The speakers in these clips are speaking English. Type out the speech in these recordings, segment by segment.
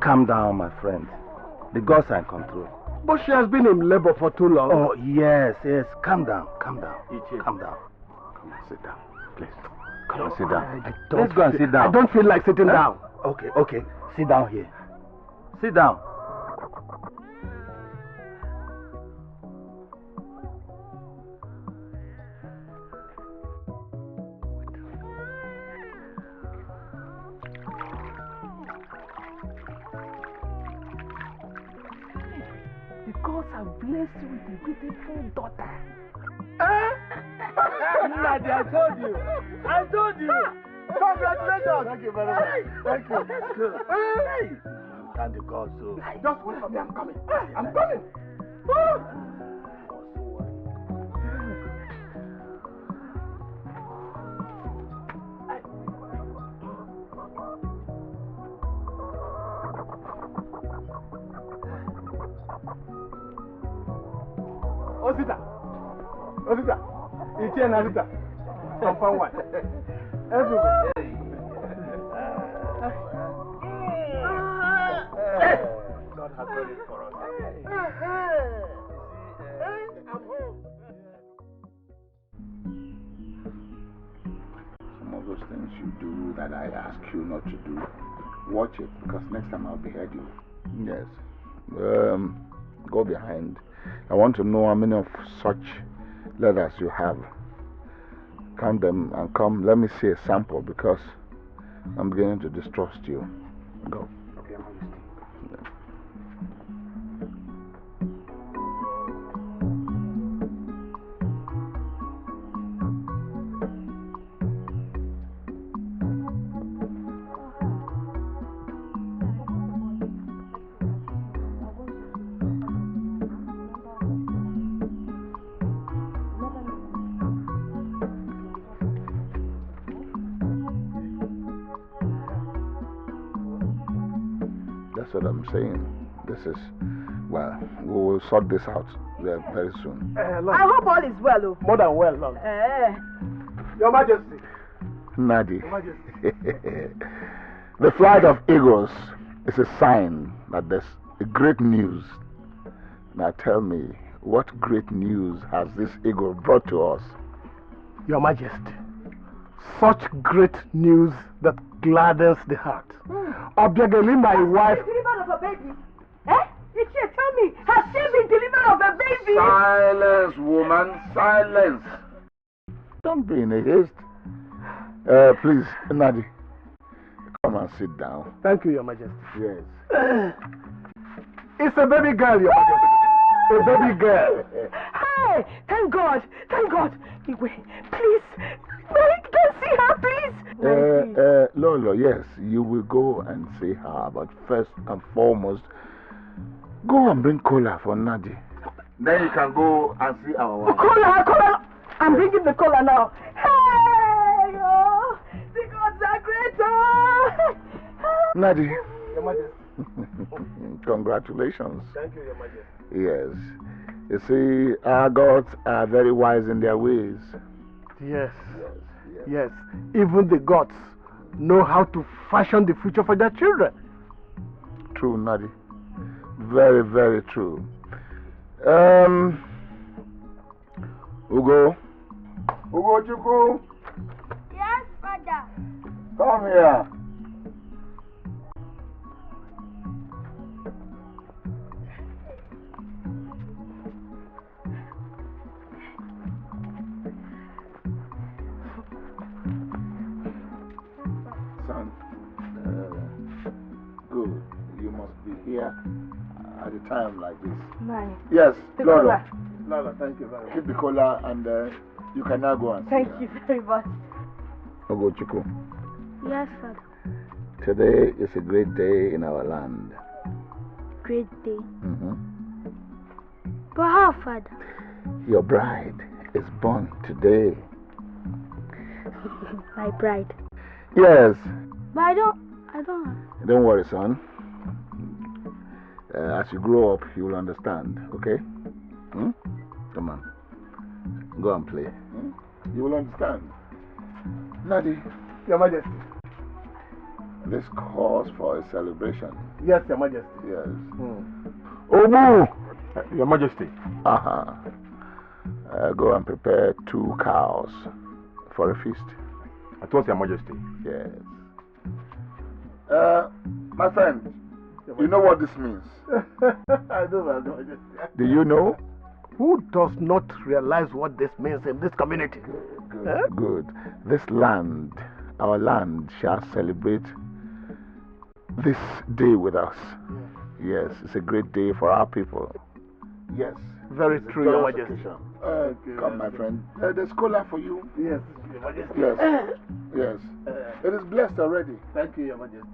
Calm down, my friend. The gods are in control. But she has been in labor for too long. Oh, yes. Calm down, calm down. Calm down. Come on, sit down, please. Come on, sit down. Let's go and sit down. I don't feel like sitting down. Okay. Sit down here. Sit down. The gods have blessed you with a beautiful daughter. Nadia, I told you. Congratulations. Thank you very much. Thank you. That's good. Hey. Thank the gods, so. Just wait for me. I'm coming. I'm coming. Osita, it's here, Osita. Compound one. Everywhere. God has done it for us. I'm home. Some of those things you do that I ask you not to do, watch it, because next time I'll behead you. Yes. Go behind. I want to know how many of such leathers you have. Count them and come. Let me see a sample, because I'm beginning to distrust you. Go. Okay, I'm listening. That's what I'm saying. This is, well, we will sort this out very soon. I hope all is well, oh. More than well, Lord. Your Majesty. Nadi. Your Majesty. The flight of eagles is a sign that there's a great news. Now tell me, what great news has this eagle brought to us? Your Majesty. Such great news that gladdens the heart. Obiageli, my wife. Delivered of a baby? Ichie, tell me, has she been delivered of a baby? Silence, woman, silence. Don't be in a haste. Please, Nadi, come and sit down. Thank you, Your Majesty. Yes. It's a baby girl, Your Majesty. A baby girl. Hey, thank God, thank God. Igwe, please, I can see her, please. Lolo, yes, you will go and see her, but first and foremost, go and bring cola for Nadi. Then you can go and see our wife. Cola. I'm bringing the cola now. Hey, oh, the gods are great. Oh. Nadi. Your Majesty. Congratulations. Thank you, Your Majesty. Yes. You see, our gods are very wise in their ways. Yes. Yes. Even the gods know how to fashion the future for their children. True, Nadi. Very, very true. Ugo Chukwu. Yes, Father. Come here. Son, good. You must be here at a time like this. Mine. Yes, The Lolo. cola. Lala, thank you very much. Keep the cola and you can now go and Thank you very much. Ogochukwu. Yes, Father. Today is a great day in our land. Great day. Mm-hmm. But how, Father? Your bride is born today. My bride. Yes. But I don't. Don't worry, son. As you grow up, you will understand, okay? Hmm? Come on. Go and play. Hmm? You will understand. Nadi, Your Majesty. this calls for a celebration. Yes, Your Majesty. Yes. Omu! Your Majesty. Uh-huh. Go and prepare 2 cows for a feast. At once, Your Majesty. Yes. My friend, you know what this means? I do, Your Majesty. Do you know? Who does not realize what this means in this community? Good. Huh? Good. This land, our land, shall celebrate this day with us. Yes, it's a great day for our people. Yes. Very It's a true, Your joyous Majesty. occasion. Come, my friend. There's cola for you. Yes, Your Majesty. Yes. Yes. It is blessed already. Thank you, Your Majesty.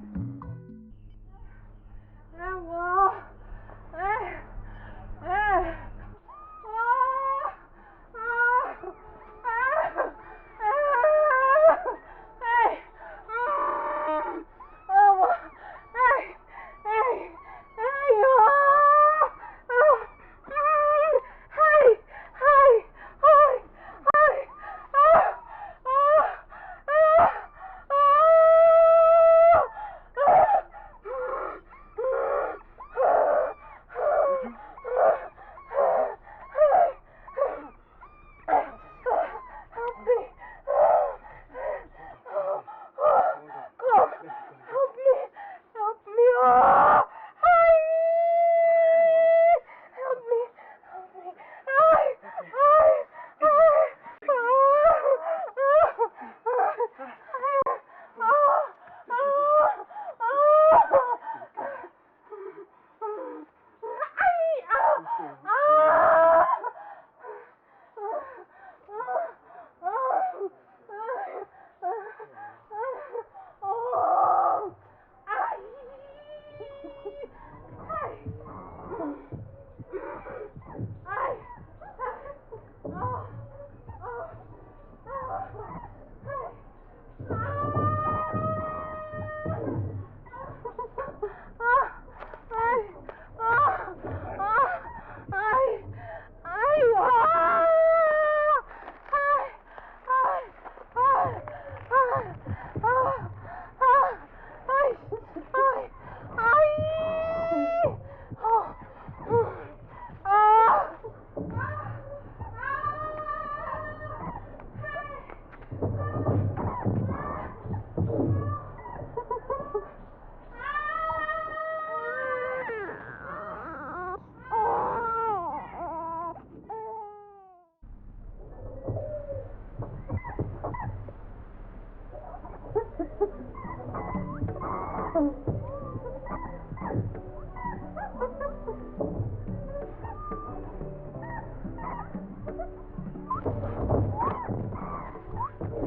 Your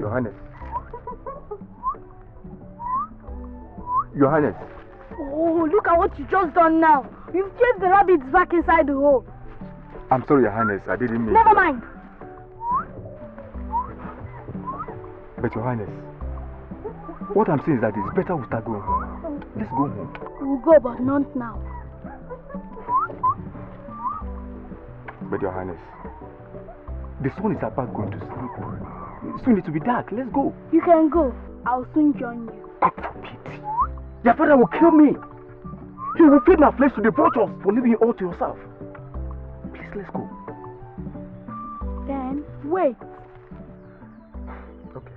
Highness. Your Highness. Oh, look at what you just done now. You've chased the rabbits back inside the hole. I'm sorry, Your Highness. I didn't mean. Never mind. But Your Highness, what I'm saying is that it's better we start going home. Let's go home. We'll go, but not now. But Your Highness, the sun is about going to sleep. Soon it will be dark. Let's go. You can go. I'll soon join you. God forbid. Your father will kill me. He will feed my flesh to the vultures for leaving you all to yourself. Please, let's go. Then, wait. Okay.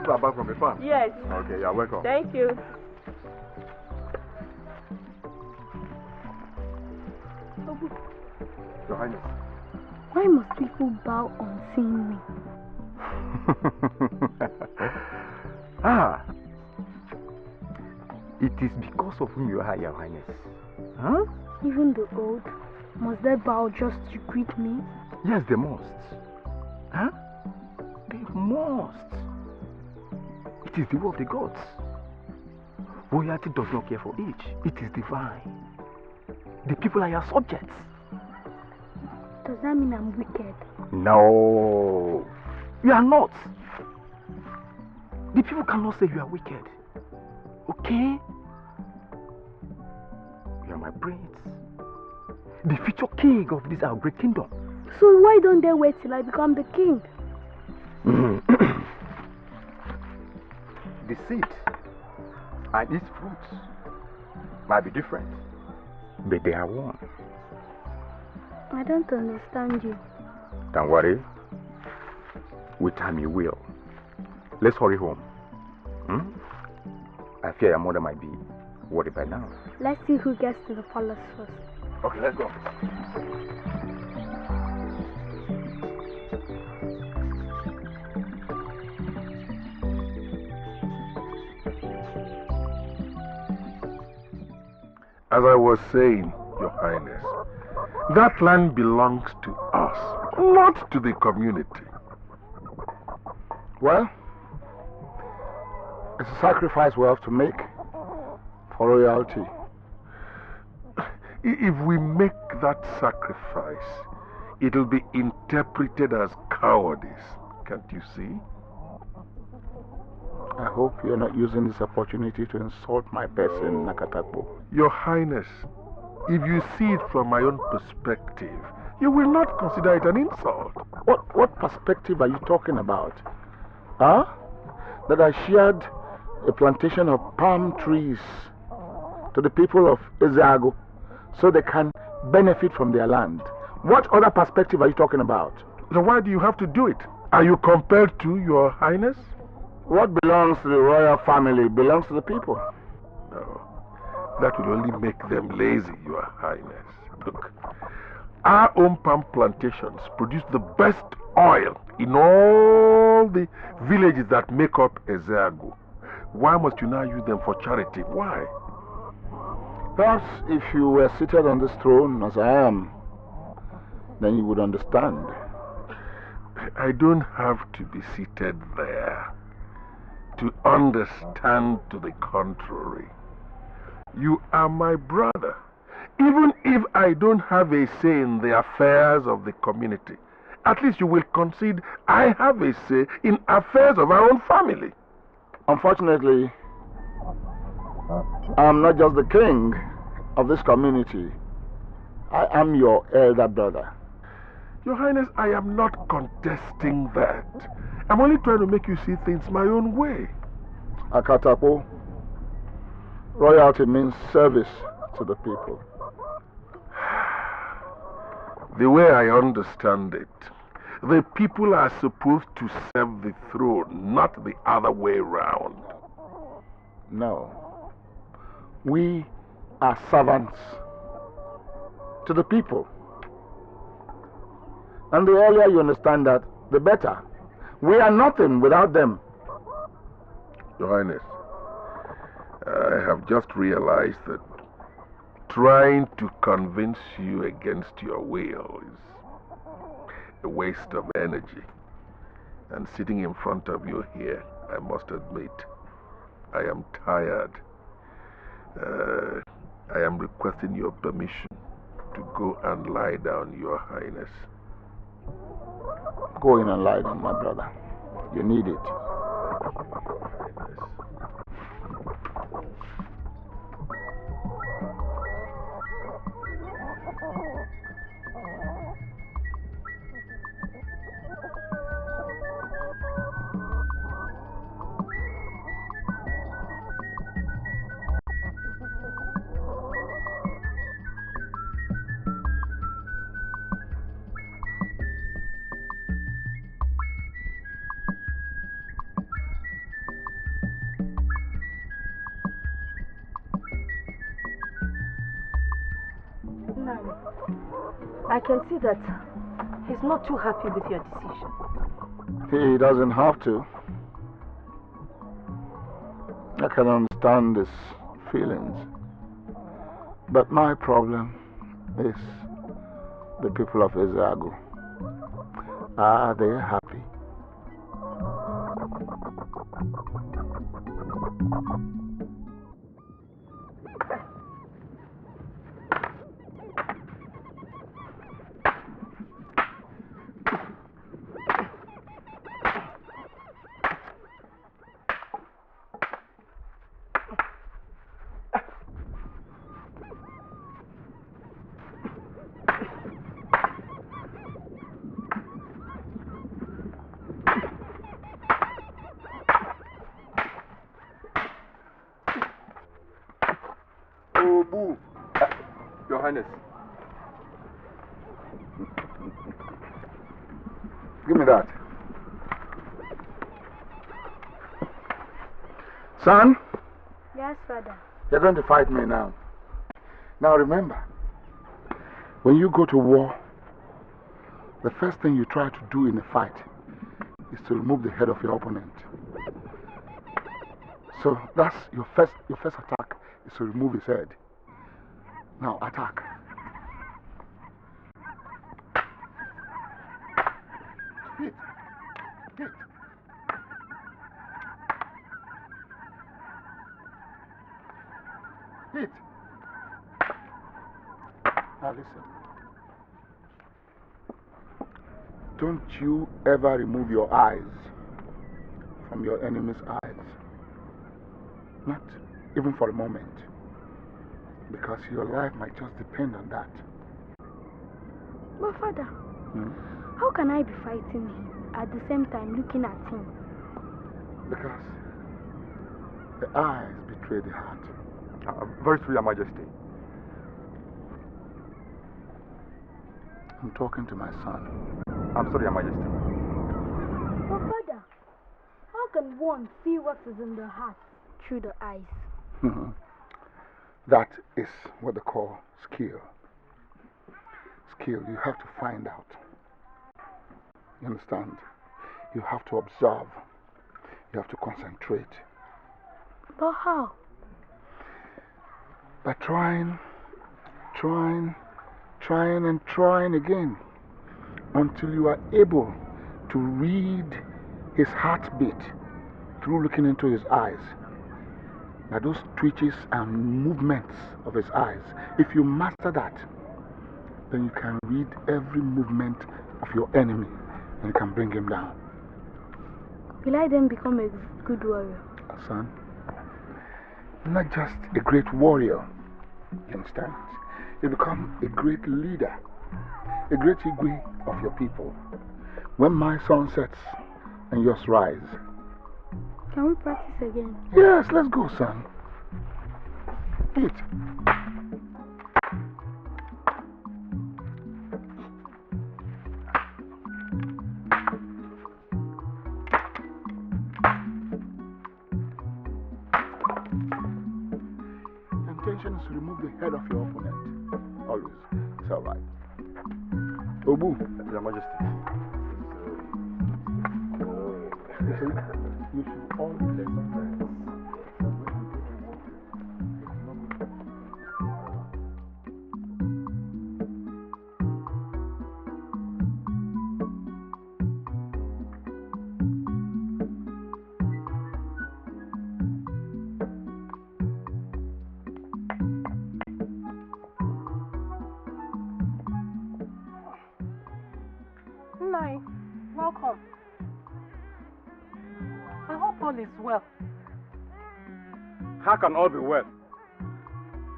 You are back from the farm? Yes. Okay, you're welcome. Thank you. Your Highness. Why must people bow on seeing me? It is because of whom you are, Your Highness. Huh? Even the old, must they bow just to greet me? Yes, they must. Huh? They must. It is the will of the gods. Royalty does not care for age. It is divine. The people are your subjects. Does that mean I'm wicked? No. You are not. The people cannot say you are wicked. Okay? You are my prince. The future king of this our great kingdom. So why don't they wait till I become the king? The seed and its fruits might be different, but they are one. I don't understand you. Don't worry. With time you will. Let's hurry home. I fear your mother might be worried by now. Let's see who gets to the palace first. Okay, let's go. As I was saying, Your Highness, that land belongs to us, not to the community. Well, it's a sacrifice we have to make for royalty. If we make that sacrifice, it'll be interpreted as cowardice. Can't you see? I hope you're not using this opportunity to insult my person, Nakatakbo. Your Highness, if you see it from my own perspective, you will not consider it an insult. What perspective are you talking about? Huh? That I shared a plantation of palm trees to the people of Ezeago so they can benefit from their land. What other perspective are you talking about? So why do you have to do it? Are you compelled to, Your Highness? What belongs to the royal family belongs to the people. No, that will only make them lazy, Your Highness. Look, our own palm plantations produce the best oil in all the villages that make up Ezeago. Why must you now use them for charity? Why? Perhaps if you were seated on this throne as I am, then you would understand. I don't have to be seated there to understand to the contrary. You are my brother. Even if I don't have a say in the affairs of the community, at least you will concede I have a say in affairs of our own family. Unfortunately, I'm not just the king of this community. I am your elder brother. Your Highness, I am not contesting that. I'm only trying to make you see things my own way. Akatapo, royalty means service to the people. The way I understand it, the people are supposed to serve the throne, not the other way round. No. We are servants to the people. And the earlier you understand that, the better. We are nothing without them. Your Highness, I have just realized that trying to convince you against your will is a waste of energy. And sitting in front of you here, I must admit, I am tired. I am requesting your permission to go and lie down, Your Highness. Go in and lie down, my brother. You need it. I can see that he's not too happy with your decision. He doesn't have to. I can understand his feelings. But my problem is the people of Ezeagu. Are they happy? Your Highness. Give me that. Son? Yes, Father. You're going to fight me now. Now remember, when you go to war, the first thing you try to do in a fight is to remove the head of your opponent. So that's your first attack is to remove his head. Now attack. Hit. Hit. Hit. Now listen. Don't you ever remove your eyes from your enemy's eyes. Not even for a moment. Because your life might just depend on that. But Father, how can I be fighting him at the same time looking at him? Because the eyes betray the heart. Very true, Your Majesty. I'm talking to my son. I'm sorry, Your Majesty. But Father, how can one see what is in the heart through the eyes? That is what they call skill. Skill, you have to find out. You understand? You have to observe. You have to concentrate. But how? By trying again until you are able to read his heartbeat through looking into his eyes. Now those twitches and movements of his eyes, if you master that, then you can read every movement of your enemy and you can bring him down. Will I then become a good warrior? Son, not just a great warrior, you understand? You become a great leader, a great Igwe of your people. When my sun sets, and yours rise. Can we practice again? Yes, let's go, son. Eat. Intention is to remove the head of your opponent. Always. It's alright. Obu. Your Majesty. You should always let sometimes. Nai, welcome. I hope all is well. How can all be well?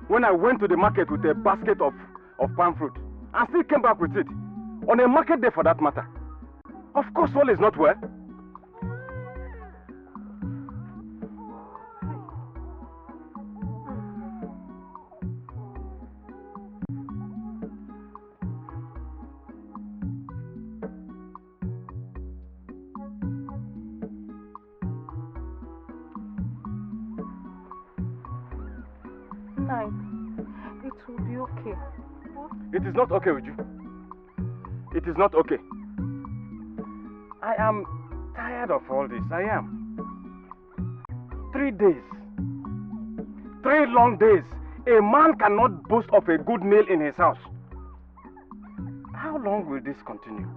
When I went to the market with a basket of palm fruit and still came back with it, on a market day for that matter. Of course all is not well. Nai, it will be okay. It is not okay with you. It is not okay. I am tired of all this. I am. 3 days. 3 long days. A man cannot boast of a good meal in his house. How long will this continue?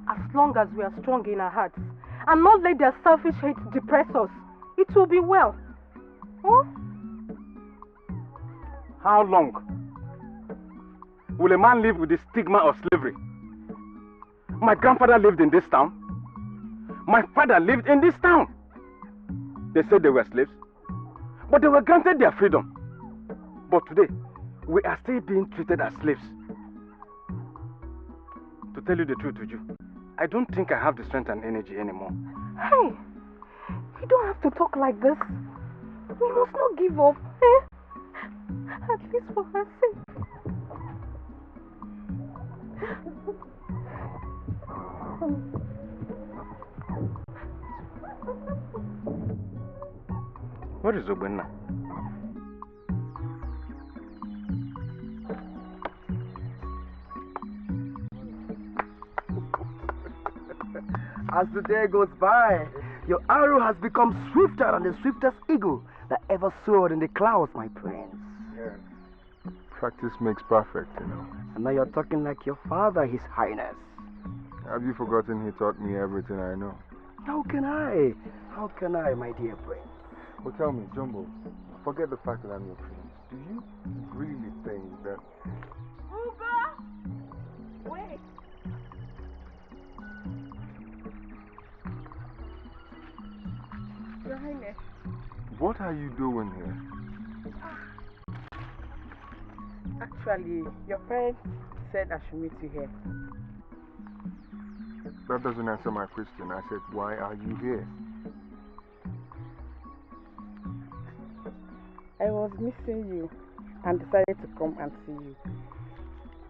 As long as we are strong in our hearts and not let their selfish hate depress us, it will be well. Huh? How long will a man live with the stigma of slavery? My grandfather lived in this town. My father lived in this town. They said they were slaves, but they were granted their freedom. But today, we are still being treated as slaves. To tell you the truth, Uju, I don't think I have the strength and energy anymore. Hey, you don't have to talk like this. We must not give up, eh? At least for her sake. Where is Ogbenna? As the day goes by, your arrow has become swifter than the swiftest eagle that ever soared in the clouds, my prince. Yes. Practice makes perfect, you know. And now you're talking like your father, His Highness. Have you forgotten he taught me everything I know? How can I? How can I, my dear prince? But tell me, Jumbo, forget the fact that I'm your prince. Do you really think that... Uga! Wait! Your Highness. What are you doing here? Actually, your friend said I should meet you here. That doesn't answer my question. I said, why are you here? I was missing you and decided to come and see you.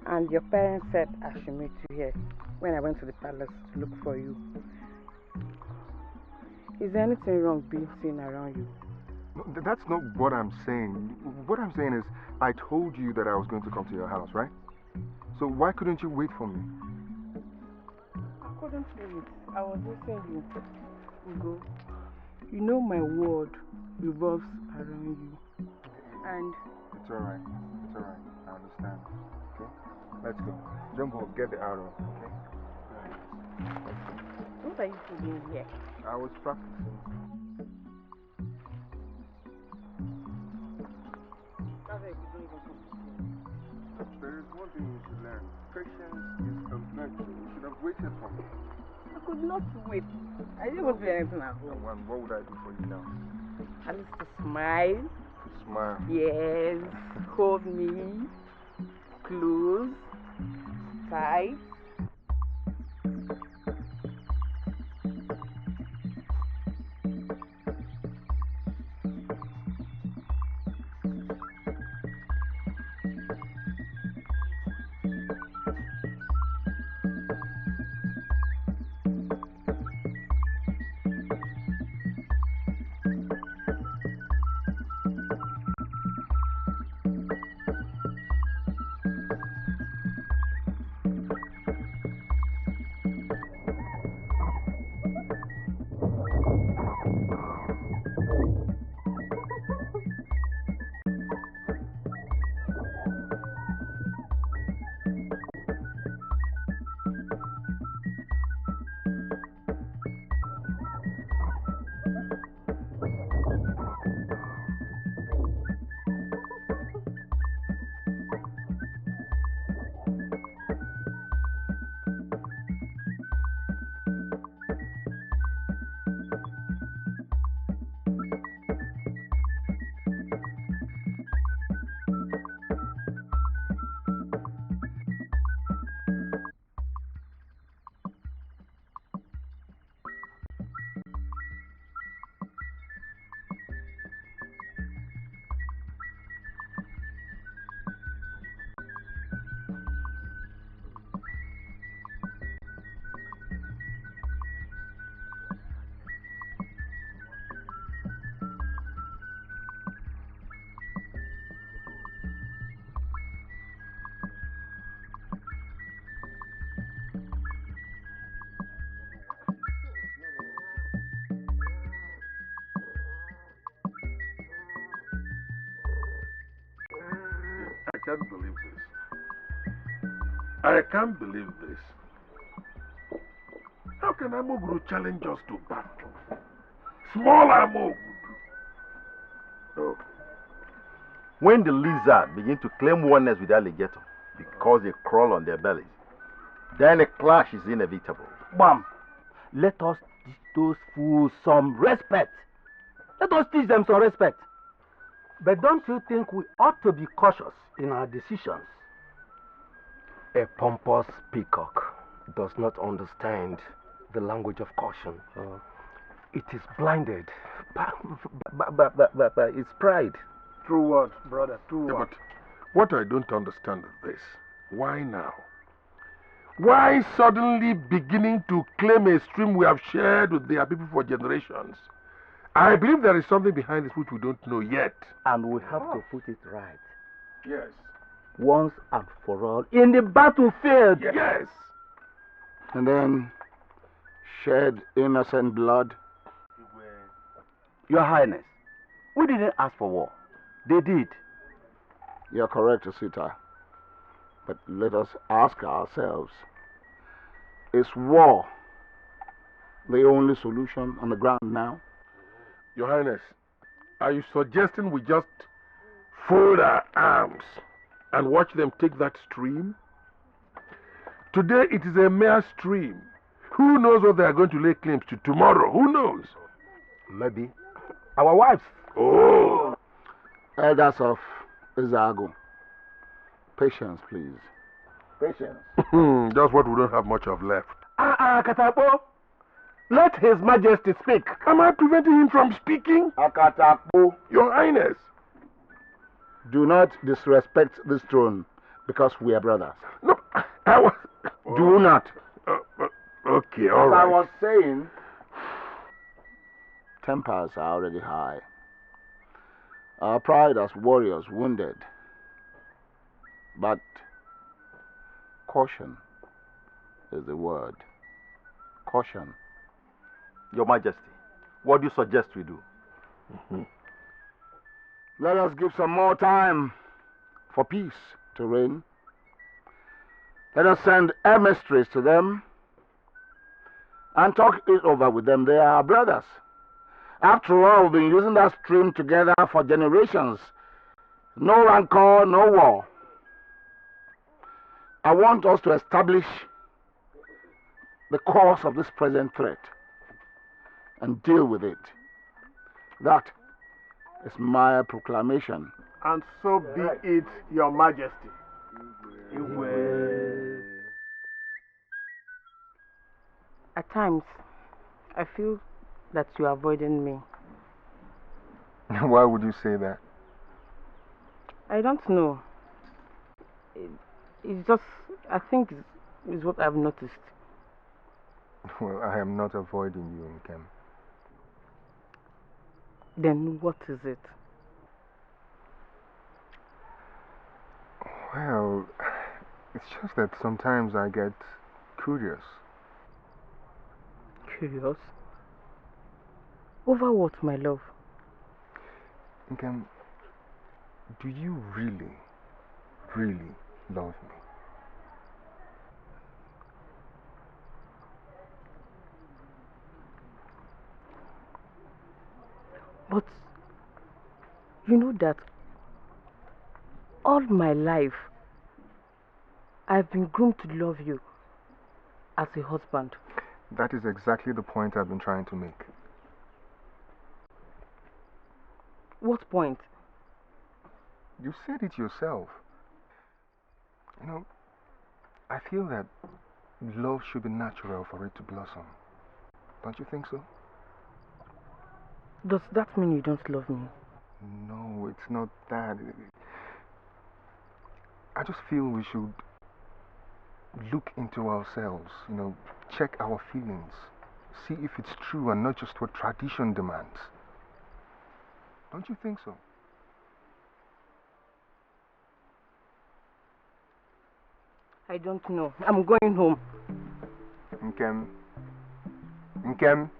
And your parents said I should meet you here when I went to the palace to look for you. Is there anything wrong being seen around you? No, that's not what I'm saying. What I'm saying is, I told you that I was going to come to your house, right? So why couldn't you wait for me? I couldn't wait. I was missing you. Ugo, you know my world revolves around you. And It's alright. It's alright. I understand. Okay? Let's go. Jumbo, get the arrow. Okay? what are you doing here? I was practicing. There is one thing you should learn. Patience is a virtue. You should have waited for me. I could not wait. I didn't want to do anything at home. And what would I do for you now? At least to smile. Smile. Yes. Hold me. Close. Tight. can't believe this. I can't believe this. How can Amoguru challenge us to battle? Small Amoguru. No. When the lizard begin to claim oneness with the alligator because they crawl on their bellies, then a clash is inevitable. Bam! Let us teach those fools some respect. Let us teach them some respect. But don't you think we ought to be cautious in our decisions? A pompous peacock does not understand the language of caution. It is blinded by its pride. True word, brother, true Yeah, word. but what I don't understand is this. Why now? Why suddenly beginning to claim a stream we have shared with their people for generations? I believe there is something behind this which we don't know yet. And we have to put it right. Yes. Once and for all in the battlefield. Yes. And then shed innocent blood. Your Highness, we didn't ask for war. They did. You're correct, Osita. But let us ask ourselves, is war the only solution on the ground now? Your Highness, are you suggesting we just fold our arms and watch them take that stream? Today it is a mere stream. Who knows what they are going to lay claims to tomorrow? Who knows? Maybe our wives. Oh! Elders of Izago, patience, please. Patience. Just what we don't have much of left. Katapo, let His Majesty speak. Am I preventing him from speaking? Akatapo, Your Highness. do not disrespect this throne because we are brothers. No, I was... Do not. Okay, all As right. I was saying, tempers are already high. Our pride as warriors wounded. But caution is the word. Caution. Your Majesty, what do you suggest we do? Let us give some more time for peace to reign. Let us send emissaries to them and talk it over with them. They are our brothers. After all, we've been using that stream together for generations. No rancor, no war. I want us to establish the cause of this present threat and deal with it. That is my proclamation. And so be it, Your Majesty. At times, I feel that you are avoiding me. Why would you say that? I don't know. It's just, I think it's what I've noticed. Well, I am not avoiding you, Nkem. Then what is it? Well, it's just that sometimes I get curious. Curious? Over what, my love? Nkem, do you really, really love me? But you know that all my life I've been groomed to love you as a husband. That is exactly the point I've been trying to make. What point? You said it yourself. You know, I feel that love should be natural for it to blossom. Don't you think so? Does that mean you don't love me? No, it's not that. I just feel we should look into ourselves, you know, check our feelings, see if it's true and not just what tradition demands. Don't you think so? I don't know. I'm going home. Nkem. Nkem.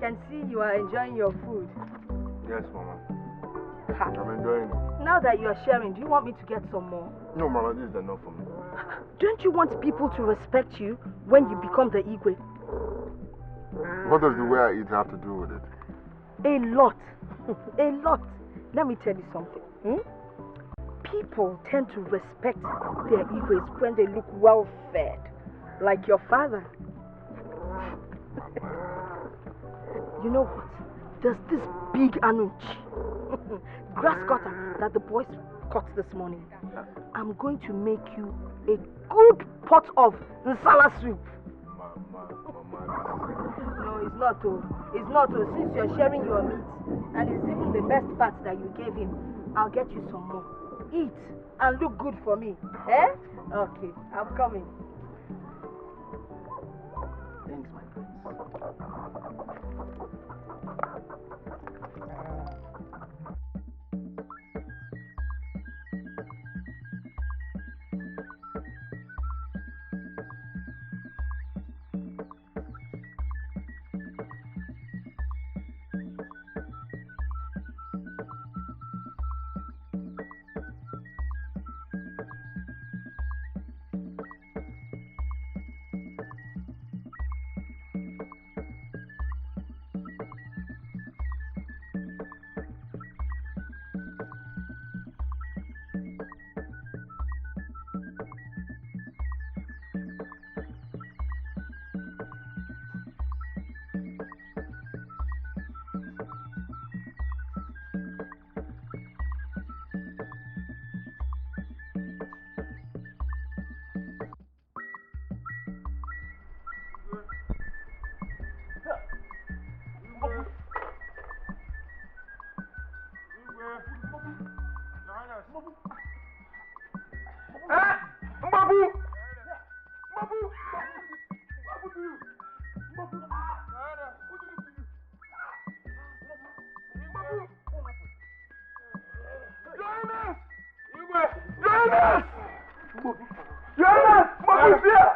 can see you are enjoying your food. Yes, Mama. Ha. I'm enjoying it. Now that you're sharing, do you want me to get some more? No, Mama, this is enough for me. Don't you want people to respect you when you become the Igwe? What does the way I eat have to do with it? A lot. A lot. Let me tell you something. People tend to respect their Igwes when they look well fed. Like your father. You know what? There's this big anunchi, grass cutter that the boys caught this morning. I'm going to make you a good pot of nsala soup. No, it's not oh. It's not oh. Since you're sharing your meat, and it's even the best part that you gave him, I'll get you some more. Eat and look good for me. Eh? Okay, I'm coming. Thanks, my prince.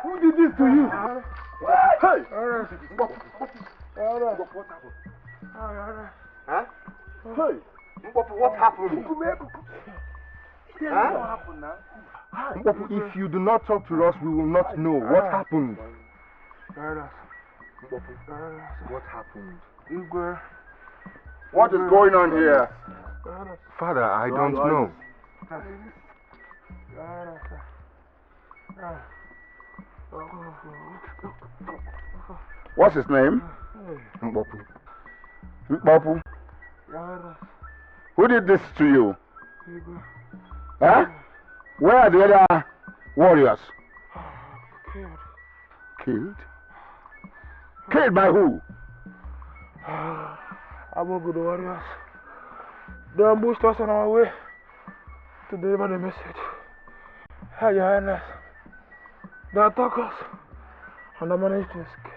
Who did this to you? Hey! What happened? Huh? Hey! What happened? If you do not talk to us, we will not know. What happened? What happened? What is going on here? Father, I don't know. What's his name? Mpopu. Mpopu. Who did this to you? Huh? Where are the other warriors? Killed? Killed by who? Amogudu warriors. They ambushed us on our way to deliver the message. Hey, Your Highness. They attacked us and I managed to escape.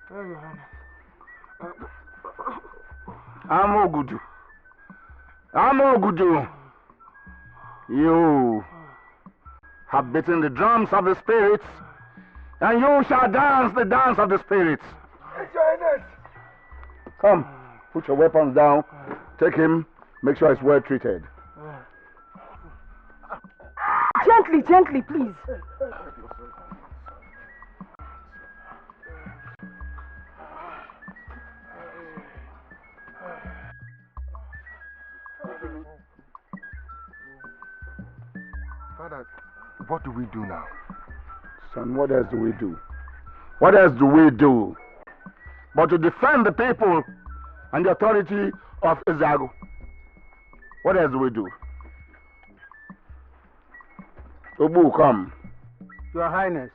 Hey, Your Highness. Amogudu. Amogudu. You have beaten the drums of the spirits, and you shall dance the dance of the spirits. Come, put your weapons down. Take him. Make sure he's well treated. Gently, gently, please. Father, what do we do now? Son, what else do we do? What else do we do but to defend the people and the authority of Izagu? What else do we do? Obu, come. Your Highness.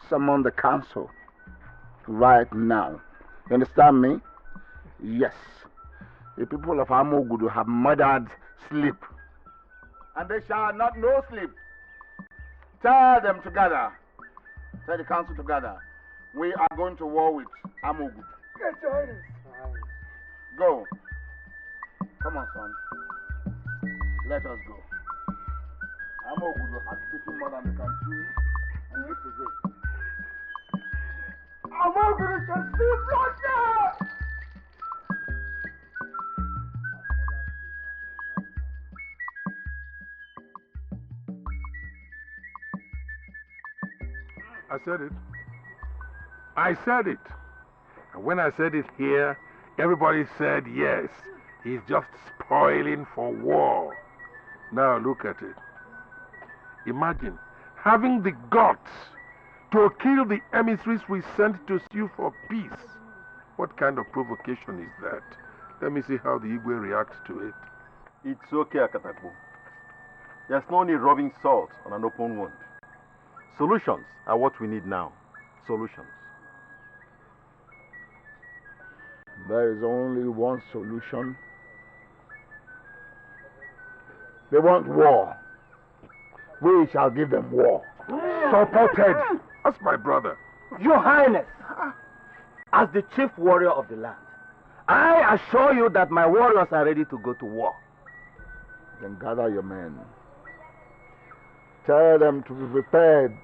Summon the council right now. You understand me? Yes. The people of Amogudu have murdered sleep, and they shall not know sleep. Tell them together. Tell the council together. We are going to war with Amogudu. Yes, Your Highness. Go. Come on, son. Let us go. Amogudu has taken more than they can chew, and this is it. Amaguru shall see blood. I said it. I said it. And when I said it here, everybody said yes. He's just spoiling for war. Now look at it. Imagine having the guts to kill the emissaries we sent to sue for peace. What kind of provocation is that? Let me see how the Igwe reacts to it. It's okay, Akatakpo. There's no need rubbing salt on an open wound. Solutions are what we need now. Solutions. There is only one solution. They want war. We shall give them war. Supported. That's my brother. Your Highness, as the chief warrior of the land, I assure you that my warriors are ready to go to war. Then gather your men. Tell them to be prepared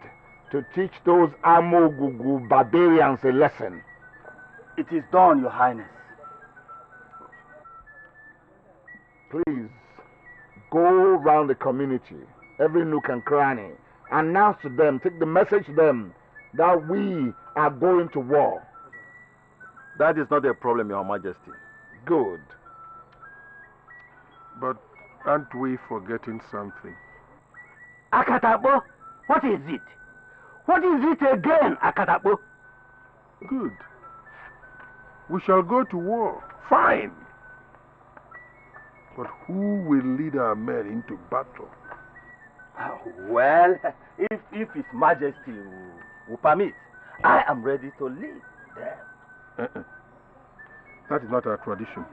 to teach those Amogugu barbarians a lesson. It is done, Your Highness. Please, go round the community, every nook and cranny, announce to them, take the message to them that we are going to war. That is not a problem, Your Majesty. Good. But aren't we forgetting something? Akatakpo, what is it? What is it again, Akatakpo? Good. We shall go to war. Fine. But who will lead our men into battle? Well, if His Majesty will permit, I am ready to lead them. That is not our tradition.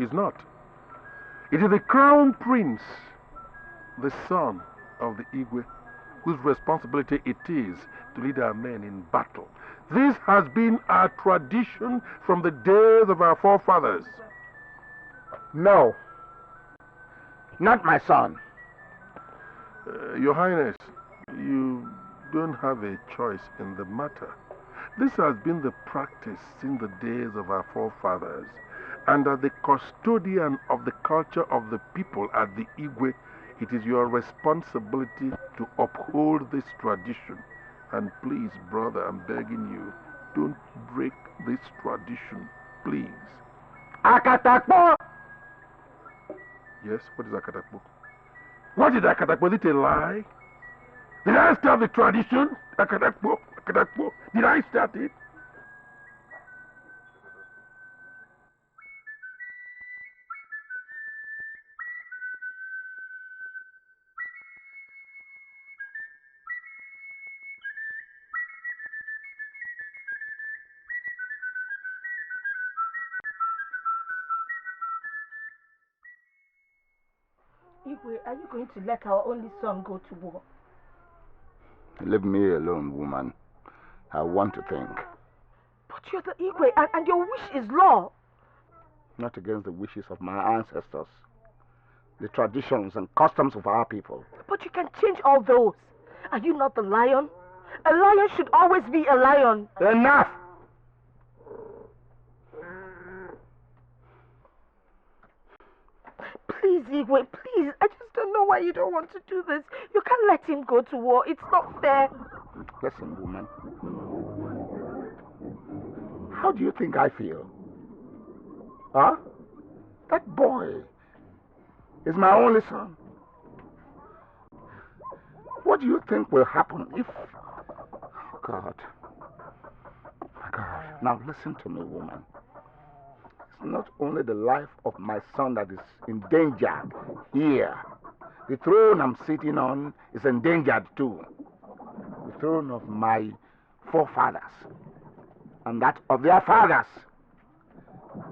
It's not. It is the crown prince, the son of the Igwe, whose responsibility it is to lead our men in battle. This has been our tradition from the days of our forefathers. No. Not my son. Your Highness, you don't have a choice in the matter. This has been the practice since the days of our forefathers. And as the custodian of the culture of the people at the Igwe, it is your responsibility to uphold this tradition. And please, brother, I'm begging you, don't break this tradition, please. Akatakpo! Yes, what is Akatakpo? What is Akatakpo? Is it a lie? Did I start the tradition? Akatakpo, Akatakpo, did I start it? Igwe, are you going to let our only son go to war? Leave me alone, woman. I want to think. But you're the Igwe, and your wish is law. Not against the wishes of my ancestors. The traditions and customs of our people. But you can change all those. Are you not the lion? A lion should always be a lion. Enough! Please, Igwe, please. I just don't know why you don't want to do this. You can't let him go to war. It's not fair. Listen, woman. How do you think I feel? Huh? That boy is my only son. What do you think will happen if... Oh, God. My God. Now listen to me, woman. It's not only the life of my son that is endangered here. The throne I'm sitting on is endangered too. The throne of my forefathers and that of their fathers.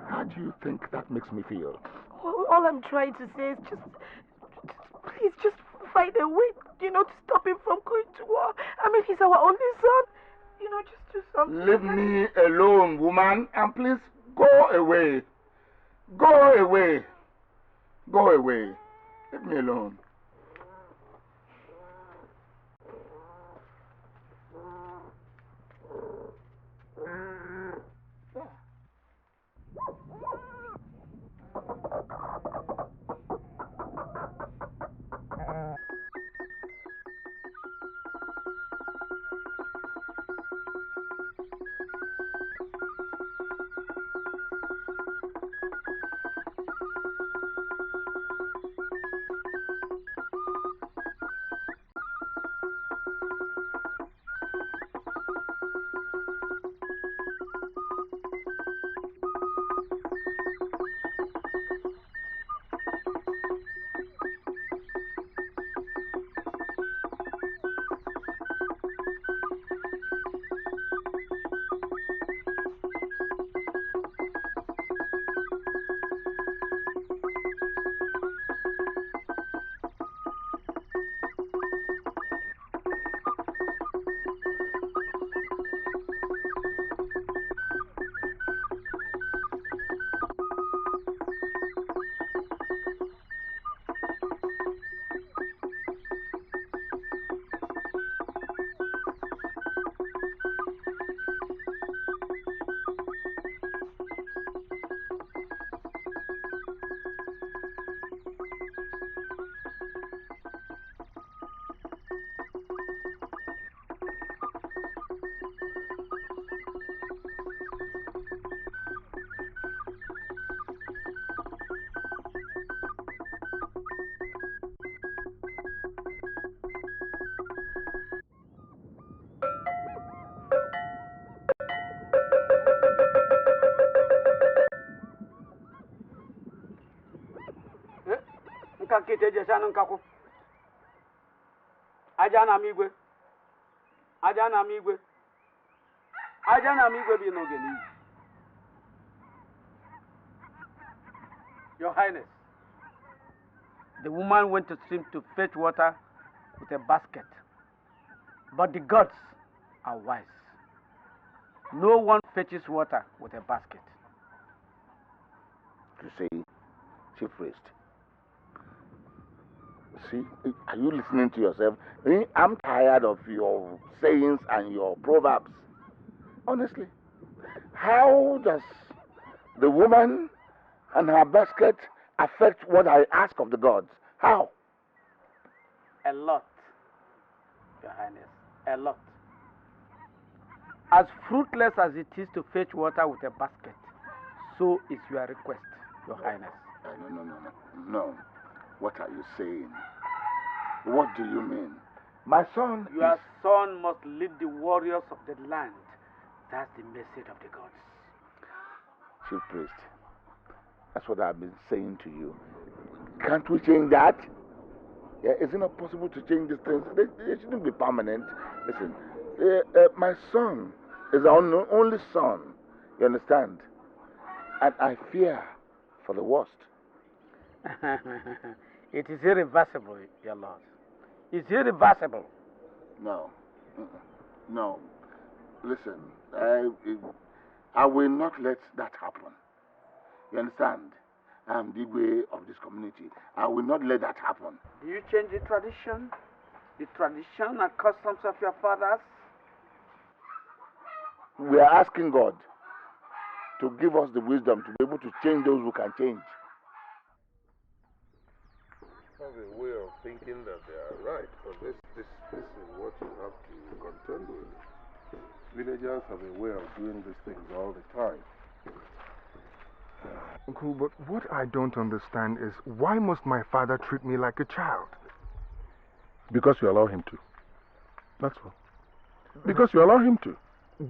How do you think that makes me feel? All I'm trying to say is please, just find a way, to stop him from going to war. I mean, he's our only son. Just do something. Leave me alone, woman, and please go away. Go away. Go away. Leave me alone. ka nkịta eji esi anụ nkakwụ. Aja na m igwe. Aja na m igwe. Aja na m igwe bi n'oge n'iyi. Your Highness, the woman went to stream to fetch water with a basket. But the gods are wise. No one fetches water with a basket. You see, Chief Priest. See, are you listening to yourself? I'm tired of your sayings and your proverbs. Honestly, how does the woman and her basket affect what I ask of the gods? How? A lot, Your Highness, a lot. As fruitless as it is to fetch water with a basket, so is your request, Your Highness. No. What are you saying? What do you mean? My son Your son must lead the warriors of the land. That's the message of the gods. Chief Priest, that's what I've been saying to you. Can't we change that? Yeah, is it not possible to change these things? They shouldn't be permanent. Listen, my son is our only son. You understand? And I fear for the worst. It is irreversible, your lord. It's irreversible. No. No. Listen, I will not let that happen. You understand? I'm the way of this community. I will not let that happen. Do you change the tradition and customs of your fathers? We are asking God to give us the wisdom to be able to change those who can change. Have a way of thinking that they are right, but this is what you have to contend with. Villagers have a way of doing these things all the time. Uncle, but what I don't understand is why must my father treat me like a child? Because you allow him to. That's all. Because you allow him to.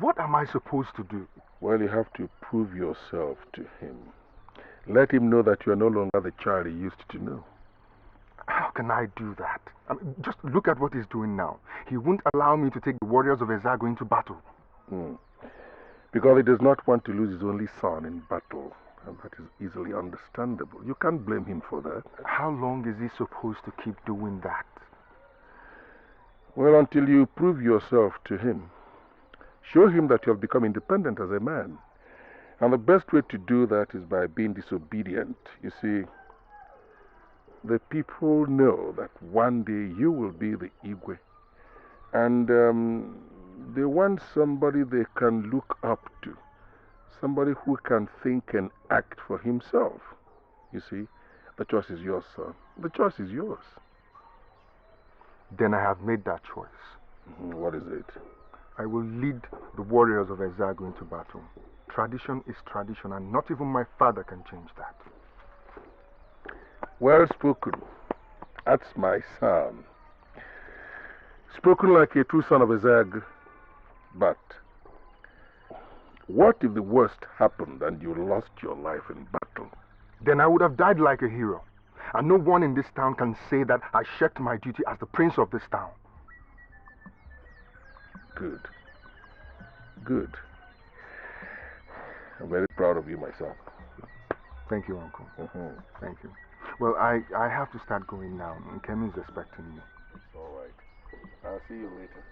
What am I supposed to do? Well, you have to prove yourself to him. Let him know that you are no longer the child he used to know. How can I do that? I mean, just look at what he's doing now. He won't allow me to take the warriors of Ezago into battle. Because he does not want to lose his only son in battle. And that is easily understandable. You can't blame him for that. How long is he supposed to keep doing that? Well, until you prove yourself to him. Show him that you have become independent as a man. And the best way to do that is by being disobedient. You see, the people know that one day you will be the Igwe. And they want somebody they can look up to. Somebody who can think and act for himself. You see, the choice is yours, son. The choice is yours. Then I have made that choice. What is it? I will lead the warriors of Ezago into battle. Tradition is tradition, and not even my father can change that. Well spoken. That's my son. Spoken like a true son of Ezag. But what if the worst happened and you lost your life in battle? Then I would have died like a hero. And no one in this town can say that I shirked my duty as the prince of this town. Good. Good. I'm very proud of you, my son. Thank you, Uncle. Thank you. Well, I have to start going now. Kemi is expecting me. It's all right. I'll see you later.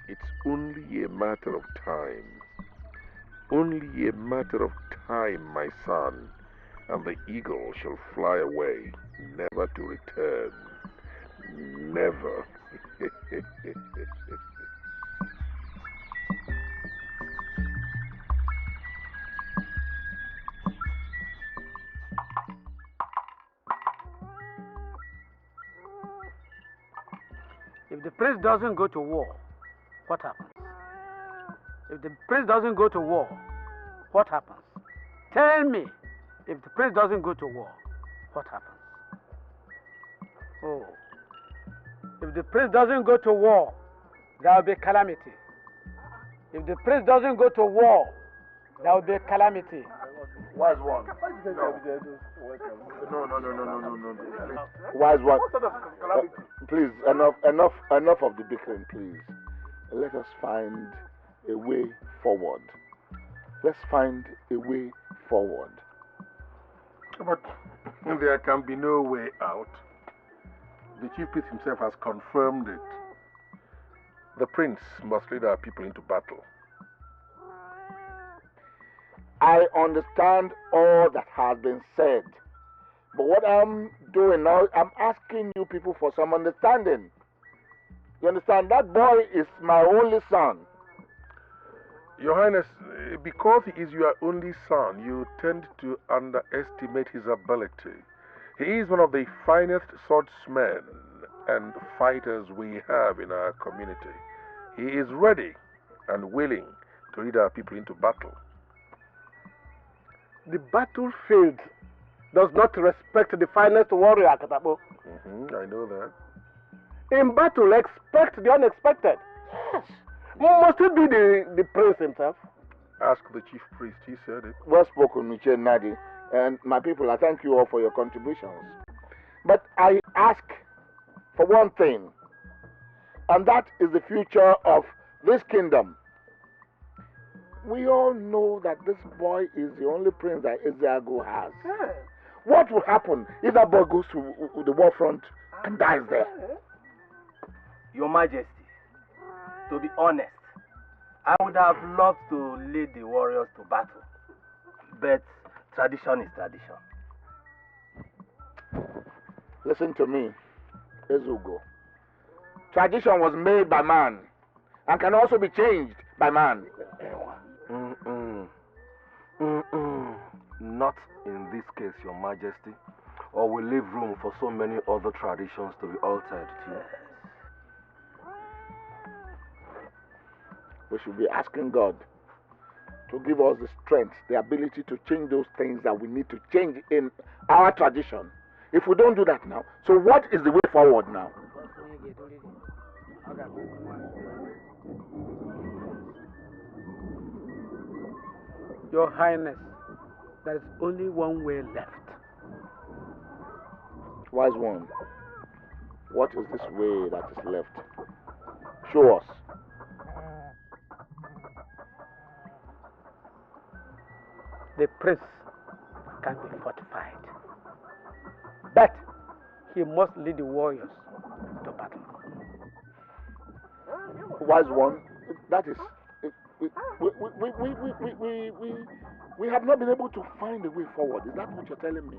It's only a matter of time. Only a matter of time, my son, and the eagle shall fly away, never to return. Never. If the prince doesn't go to war, what happens? If the prince doesn't go to war, what happens? Tell me, if the prince doesn't go to war, what happens? Oh, if the prince doesn't go to war, there will be calamity. If the prince doesn't go to war, there will be a calamity. Wise one. No. Wise one. What sort of calamity? Please, enough of the bickering, please. Let us find a way forward. Let's find a way forward. But there can be no way out. The chief priest himself has confirmed it. The prince must lead our people into battle. I understand all that has been said. But what I'm doing now, I'm asking you people for some understanding. You understand? That boy is my only son. Your Highness, because he is your only son, you tend to underestimate his ability. He is one of the finest swordsmen and fighters we have in our community. He is ready and willing to lead our people into battle. The battlefield does not respect the finest warrior, Akatabo. I know that. In battle, expect the unexpected. Yes. Must it be the prince himself? Ask the chief priest, he said it. Well spoken, Michel Nadi. And my people, I thank you all for your contributions. But I ask for one thing, and that is the future of this kingdom. We all know that this boy is the only prince that Ezeagu has. Yeah. What will happen if that boy goes to the war front and dies there? Your Majesty, to be honest, I would have loved to lead the warriors to battle. But tradition is tradition. Listen to me, Ezugo. Tradition was made by man and can also be changed by man. Not in this case, Your Majesty. Or we leave room for so many other traditions to be altered too. We should be asking God to give us the strength, the ability to change those things that we need to change in our tradition. If we don't do that now, so what is the way forward now? Your Highness, there is only one way left. Wise one, what is this way that is left? Show us. The prince can be fortified, but he must lead the warriors to battle. Wise one, that is, we have not been able to find a way forward. Is that what you're telling me?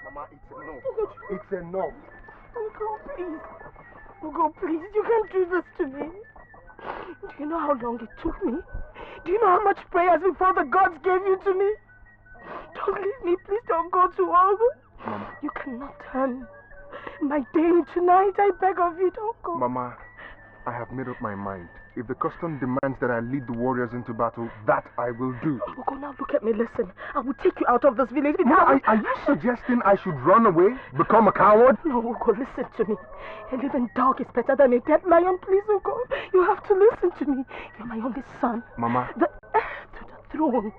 Mama, it's enough. It's enough. Ugo, please. Ugo, please, you can't do this to me. Do you know how long it took me? Do you know how much prayers before the gods gave you to me? Don't leave me, please don't go to Ogo. Mama. You cannot turn my day into night. I beg of you, don't go. Mama, I have made up my mind. If the custom demands that I lead the warriors into battle, that I will do. Ugo, now look at me, listen. I will take you out of this village. Mama, are you suggesting I should run away? Become a coward? No, Ugo, listen to me. A living dog is better than a dead lion. Please, Ugo. You have to listen to me. You're my only son. Mama. The heir to the throne.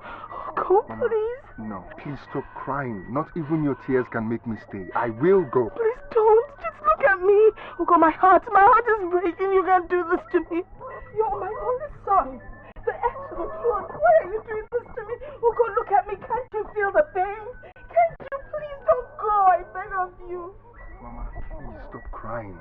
Ugo, Mama, please. No, please stop crying. Not even your tears can make me stay. I will go. Please don't. Just look at me. Ugo, my heart is breaking. You can't do this to me. You're my only son. The heir to the throne. Why are you doing this to me? Ugo, look at me. Can't you feel the pain? Can't you? Please don't go. I beg of you. Mama, please stop crying.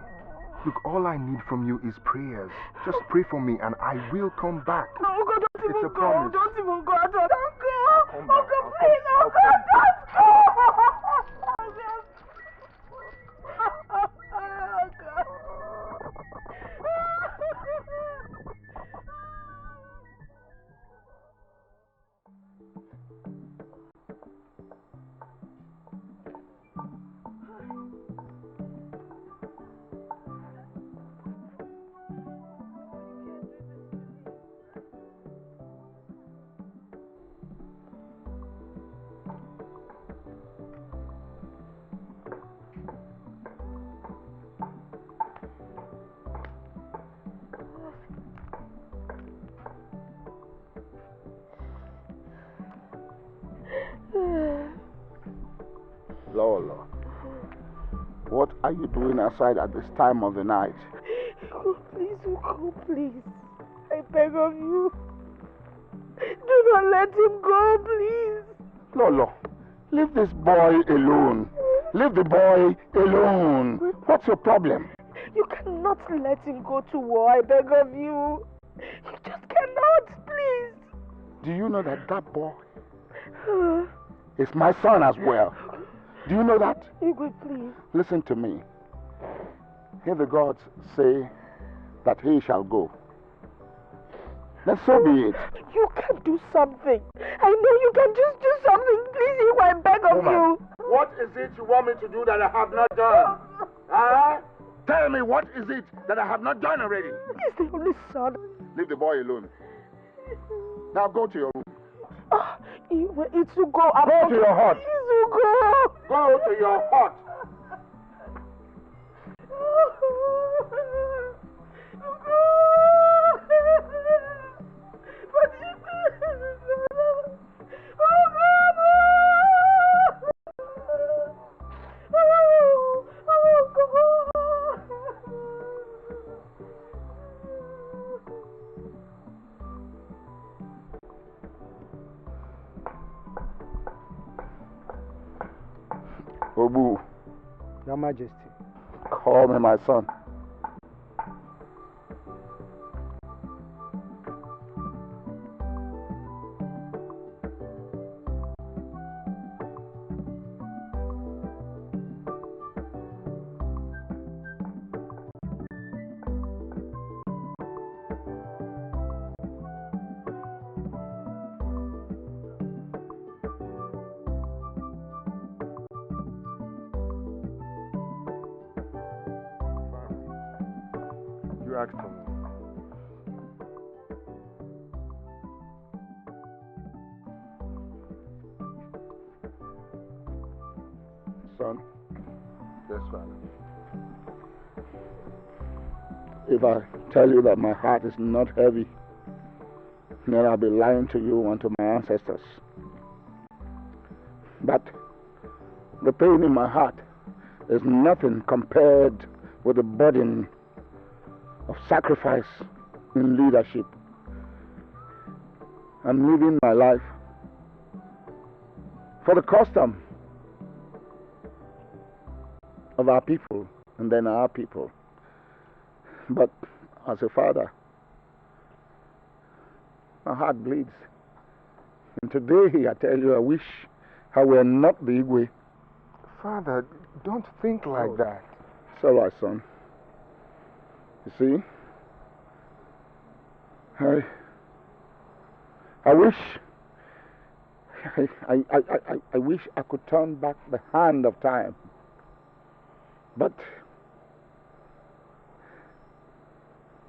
Look, all I need from you is prayers. Just pray for me and I will come back. No, Ugo, don't even go. Promise. Don't even go at all. Don't go. Come back. Ugo, please. Ugo, don't go. What are you doing outside at this time of the night? Ugo, please, Ugo, please. I beg of you. Do not let him go, please. Lolo, leave this boy alone. Leave the boy alone. What's your problem? You cannot let him go to war, I beg of you. You just cannot, please. Do you know that that boy is my son as well? Do you know that? Igwe, please. Listen to me. Here the gods say that he shall go. Then so be it. You can do something. I know you can just do something. Please, Igwe, I beg of you. What is it you want me to do that I have not done? Huh? Tell me, what is it that I have not done already? He's the only son. Leave the boy alone. Now go to your room. Igwe, it's Ugo. Go to your hut. It's Ugo. Go to your hut. Obu. Your Majesty. Call me my son. You asked him. Son, Yes, Father. if I tell you that my heart is not heavy, then I'll be lying to you and to my ancestors. But the pain in my heart is nothing compared with the burden of sacrifice in leadership. I'm living my life for the custom of our people and then our people. But as a father, my heart bleeds. And today I tell you, I wish I were not the Igwe. Father, don't think like that. It's all right, son. You see, I wish I wish I could turn back the hand of time, but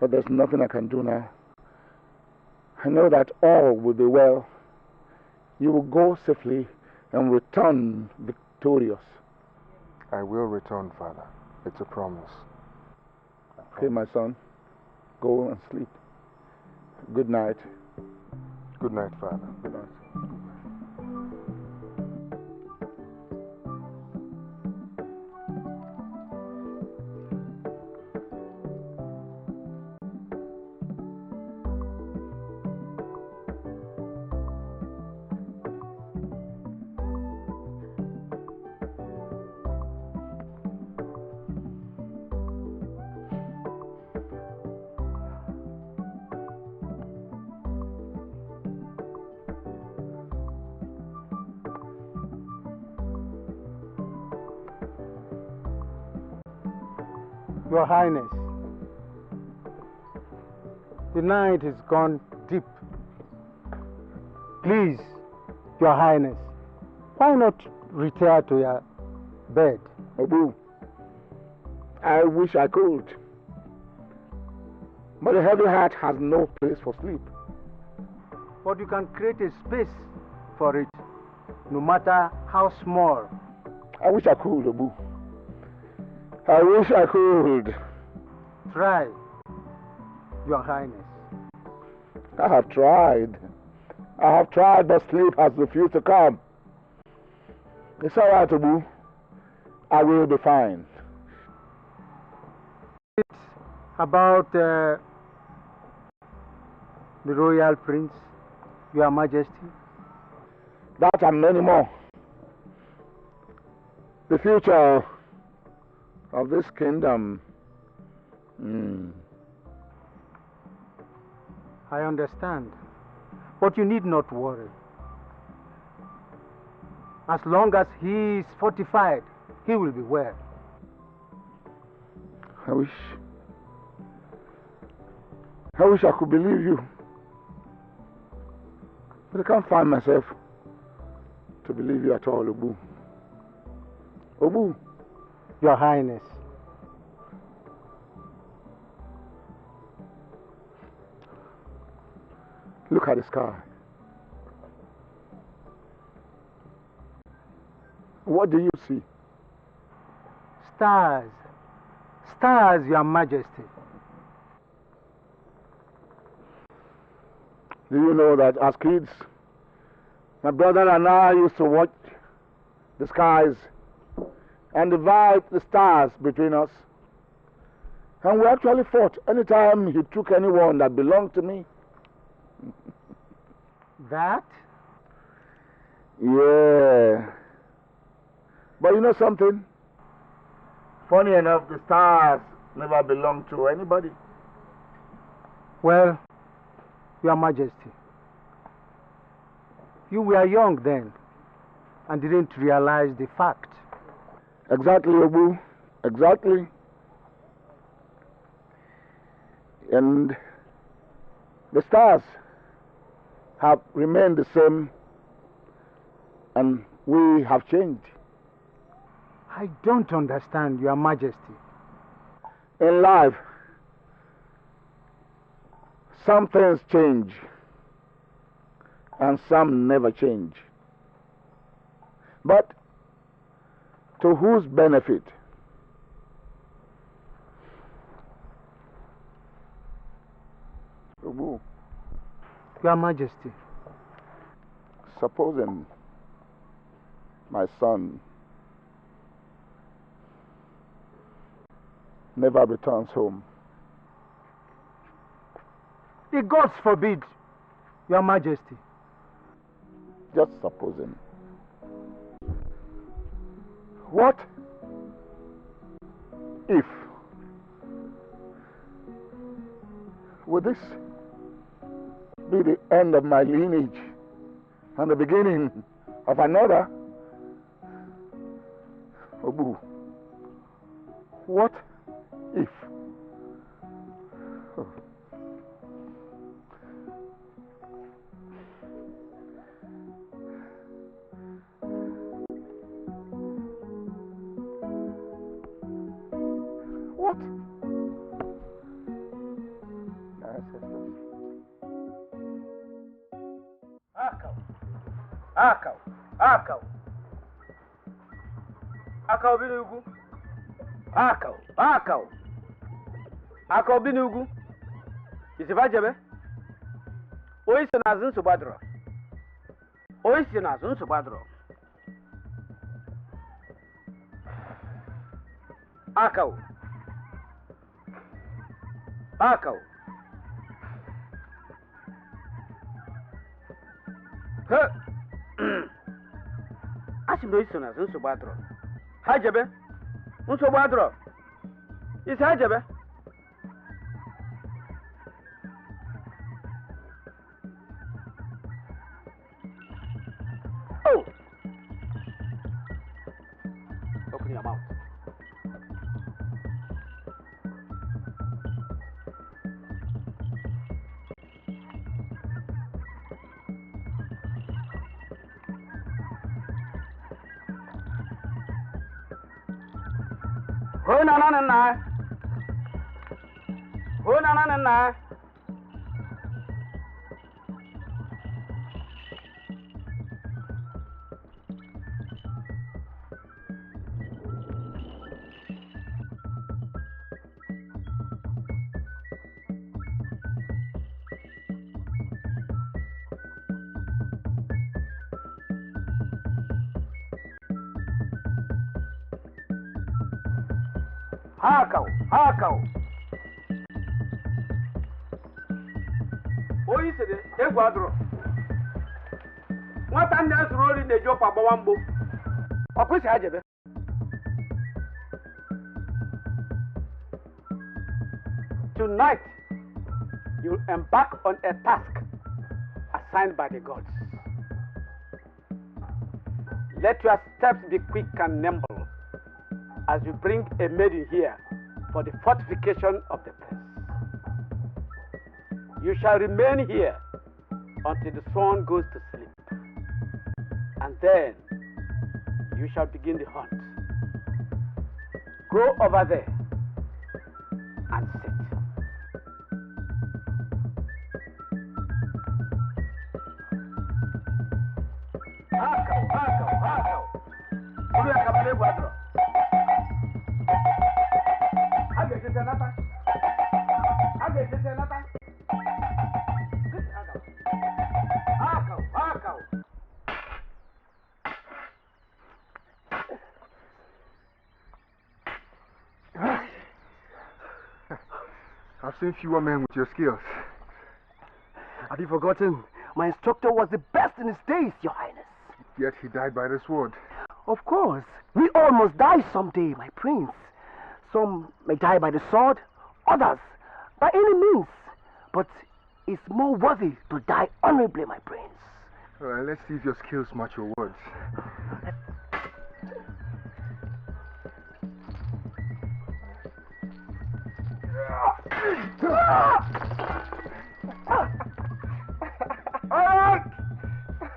there's nothing I can do now. I know that all will be well. You will go safely and return victorious. I will return, Father. It's a promise. Okay, my son, go and sleep. Good night. Good night, Father. Good night. Your Highness, the night has gone deep. Please, Your Highness, why not retire to your bed? Obu, I wish I could. But a heavy heart has no place for sleep. But you can create a space for it, no matter how small. I wish I could, Obu. I wish I could. Try, Your Highness. I have tried. But sleep has refused to come. It's all right, Obu. I will be fine. About the royal prince, Your Majesty? That and many more. The future of this kingdom. I understand. But you need not worry. As long as he is fortified, he will be well. I wish I could believe you. But I can't find myself to believe you at all, Obu. Obu. Your Highness. Look at the sky. What do you see? Stars. Stars, Your Majesty. Do you know that as kids, my brother and I used to watch the skies and divide the stars between us? And we actually fought anytime he took anyone that belonged to me. That? Yeah. But you know something? Funny enough, the stars never belonged to anybody. Well, Your Majesty, you were young then and didn't realize the fact. Exactly, Obu. Exactly. And the stars have remained the same, and we have changed. I don't understand, Your Majesty. In life, some things change, and some never change. But to whose benefit? Obu. Your Majesty. Supposing my son never returns home. The gods forbid, Your Majesty. Just supposing. What if, would this be the end of my lineage and the beginning of another? Obu, what if? Oh. What? Akau binugu. Akau binugu. Isivaje Oisi nazun subadro. Oisi nazun subadro. Akau. Asim do isso nazun subadro. Hajebe. Subadro. Is hajebe. Oh. Open your mouth. Oh, no. Hakau. sịrị egwu adụrụ nwata nna zuru ori na-eji ọkwa gbawa mgbo ọ kwesịghị ajebe tonight you embark on a task assigned by the gods. Let your steps be quick and nimble as you bring a maiden here for the fortification of the place. You shall remain here until the sun goes to sleep, and then you shall begin the hunt. Go over there and sit. I've seen fewer men with your skills. Have you forgotten? My instructor was the best in his days, Your Highness. Yet he died by the sword. Of course. We all must die someday, my prince. Some may die by the sword, others by any means. But it's more worthy to die honorably, my prince. All right, let's see if your skills match your words.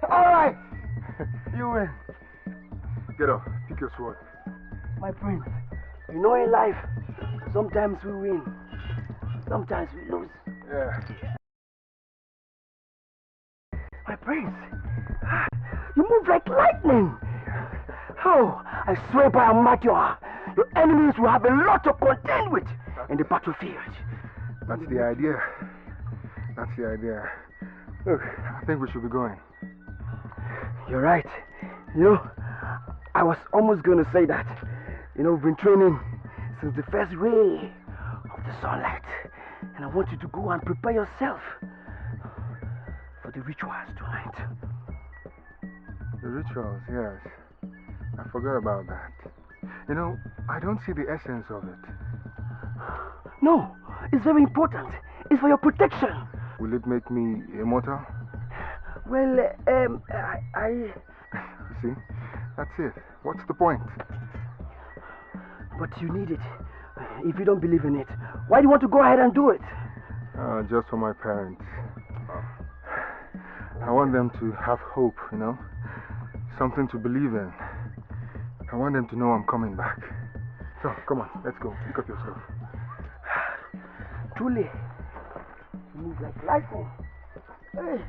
All right. You win. Get up. Pick your sword. My prince, you know in life, sometimes we win, sometimes we lose. Yeah. My prince, you move like lightning. Oh, I swear by Amadioha, your enemies will have a lot to contend with in the battlefield. That's the idea. That's the idea. Look, I think we should be going. You're right. You know, I was almost going to say that. You know, we've been training since the first ray of the sunlight. And I want you to go and prepare yourself for the rituals tonight. The rituals, yes. I forgot about that. You know, I don't see the essence of it. No, it's very important. It's for your protection. Will it make me immortal? Well, You see, that's it. What's the point? But you need it. If you don't believe in it, why do you want to go ahead and do it? Just for my parents. I want them to have hope, you know? Something to believe in. I want them to know I'm coming back. So, come on, let's go. Pick up your stuff. Truly, you move like lightning. Hey.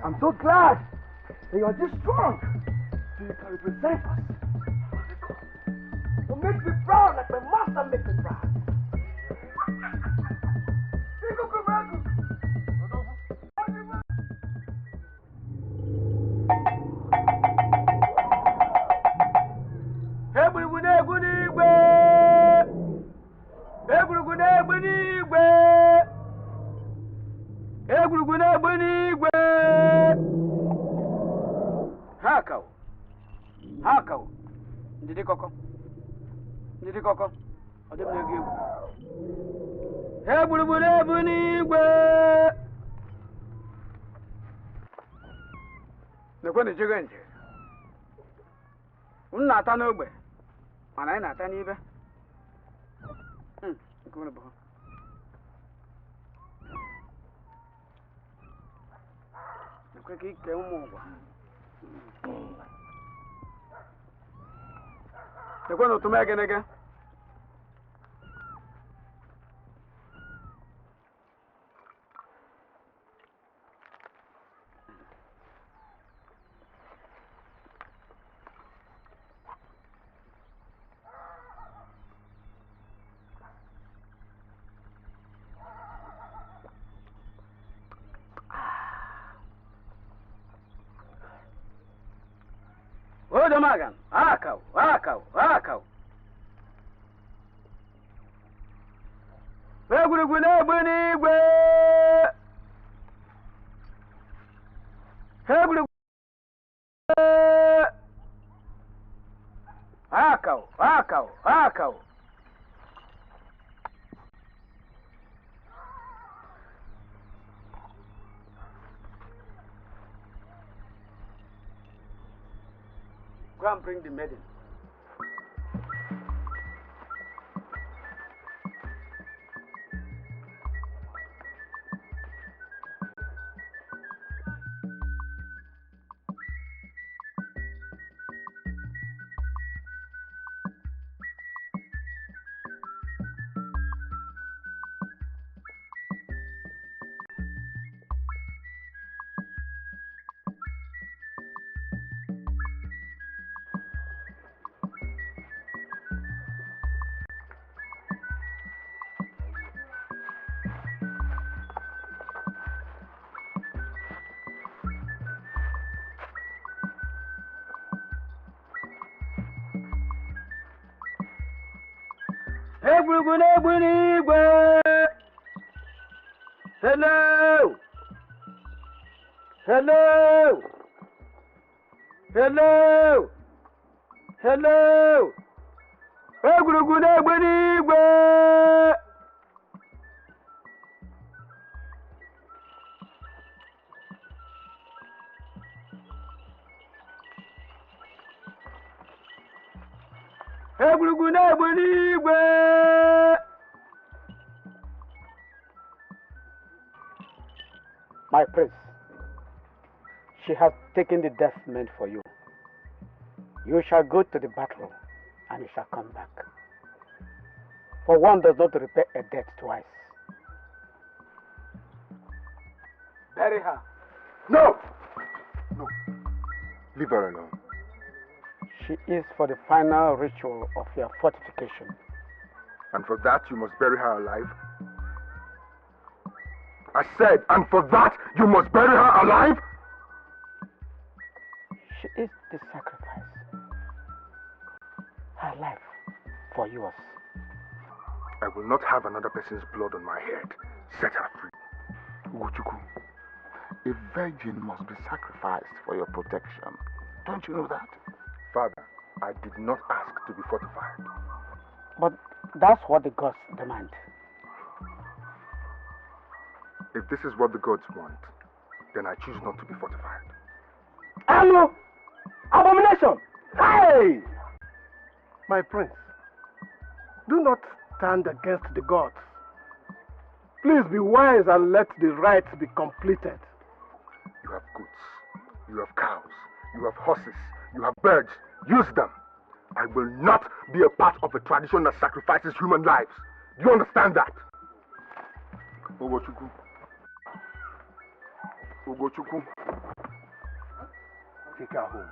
I'm so glad that you are this strong, so you can represent us. You make me proud like my master makes me proud. Hakao. Ndidi koko. Ode mne geu. He gbulugbulu ebu n'igwe. Nekwe ne jege nje. Unu na-ata n'ogbe. Mana anyị na-ata n'ibe. Nkunu bụ. Nekwe ka ike ụmụ ụgwa. Nekwe na otume egenege. Odo magan, akau. Egwurugwu na-egbe n'igwe. Egwurugwu. Akao, akao, akao. Go and bring the maiden. Egwurugwu na-egbe n'igwe. Hello. Hello. Hello. Hello. Egwurugwu na-egbe n'igwe. Egwurugwu na-egbe n'igwe. My prince, she has taken the death meant for you. You shall go to the battle and you shall come back. For one does not repay a debt twice. Bury her. No! No. Leave her alone. She is for the final ritual of your fortification. And for that you must bury her alive? I said, and for that you must bury her alive? She is the sacrifice. Her life for yours. I will not have another person's blood on my head. Set her free. Ugochukwu, a virgin must be sacrificed for your protection. Don't you know that? Father, I did not ask to be fortified. But that's what the gods demand. If this is what the gods want, then I choose not to be fortified. Hello! Abomination! Hey! My prince, do not stand against the gods. Please be wise and let the rites be completed. You have goats, you have cows, you have horses, you have birds. Use them. I will not be a part of a tradition that sacrifices human lives. Do you understand that? Ugochukwu. Ugochukwu. Take her home.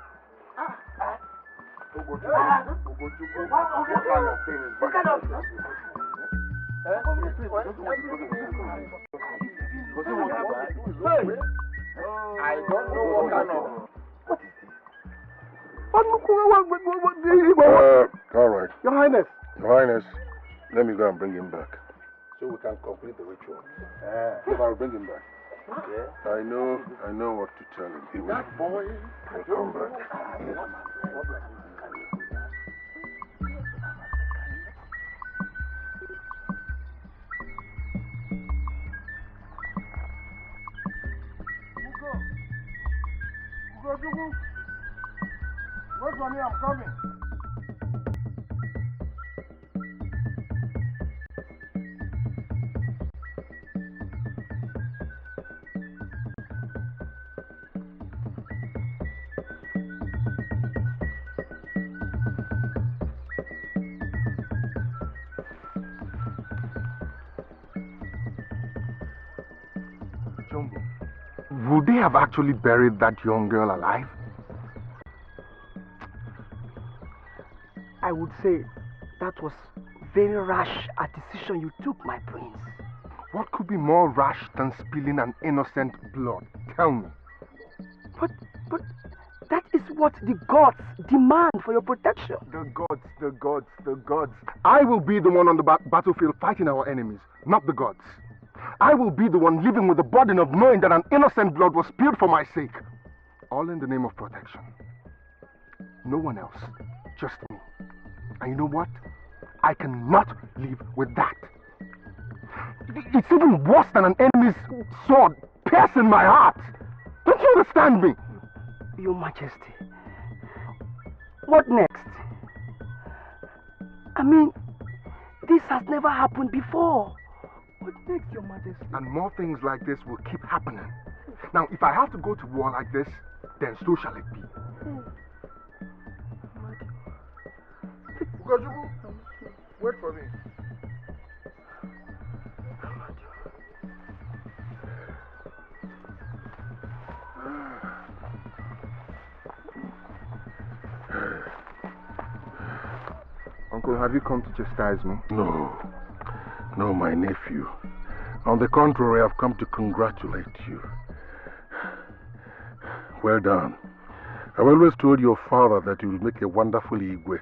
Ugochukwu. What kind of thing is this? What kind of thing? I don't know what kind of... All right. Your Highness. Your Highness, let me go and bring him back. So we can complete the ritual. Yes, I'll bring him back. Yeah. I know what to tell him. He will. That boy He'll come back. Ugochukwu, wait for me, I'm coming. Would they have actually buried that young girl alive? I would say that was very rash a decision you took, my prince. What could be more rash than spilling an innocent blood? Tell me. But that is what the gods demand for your protection. The gods, the gods, the gods. I will be the one on the battlefield fighting our enemies, not the gods. I will be the one living with the burden of knowing that an innocent blood was spilled for my sake. All in the name of protection. No one else, just me. And you know what? I cannot live with that. It's even worse than an enemy's sword piercing my heart. Don't you understand me? Your Majesty, what next? I mean, this has never happened before. What next, Your Majesty? And more things like this will keep happening. Now, if I have to go to war like this, then so shall it be. Ugochukwu, wait for me. Uncle, have you come to chastise me? No. No, my nephew. On the contrary, I've come to congratulate you. Well done. I've always told your father that you will make a wonderful Igwe,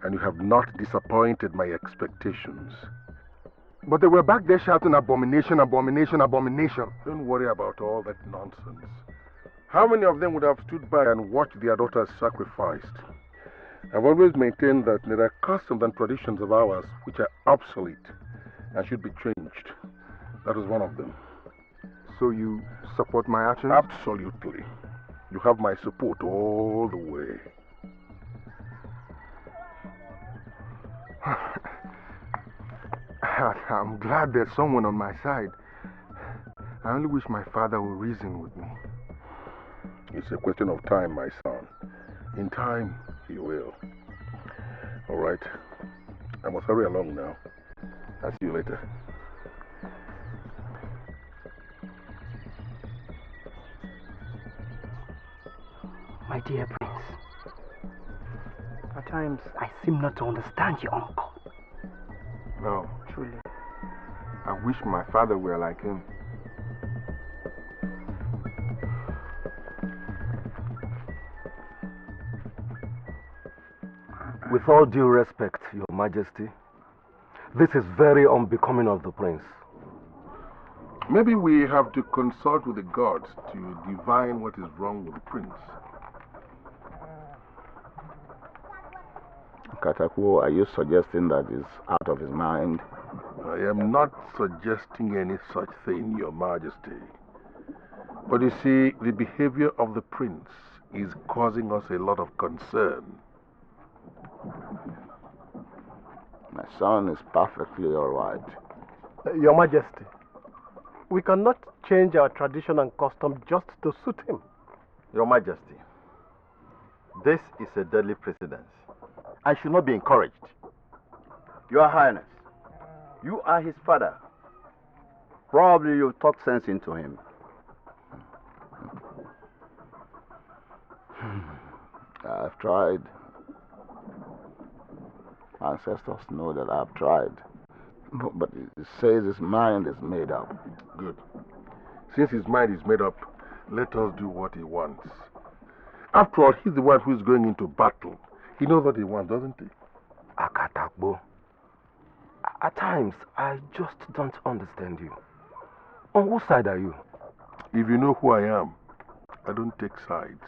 and you have not disappointed my expectations. But they were back there shouting abomination, abomination, abomination. Don't worry about all that nonsense. How many of them would have stood by and watched their daughters sacrificed? I've always maintained that there are customs and traditions of ours which are obsolete and should be changed. That is one of them. So you support my actions? Absolutely. You have my support all the way. I'm glad there's someone on my side. I only wish my father would reason with me. It's a question of time, my son. In time, he will. All right. I must hurry along now. I'll see you later. My dear Prince, at times I seem not to understand your uncle. No. Truly. I wish my father were like him. With all due respect, Your Majesty, this is very unbecoming of the prince. Maybe we have to consult with the gods to divine what is wrong with the prince. Katakwo, are you suggesting that he's out of his mind? I am not suggesting any such thing, Your Majesty. But you see, the behavior of the prince is causing us a lot of concern. My son is perfectly all right. Your Majesty, we cannot change our tradition and custom just to suit him. Your Majesty, this is a deadly precedent and should not be encouraged. Your Highness, you are his father. Probably you talk sense into him. I've tried. Ancestors know that I've tried. But it says his mind is made up. Good. Since his mind is made up, let us do what he wants. After all, he's the one who is going into battle. He knows what he wants, doesn't he? Akatakbo, at times, I just don't understand you. On whose side are you? If you know who I am, I don't take sides.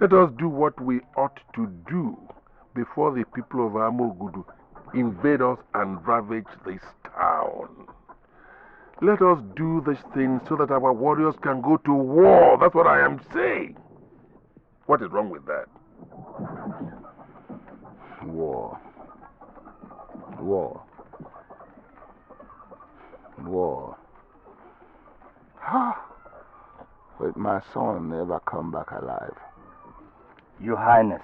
Let us do what we ought to do before the people of Amogudu invade us and ravage this town. Let us do these things so that our warriors can go to war. That's what I am saying. What is wrong with that? War. War. War. Will my son never come back alive? Your Highness,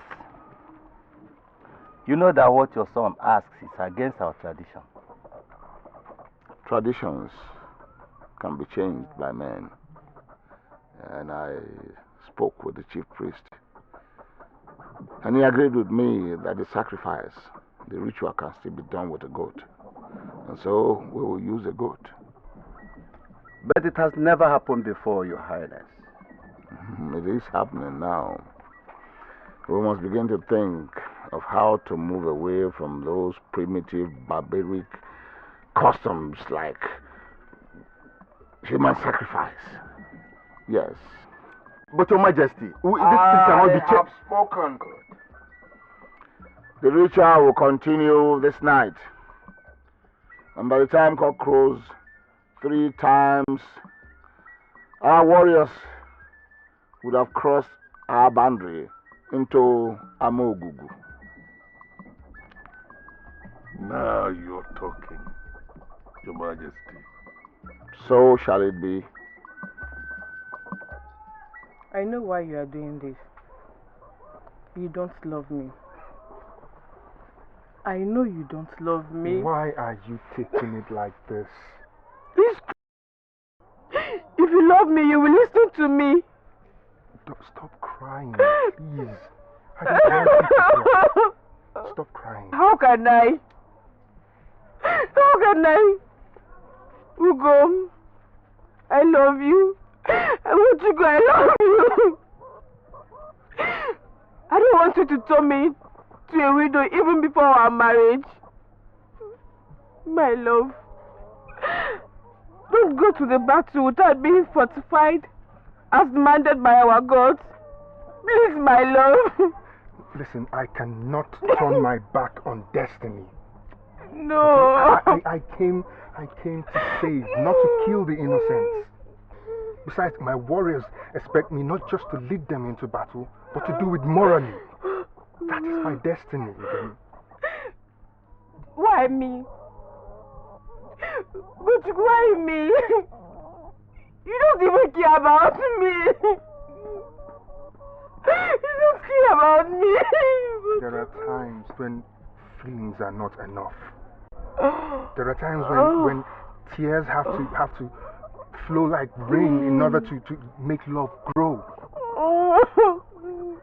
you know that what your son asks is against our tradition. Traditions can be changed by men. And I spoke with the chief priest. And he agreed with me that the sacrifice, the ritual can still be done with a goat. And so we will use a goat. But it has never happened before, Your Highness. It is happening now. We must begin to think of how to move away from those primitive, barbaric customs like human sacrifice. Yes. But Your Majesty, this thing cannot be I have spoken. The ritual will continue this night. And by the time cock crows 3 times, our warriors would have crossed our boundary into Amogugu. Now you're talking, Your Majesty. So shall it be. I know why you are doing this. You don't love me. I know you don't love me. Why are you taking it like this? If you love me, you will listen to me. Stop crying, please. I don't want you to cry. Stop crying. How can I? How can I? Ugo, I love you. I want to go. I love you. I don't want you to turn me to a widow even before our marriage. My love, don't go to the battle without being fortified as demanded by our gods. Please, my love. Listen, I cannot turn my back on destiny. No. I came to save, not to kill the innocents. Besides, my warriors expect me not just to lead them into battle, but to do it morally. That is my destiny, again. Why me? But why me? You don't even care about me. You don't care about me. There are times when feelings are not enough. There are times when tears have to flow like rain in order to make love grow.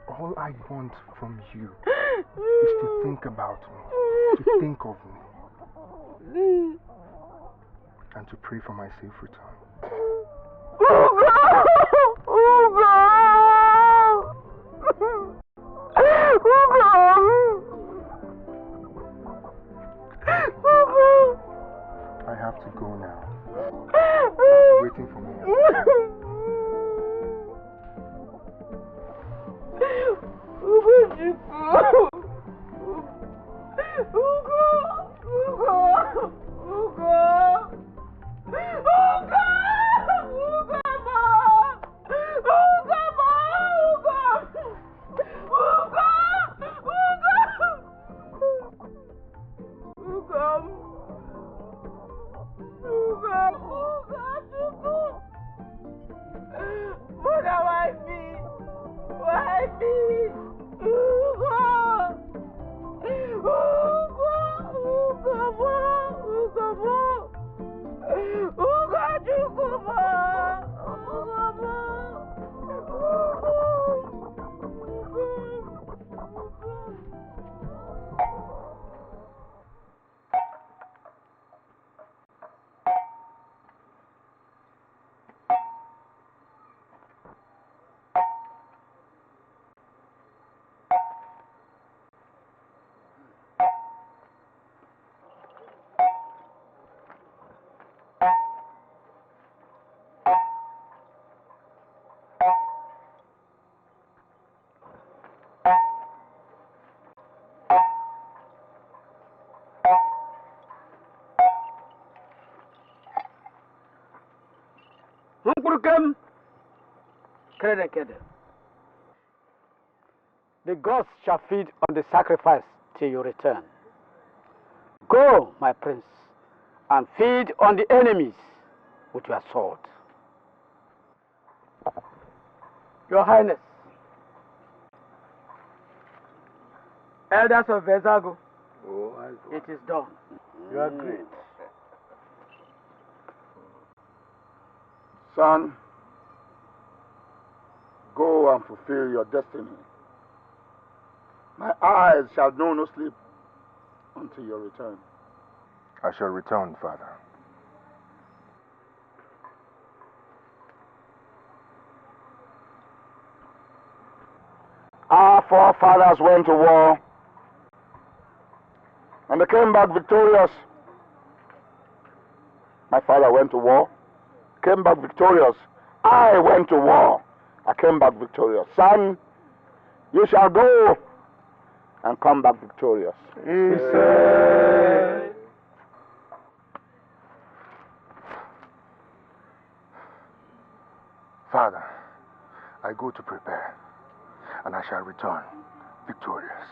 All I want from you is to think about me, to think of me, and to pray for my safe return. I have to go now. Waiting for me. The gods shall feed on the sacrifice till you return. Go, my prince, and feed on the enemies with your sword. Your Highness, elders of Vezago, it is done. You are great. Son, go and fulfill your destiny. My eyes shall know no sleep until your return. I shall return, Father. I Our forefathers went to war and they came back victorious. My father went to war, came back victorious. I went to war, I came back victorious. Son, you shall go and come back victorious. He said. Father, I go to prepare, and I shall return victorious.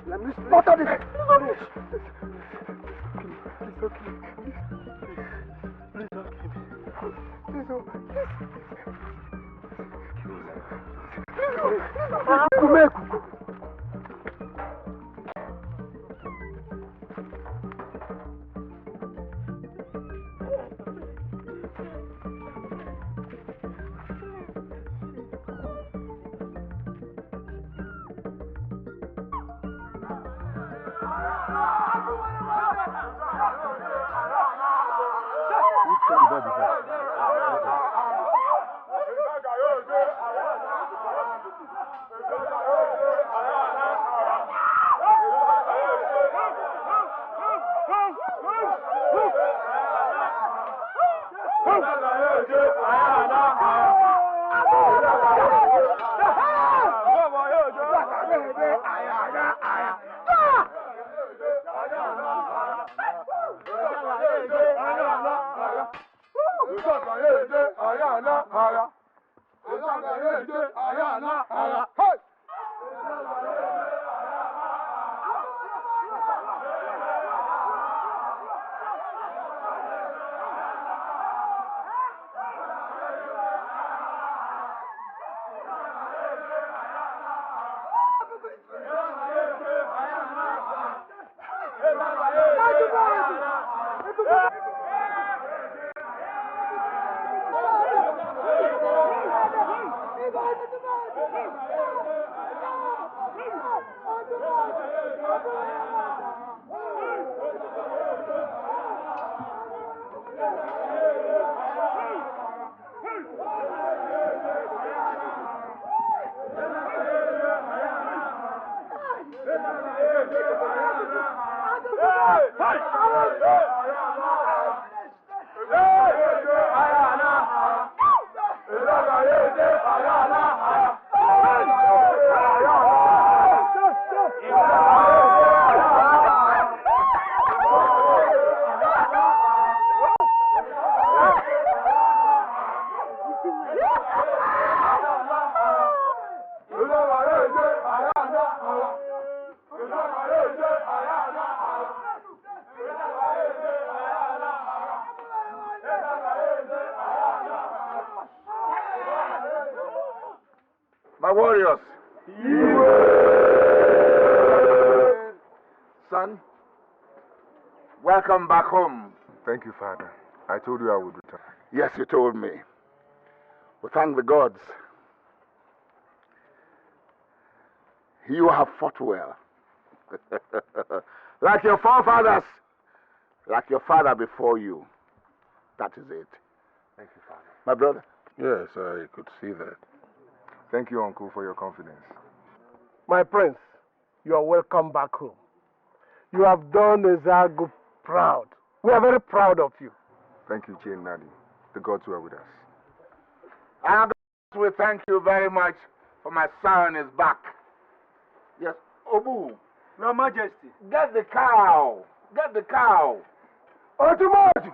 Let me slaughter this. Please don't kill me. Please don't kill me. Please don't. My warriors. Son, welcome back home. Thank you, Father. I told you I would return. Yes, you told me. We thank the gods. You have fought well. Like your forefathers. Like your father before you. That is it. Thank you, Father. My brother? Yes, I could see that. Thank you, Uncle, for your confidence. My prince, you are welcome back home. You have done Ezagu proud. We are very proud of you. Thank you, Chain Nadi. The gods were with us. And we thank you very much for my son is back. Yes, Obu. Your Majesty. Get the cow. Get the cow. Otumadu!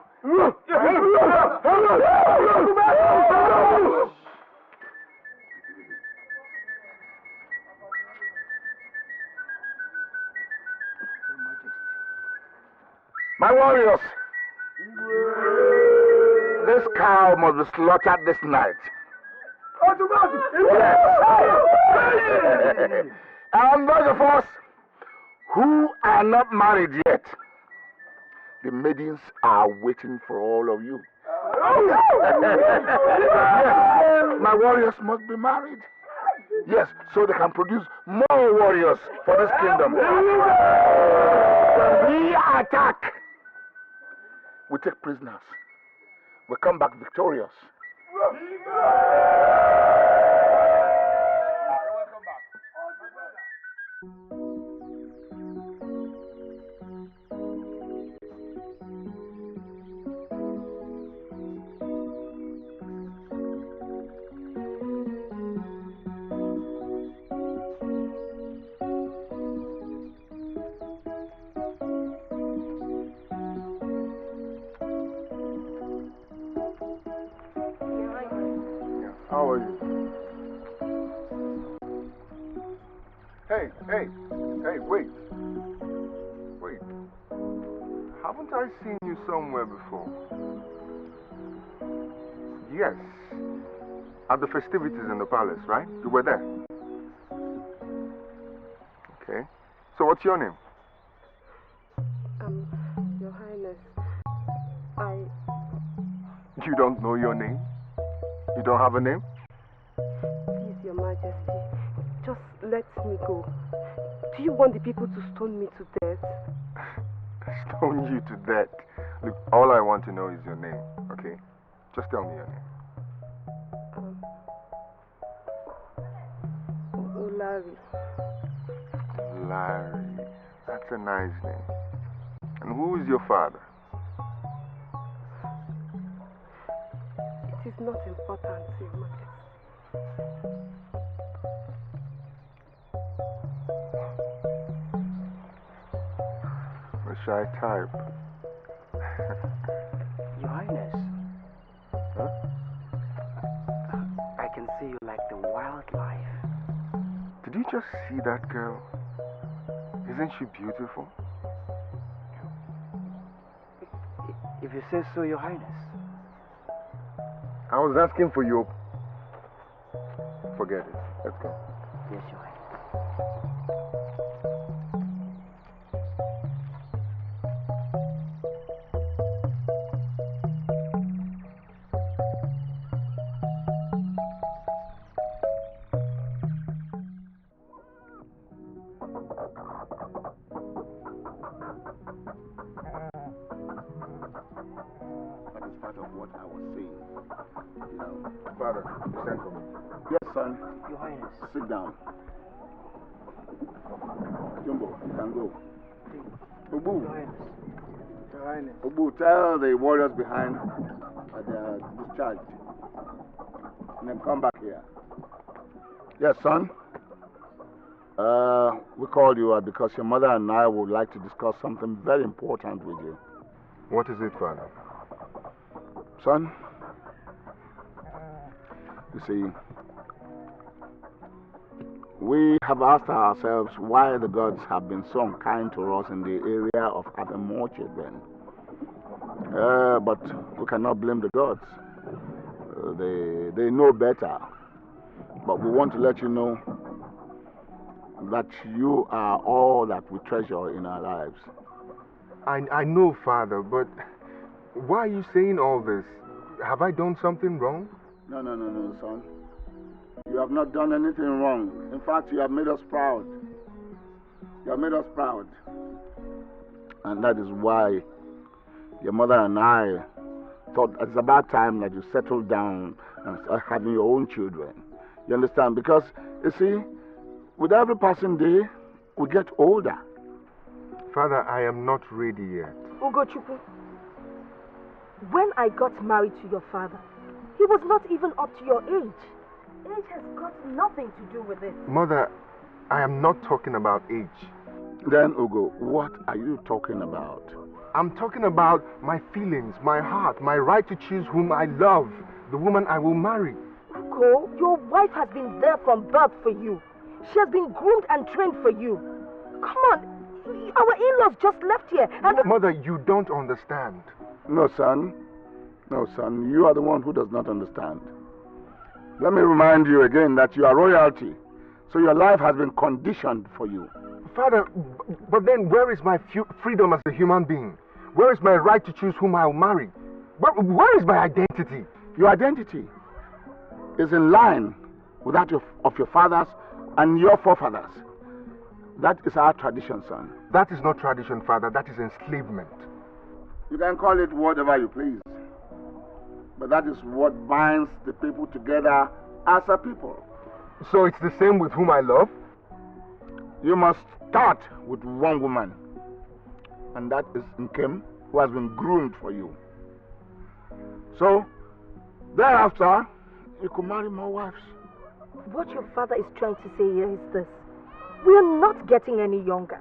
My warriors, this cow must be slaughtered this night. And those of us who are not married yet, the maidens are waiting for all of you. Yes, my warriors must be married. Yes, so they can produce more warriors for this kingdom. We attack. We take prisoners. We come back victorious. How are you? Hey, wait. Wait. Haven't I seen you somewhere before? Yes. At the festivities in the palace, right? You were there. Okay. So what's your name? Your Highness, You don't know your name? You don't have a name? Please, Your Majesty, just let me go. Do you want the people to stone me to death? Stone you to death. Look, all I want to know is your name, okay? Just tell me your name. Larry. Larry. That's a nice name. And who is your father? It is not important, Your Majesty. What shall I type? Your Highness. Huh? I can see you like the wildlife. Did you just see that girl? Isn't she beautiful? If you say so, Your Highness. I was asking for your... Forget it. Let's go. Yes, Your Highness. part of what I was saying. You know. Father, you sent for me. Yes, son. Your Highness. Sit down. Jumbo, you can go. Ubu. Your Highness. Your Highness. Ubu, tell the warriors behind that they are discharged. And then come back here. Yes, son. We called you because your mother and I would like to discuss something very important with you. What is it, Father? Son, you see, we have asked ourselves why the gods have been so unkind to us in the area of having more children. But we cannot blame the gods. They know better. But we want to let you know that you are all that we treasure in our lives. I know, Father, but why are you saying all this? Have I done something wrong? No, son. You have not done anything wrong. In fact, you have made us proud. You have made us proud. And that is why your mother and I thought it's about time that you settle down and start having your own children. You understand? Because, you see, with every passing day, we get older. Father, I am not ready yet. Ugochukwu, when I got married to your father, he was not even up to your age. Age has got nothing to do with it. Mother, I am not talking about age. Then, Ugo, what are you talking about? I'm talking about my feelings, my heart, my right to choose whom I love, the woman I will marry. Ugo, your wife has been there from birth for you. She has been groomed and trained for you. Come on, our in-laws just left here and... Mother, you don't understand. No, son. No, son. You are the one who does not understand. Let me remind you again that you are royalty. So your life has been conditioned for you. Father, but then where is my freedom as a human being? Where is my right to choose whom I'll marry? Where is my identity? Your identity is in line with that of your fathers and your forefathers. That is our tradition, son. That is not tradition, Father. That is enslavement. You can call it whatever you please. But that is what binds the people together as a people. So it's the same with whom I love? You must start with one woman. And that is Nkem, who has been groomed for you. So, thereafter, you could marry more wives. What your father is trying to say here is this. We are not getting any younger.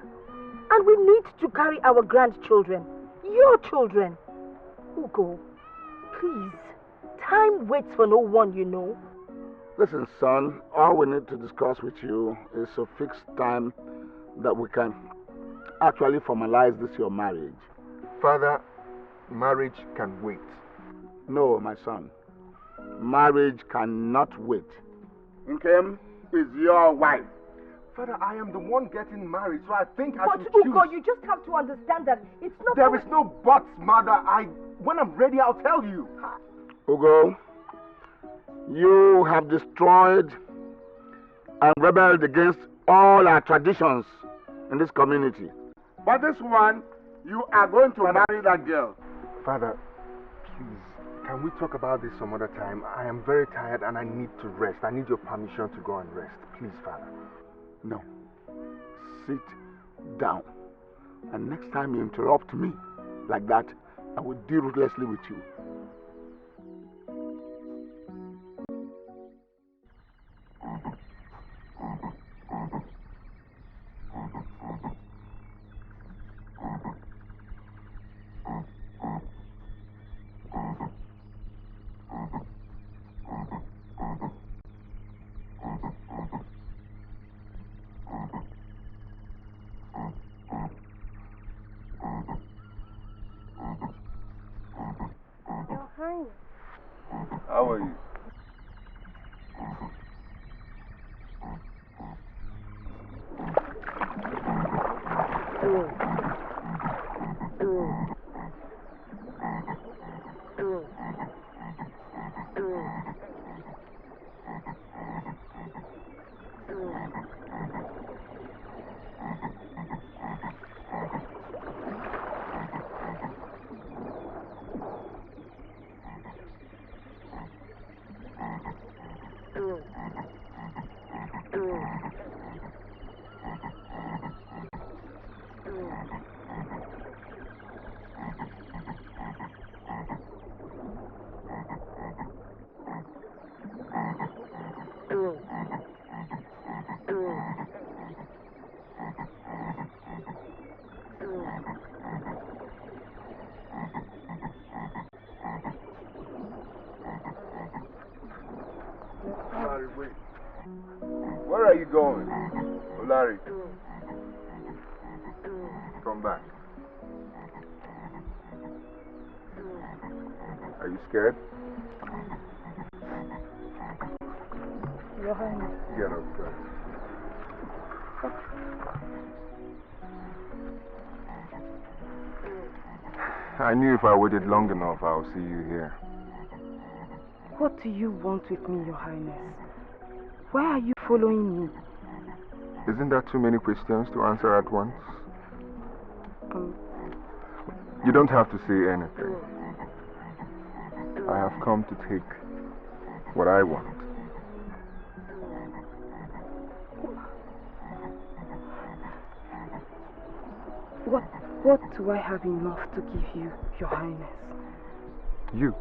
And we need to carry our grandchildren. Your children. Ugo, please. Time waits for no one, you know. Listen, son, all we need to discuss with you is a fixed time that we can actually formalize this your marriage. Father, marriage can wait. No, my son. Marriage cannot wait. Nkem is your wife. Father, I am the one getting married, so I think I should choose. But Ugo, you just have to understand that it's not... There is no buts, Mother. When I'm ready, I'll tell you. Ugo, you have destroyed and rebelled against all our traditions in this community. But this one, you are going to marry that girl. Father, please, can we talk about this some other time? I am very tired and I need to rest. I need your permission to go and rest. Please, Father. No. Sit down. And next time you interrupt me like that, I will deal ruthlessly with you. How are you? Larry, wait. Where are you going? Oh, Larry. Come back. Are you scared? Your Highness. Get up, guys. I knew if I waited long enough, I'll see you here. What do you want with me, Your Highness? Why are you following me? Isn't that too many questions to answer at once? You don't have to say anything. I have come to take what I want. What do I have enough to give you, Your Highness? You.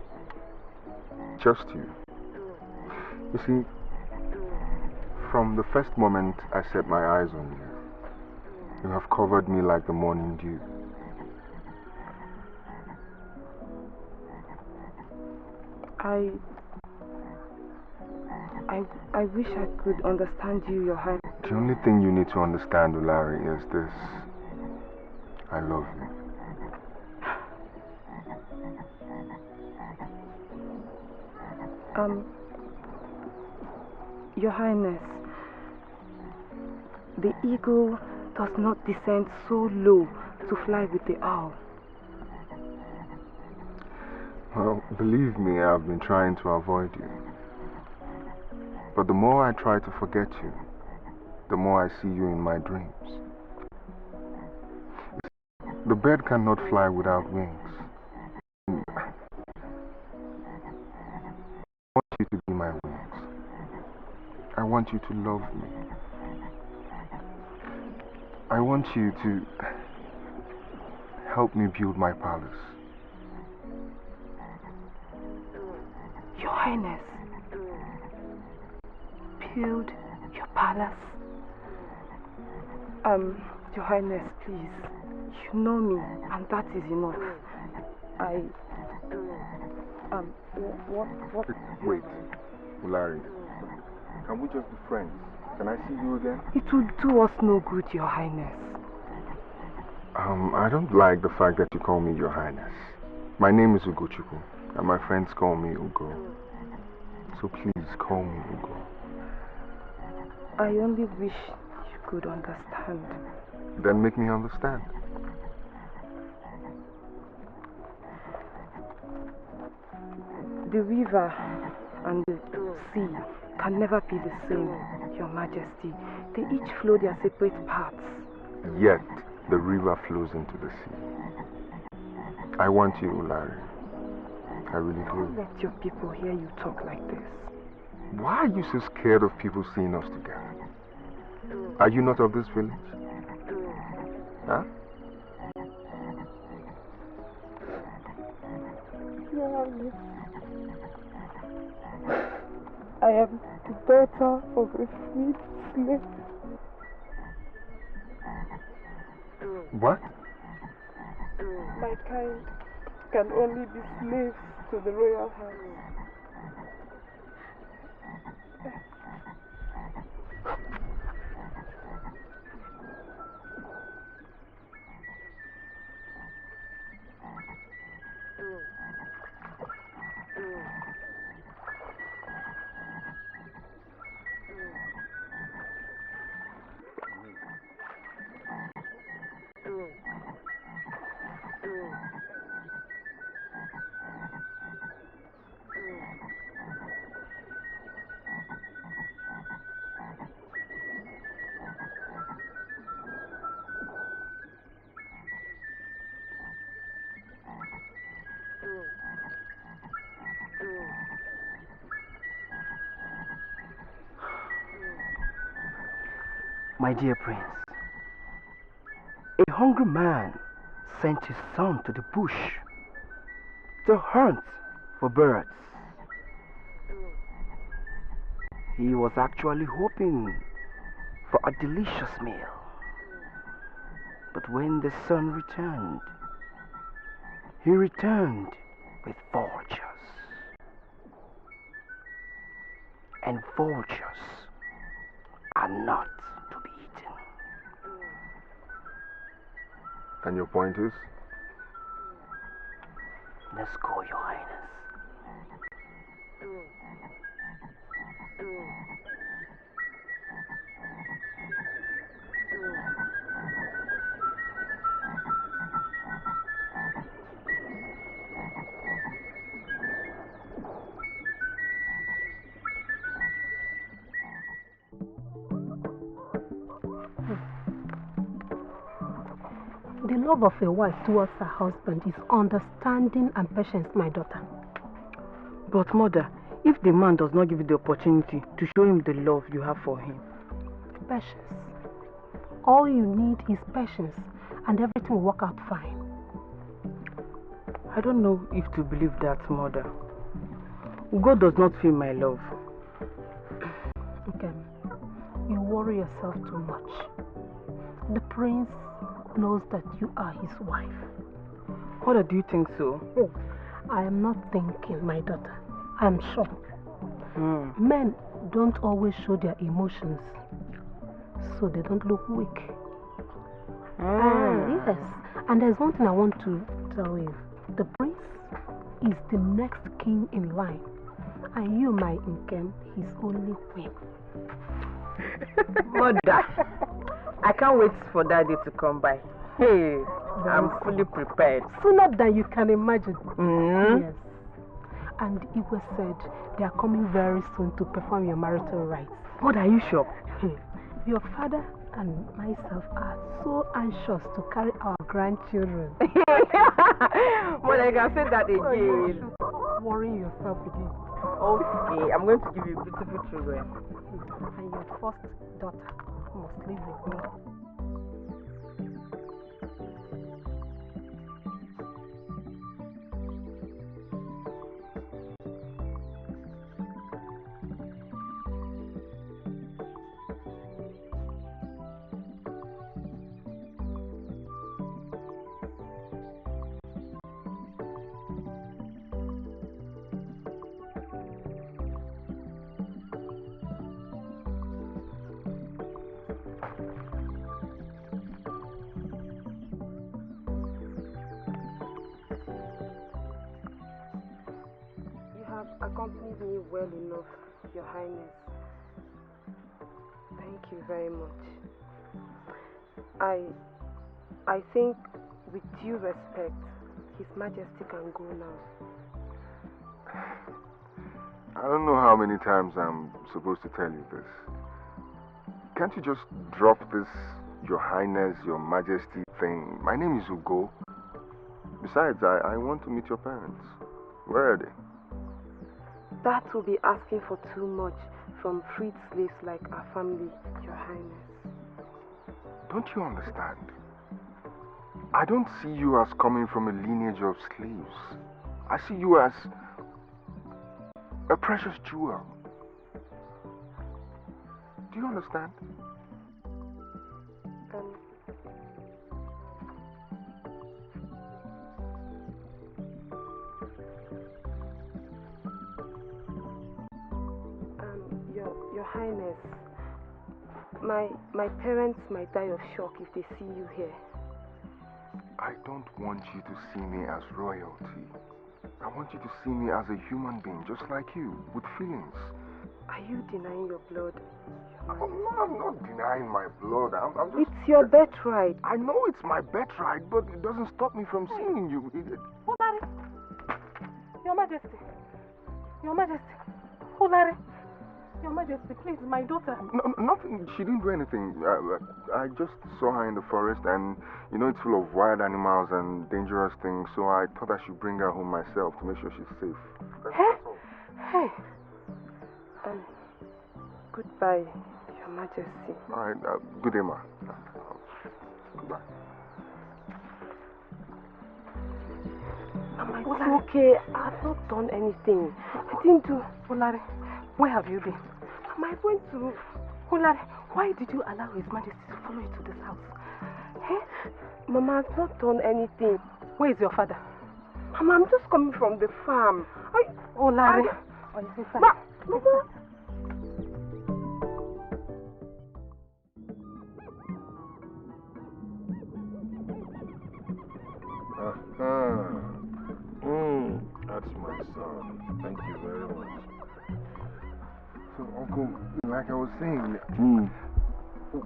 Just you. You see, from the first moment I set my eyes on you, you have covered me like the morning dew. I wish I could understand you, Your Highness. The only thing you need to understand, Ulari, is this. I love you. Your Highness, the eagle does not descend so low to fly with the owl. Well, believe me, I've been trying to avoid you. But the more I try to forget you, the more I see you in my dreams. The bird cannot fly without wings. I want you to be my wings. I want you to love me. I want you to help me build my palace. Your Highness, build your palace? Your Highness, please. You know me, and that is enough. What? Wait, Ulari. Can we just be friends? Can I see you again? It will do us no good, Your Highness. I don't like the fact that you call me Your Highness. My name is Ugochukwu, and my friends call me Ugo. So please call me Ugo. I only wish you could understand. Then make me understand. The river and the sea can never be the same, Your Majesty. They each flow their separate paths. Yet, the river flows into the sea. I want you, Ulari. I really do. Don't let your people hear you talk like this. Why are you so scared of people seeing us together? Are you not of this village? Huh? I am the daughter of a freed slave. What? My kind can only be slaves to the royal house. My dear prince, a hungry man sent his son to the bush to hunt for birds. He was actually hoping for a delicious meal. But when the son returned, he returned with vultures. And vultures are not to be eaten. And your point is? Let's go, Your Highness. The love of a wife towards her husband is understanding and patience, my daughter. But mother, if the man does not give you the opportunity to show him the love you have for him? Patience. All you need is patience and everything will work out fine. I don't know if to believe that, mother. God does not feel my love. Okay. You worry yourself too much. The prince knows that you are his wife. Mother, do you think so? Oh, I am not thinking, my daughter. I am sure. Men don't always show their emotions, so they don't look weak. Yes, and there's one thing I want to tell you. The prince is the next king in line, and you, my Nkem, his only queen. Mother, I can't wait for that day to come by. Hey, I'm fully prepared. Sooner than you can imagine. Yes. And Igwe said they are coming very soon to perform your marital rites. What, are you sure? Your father and myself are so anxious to carry our grandchildren. But I can say that again. Stop worrying yourself again. Okay, I'm going to give you beautiful children. And your first daughter must live with me. Accompanied me well enough, Your Highness. Thank you very much. I think, with due respect, His Majesty can go now. I don't know how many times I'm supposed to tell you this. Can't you just drop this Your Highness, Your Majesty thing? My name is Ugo. Besides, I want to meet your parents. Where are they? That will be asking for too much from freed slaves like our family, Your Highness. Don't you understand? I don't see you as coming from a lineage of slaves. I see you as a precious jewel. Do you understand? Your Highness, my parents might die of shock if they see you here. I don't want you to see me as royalty. I want you to see me as a human being, just like you, with feelings. Are you denying your blood? I'm not denying my blood. I'm just... It's your birthright. I know it's my birthright, but it doesn't stop me from seeing you. Olare! Your Majesty! Your Majesty! Olare! Your Majesty, please, my daughter. No, nothing. She didn't do anything. I just saw her in the forest, and you know it's full of wild animals and dangerous things. So I thought I should bring her home myself to make sure she's safe. Hey. Goodbye, Your Majesty. All right. Good day, ma. Goodbye. It's okay. I've not done anything. I didn't do... Olare, where have you been? Mama, I went to... Olare, why did you allow His Majesty to follow you to this house? Hey? Mama, I've not done anything. Where is your father? Mama, I'm just coming from the farm. Olare. Mama. That's my son. Thank you very much. So, Uncle, like I was saying,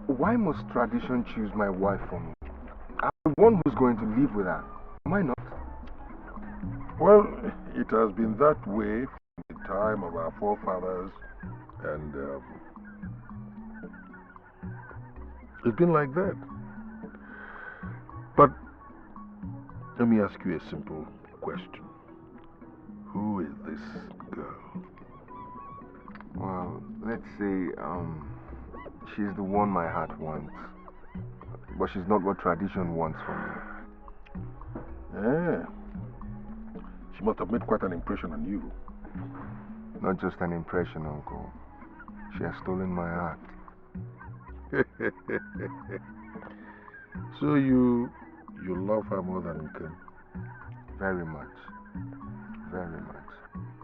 why must tradition choose my wife for me? I'm the one who's going to live with her. Am I not? Well, it has been that way from the time of our forefathers, and it's been like that. But let me ask you a simple question. Who is this girl? Well, let's say, she's the one my heart wants. But she's not what tradition wants from me. Yeah. She must have made quite an impression on you. Not just an impression, Uncle. She has stolen my heart. So you love her more than Nkem? Very much. Very much.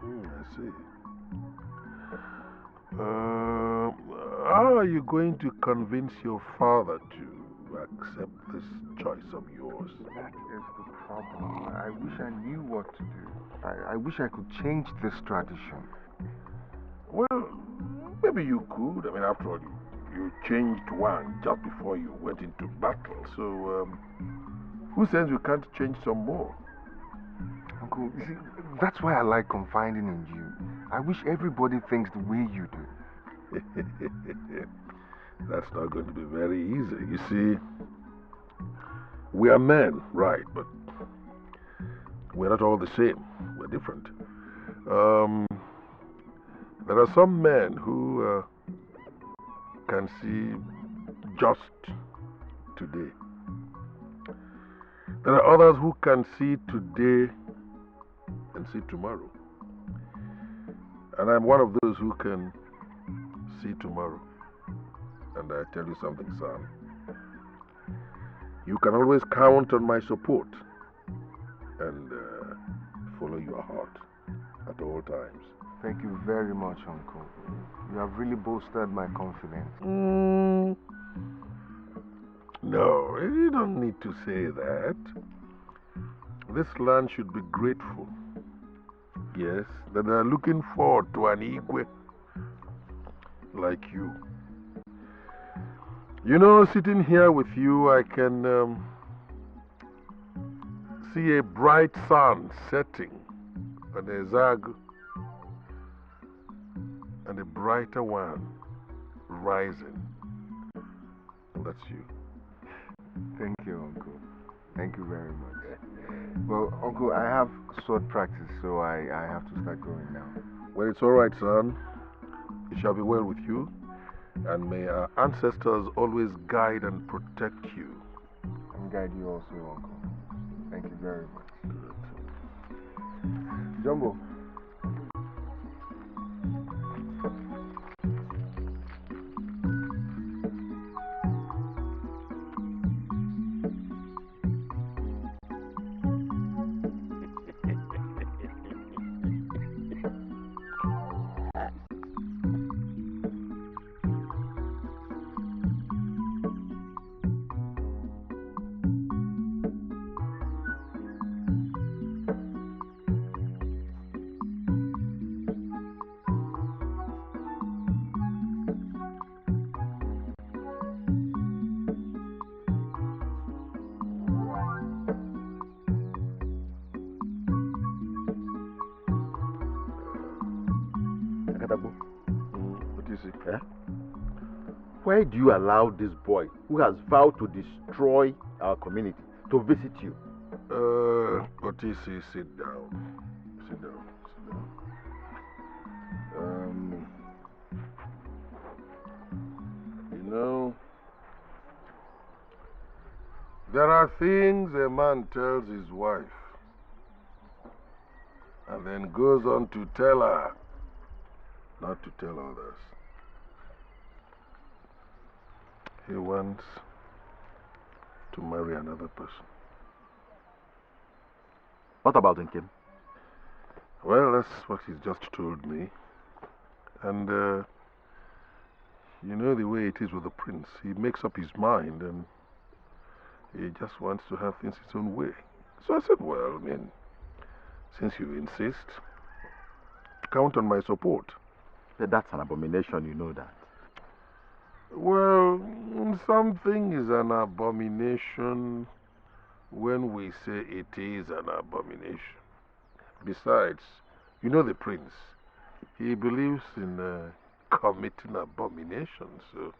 I see. How are you going to convince your father to accept this choice of yours? That is the problem. I wish I knew what to do. I wish I could change this tradition. Well, maybe you could. I mean, after all, you changed one just before you went into battle. So, who says you can't change some more? Uncle, you see, that's why I like confiding in you. I wish everybody thinks the way you do. That's not going to be very easy. You see, we are men, right, but we're not all the same. We're different. There are some men who can see just today. There are others who can see today and see tomorrow. And I'm one of those who can see tomorrow. And I tell you something, son. You can always count on my support and follow your heart at all times. Thank you very much, Uncle. You have really bolstered my confidence. No, you don't need to say that. This land should be grateful. Yes, that they're looking forward to an Igwe like you. You know, sitting here with you, I can see a bright sun setting on Ezagu and a brighter one rising. And that's you. Thank you, Uncle. Thank you very much. Well, Uncle, I have sword practice, so I have to start going now. Well, it's all right, son. It shall be well with you. And may our ancestors always guide and protect you. And guide you also, Uncle. Thank you very much. Jumbo. What is it? Eh? Why do you allow this boy who has vowed to destroy our community to visit you? Otisi, sit down. Sit down. Sit down. You know, there are things a man tells his wife and then goes on to tell her not to tell others. He wants to marry another person. What about Nkem? Well, that's what he's just told me. And, you know the way it is with the prince. He makes up his mind and he just wants to have things his own way. So I said, well, I mean, since you insist, count on my support. That's an abomination, you know that. Well, something is an abomination when we say it is an abomination. Besides, you know the prince. He believes in committing abominations. So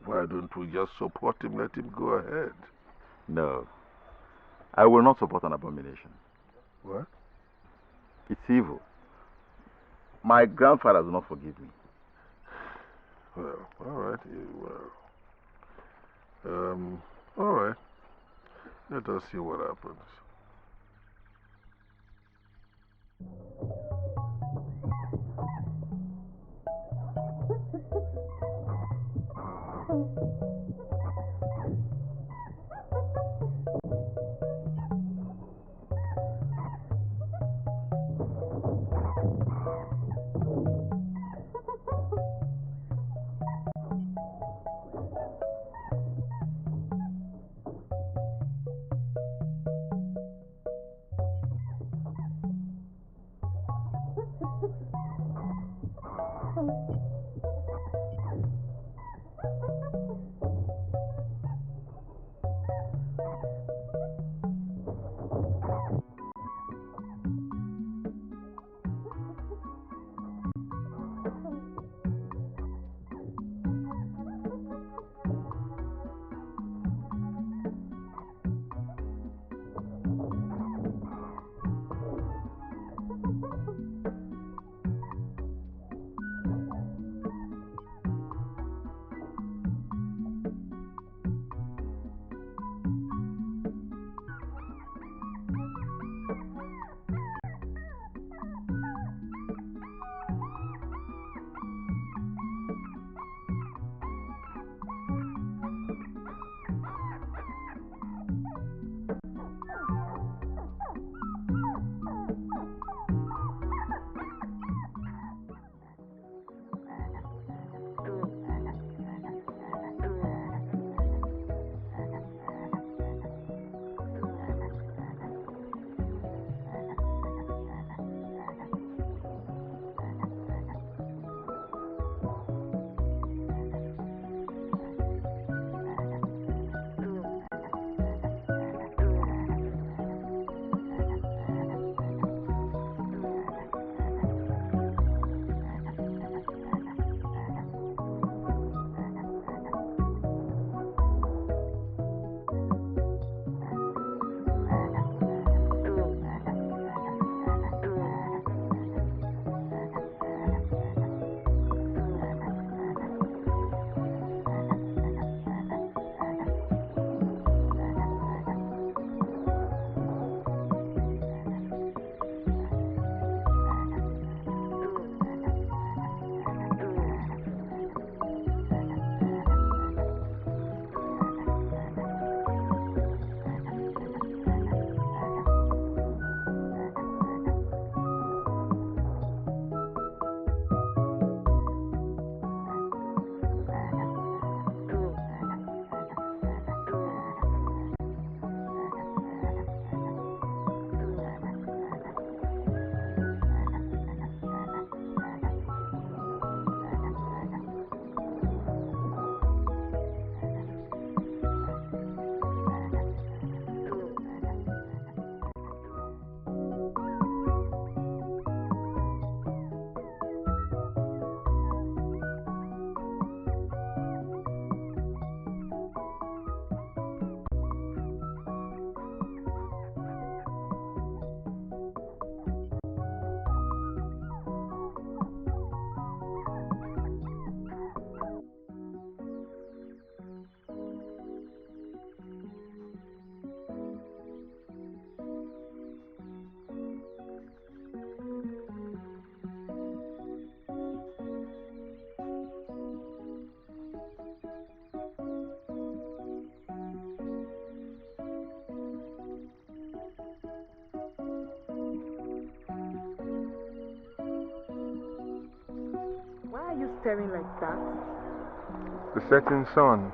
why don't we just support him, let him go ahead? No. I will not support an abomination. What? It's evil. My grandfather will not forgive me. Well, all right. All right. Let us see what happens. staring like that? The setting sun.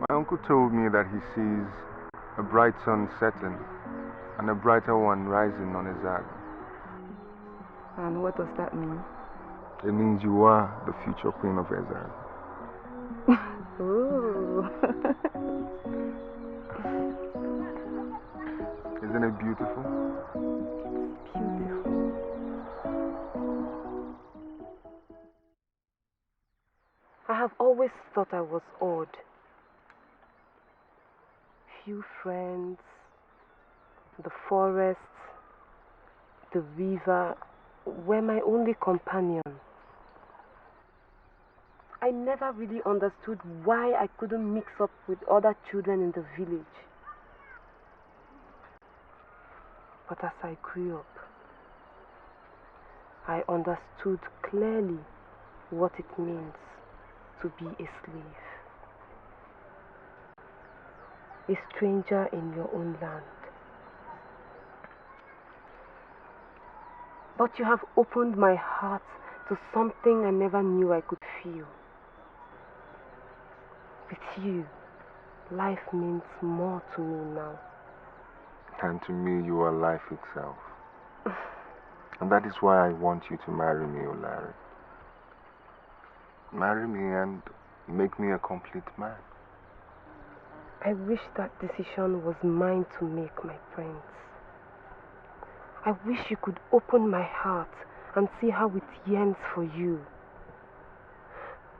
My uncle told me that he sees a bright sun setting and a brighter one rising on Ezag. And what does that mean? It means you are the future queen of Ezag. Ooh. Isn't it beautiful? Beautiful. I have always thought I was odd. Few friends, the forest, the river were my only companion. I never really understood why I couldn't mix up with other children in the village. But as I grew up, I understood clearly what it means to be a slave. A stranger in your own land. But you have opened my heart to something I never knew I could feel. With you, life means more to me now. And to me, you are life itself. And that is why I want you to marry me, Olari. Marry me and make me a complete man. I wish that decision was mine to make, my prince. I wish you could open my heart and see how it yearns for you.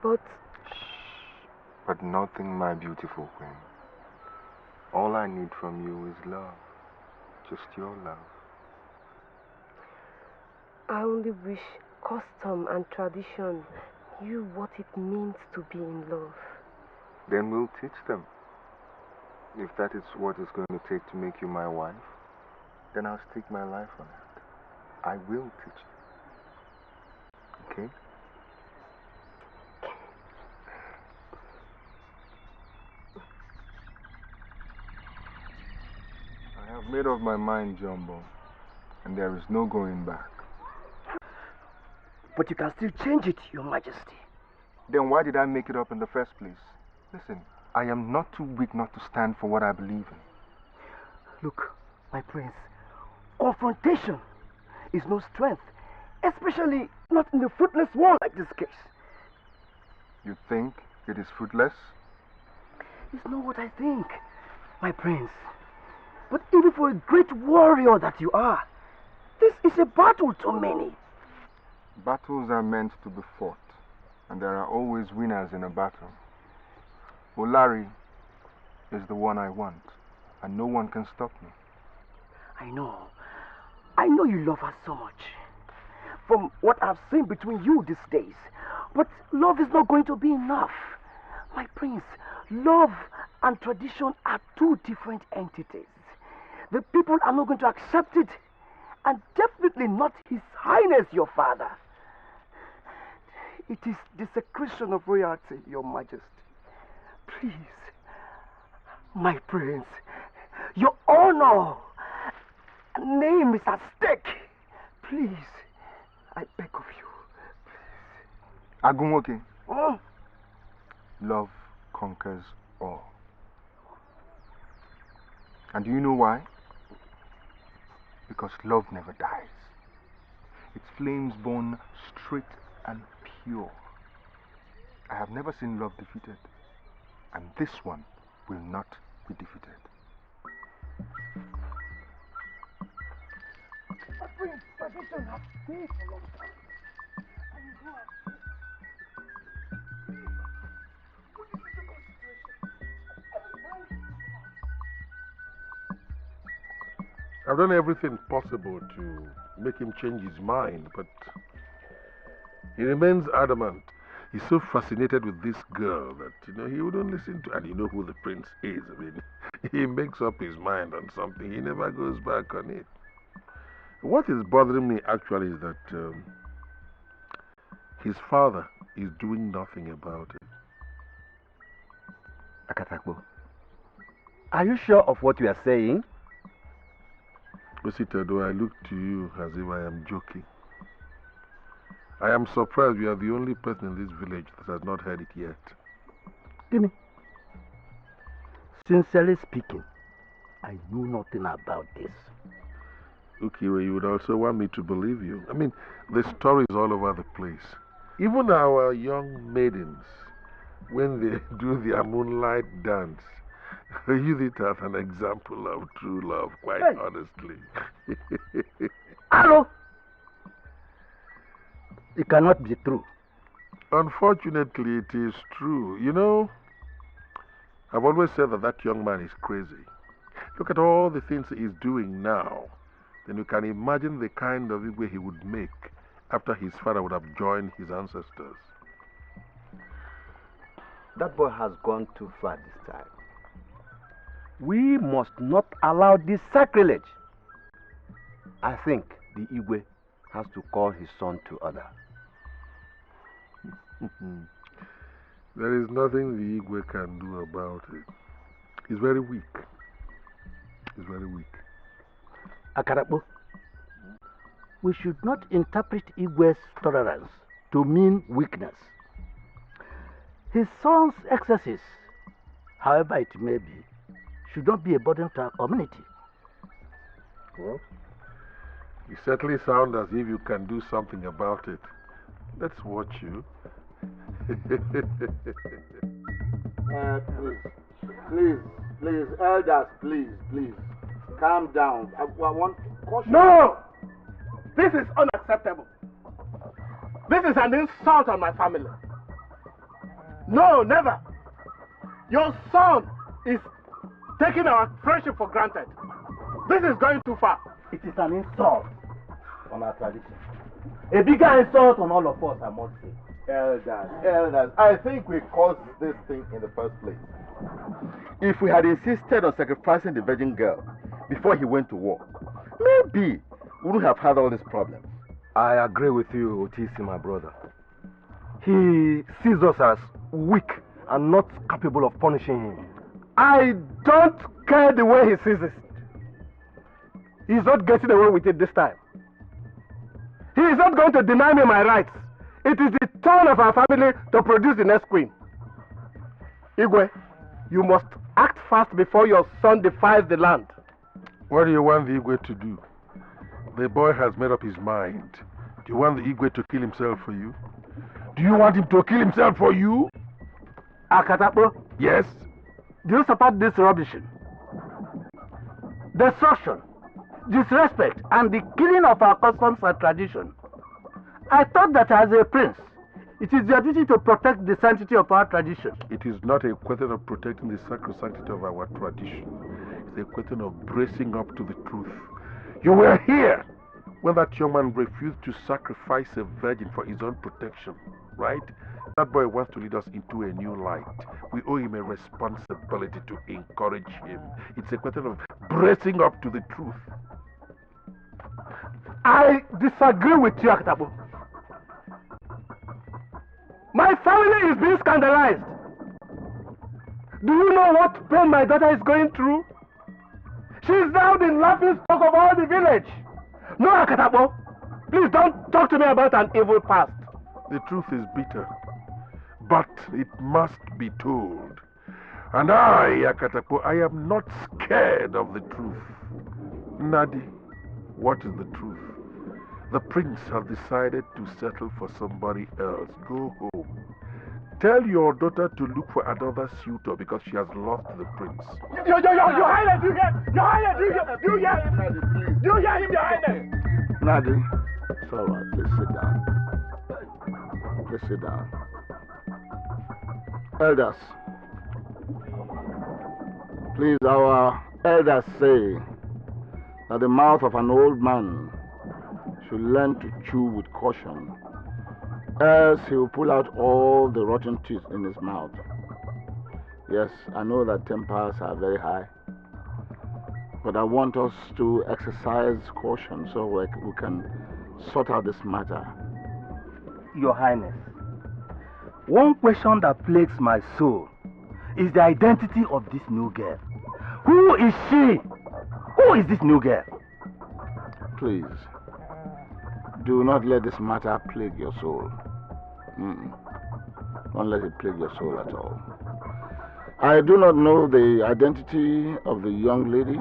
But nothing, my beautiful queen. All I need from you is love. Just your love. I only wish custom and tradition knew what it means to be in love. Then we'll teach them. If that is what it's going to take to make you my wife, then I'll stake my life on it. I will teach you. Okay? I have made up my mind, Jumbo, and there is no going back. But you can still change it, Your Majesty. Then why did I make it up in the first place? Listen, I am not too weak not to stand for what I believe in. Look, my prince, confrontation is no strength, especially not in a fruitless war like this case. You think it is fruitless? It's not what I think, my prince. But even for a great warrior that you are, this is a battle to many. Battles are meant to be fought, and there are always winners in a battle. Olari is the one I want, and no one can stop me. I know you love her so much. From what I've seen between you these days. But love is not going to be enough. My prince, love and tradition are two different entities. The people are not going to accept it. And definitely not His Highness, your father. It is desecration of royalty, Your Majesty. Please, my prince, your honor, name is at stake. Please, I beg of you. Agunwoke. Oh. Love conquers all. And do you know why? Because love never dies. Its flames burn straight and pure. I have never seen love defeated, and this one will not be defeated. My prince, tradition has stayed for a long time. I've done everything possible to make him change his mind, but he remains adamant. He's so fascinated with this girl that, he wouldn't listen to. And you know who the prince is. I mean, he makes up his mind on something. He never goes back on it. What is bothering me actually is that his father is doing nothing about it. Akatakbo, are you sure of what you are saying? Osita, do I look to you as if I am joking? I am surprised you are the only person in this village that has not heard it yet. Timmy, sincerely speaking, I know nothing about this. Okay, well, you would also want me to believe you. I mean, the story is all over the place. Even our young maidens, when they do their moonlight dance, use it as an example of true love, quite honestly. Hello? It cannot be true. Unfortunately, it is true. You know, I've always said that that young man is crazy. Look at all the things he is doing now. Then you can imagine the kind of Igwe he would make after his father would have joined his ancestors. That boy has gone too far this time. We must not allow this sacrilege. I think the Igwe has to call his son to order. There is nothing the Igwe can do about it. He's very weak. He's very weak. Akarabo, we should not interpret Igwe's tolerance to mean weakness. His son's excesses, however it may be, should not be a burden to our community. Well, you certainly sound as if you can do something about it. Let's watch you. Please, elders, please. Calm down. I want caution. No! This is unacceptable. This is an insult on my family. No, never. Your son is taking our friendship for granted. This is going too far. It is an insult on our tradition. A bigger insult on all of us, I must say. Elders, I think we caused this thing in the first place. If we had insisted on sacrificing the virgin girl before he went to war, maybe we wouldn't have had all these problems. I agree with you, Otisi, my brother. He sees us as weak and not capable of punishing him. I don't care the way he sees it. He's not getting away with it this time. He is not going to deny me my rights. It is the turn of our family to produce the next queen. Igwe, you must act fast before your son defies the land. What do you want the Igwe to do? The boy has made up his mind. Do you want the Igwe to kill himself for you? Do you want him to kill himself for you? Akatapo? Yes? Do you support this rubbishing? Destruction, disrespect, and the killing of our customs and tradition. I thought that as a prince, it is your duty to protect the sanctity of our tradition. It is not a question of protecting the sacrosanctity of our tradition. It's a question of bracing up to the truth. You were here when that young man refused to sacrifice a virgin for his own protection, right? That boy wants to lead us into a new light. We owe him a responsibility to encourage him. It's a question of bracing up to the truth. I disagree with you, Akatapo. My family is being scandalized. Do you know what pain my daughter is going through? She is now the laughing stock of all the village. No, Akatapo, please don't talk to me about an evil past. The truth is bitter, but it must be told. And I, Akatapo, I am not scared of the truth. Nadi, what is the truth? The prince has decided to settle for somebody else. Go home. Tell your daughter to look for another suitor because she has lost the prince. Your Highness, you hear? Your Highness, you hear? You hear him, Your Highness? Nadi, it's all right. Please sit down. Please sit down. Elders, please, our elders say that the mouth of an old man should learn to chew with caution, else he will pull out all the rotten teeth in his mouth. Yes, I know that tempers are very high, but I want us to exercise caution so we can sort out this matter. Your Highness, one question that plagues my soul is the identity of this new girl. Who is she? Who is this new girl? Please, Do not let this matter plague your soul. Don't let it plague your soul at all. I do not know the identity of the young lady.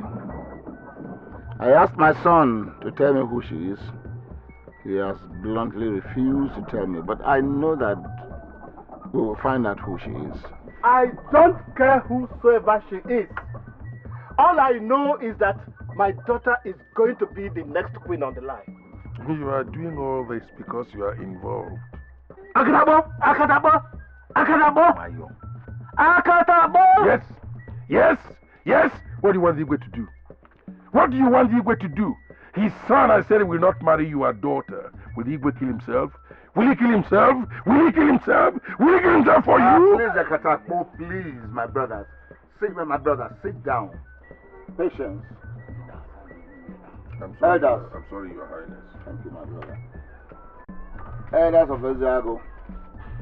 I asked my son to tell me who she is. He has bluntly refused to tell me, but I know that we will find out who she is. I don't care whosoever she is. All I know is that my daughter is going to be the next queen on the line. You are doing all this because you are involved. Akatabo! Akatabo! Akatabo! Akatabo! Yes! What do you want the Igwe to do? What do you want the Igwe to do? His son has said he will not marry your daughter. Will the Igwe kill himself? Will he kill himself? Will he kill himself? Will he kill himself for you? Please, Akatabo, please, my brothers. Sit down. Patience. I'm sorry, Elders. I'm sorry, Your Highness. Thank you, my brother. Elders of Ezeago,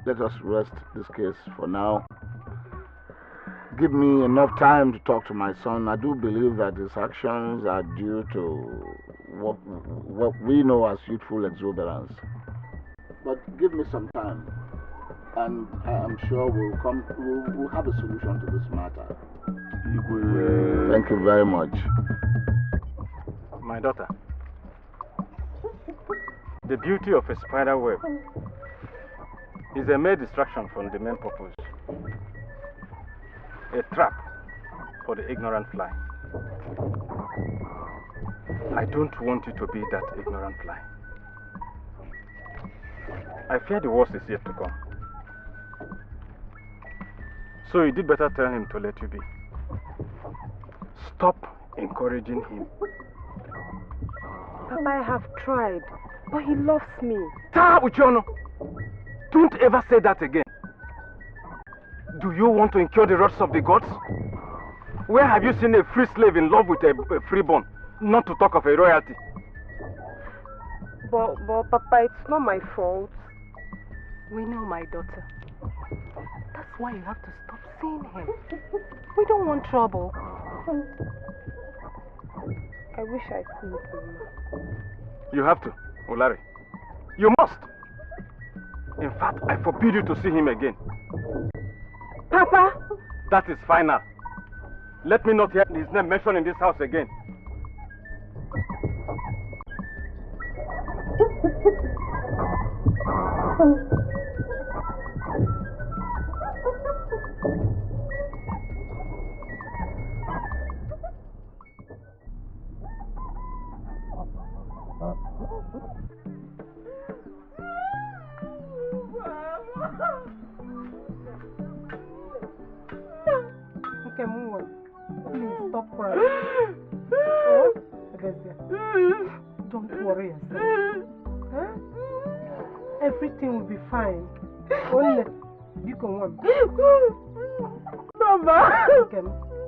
let us rest this case for now. Give me enough time to talk to my son. I do believe that his actions are due to what we know as youthful exuberance. But give me some time, and I am sure we'll have a solution to this matter. Thank you very much. My daughter, the beauty of a spider web is a mere distraction from the main purpose. A trap for the ignorant fly. I don't want you to be that ignorant fly. I fear the worst is yet to come. So you did better tell him to let you be. Stop encouraging him. Papa, I have tried, but he loves me. Ta Uchono! Don't ever say that again. Do you want to incur the wrath of the gods? Where have you seen a free slave in love with a freeborn? Not to talk of a royalty. But Papa, it's not my fault. We know my daughter. That's why you have to stop seeing him. We don't want trouble. I wish I could, Mama. You have to, Olari. You must. In fact, I forbid you to see him again. Papa! That is final. Let me not hear his name mentioned in this house again. Okay, move on. Please stop crying. Oh, Adesia, don't worry yourself. Huh? Everything will be fine. Only you can one. Mama! Okay,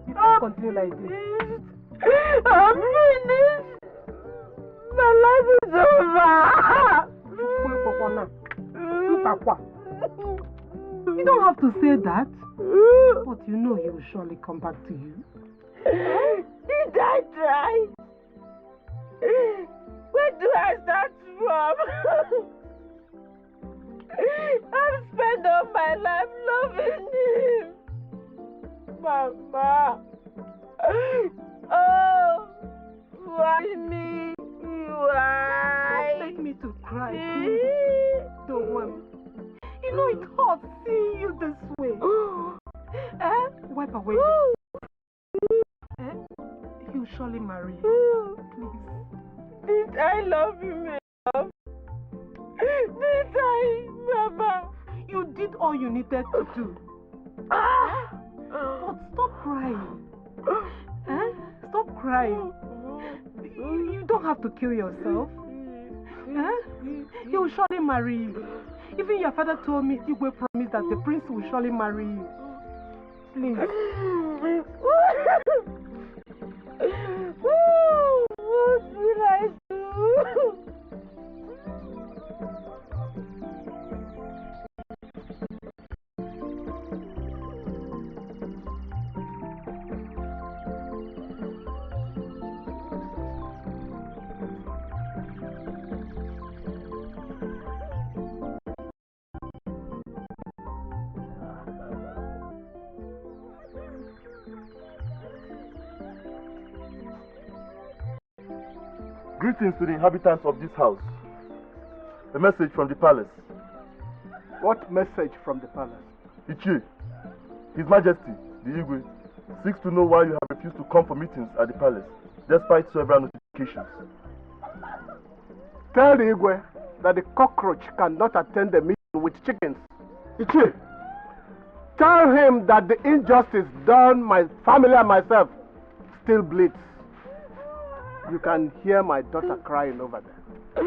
you can't continue like this. I'm finished. My life is over. You don't have to say that. But you know he will surely come back to you. Did I try? Where do I start from? I've spent all my life loving him. Mama. Oh, why me? Why? Don't make me to cry, please. Don't worry. You know it hurts seeing you this way. Wipe away. He'll surely marry you. Please. Did I love him enough? Did I, Mama? You did all you needed to do. But stop crying. Stop crying. You don't have to kill yourself. He will surely marry you. Even your father told me he will promise that the prince will surely marry you. Please. What will I do? Greetings to the inhabitants of this house. A message from the palace. What message from the palace? Ichie, His Majesty, the Igwe, seeks to know why you have refused to come for meetings at the palace, despite several notifications. Tell the Igwe that the cockroach cannot attend the meeting with chickens. Ichie! Tell him that the injustice done my family and myself still bleeds. You can hear my daughter crying over there.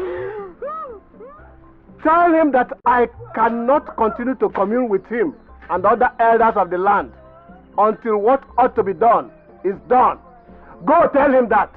Tell him that I cannot continue to commune with him and other elders of the land until what ought to be done is done. Go tell him that.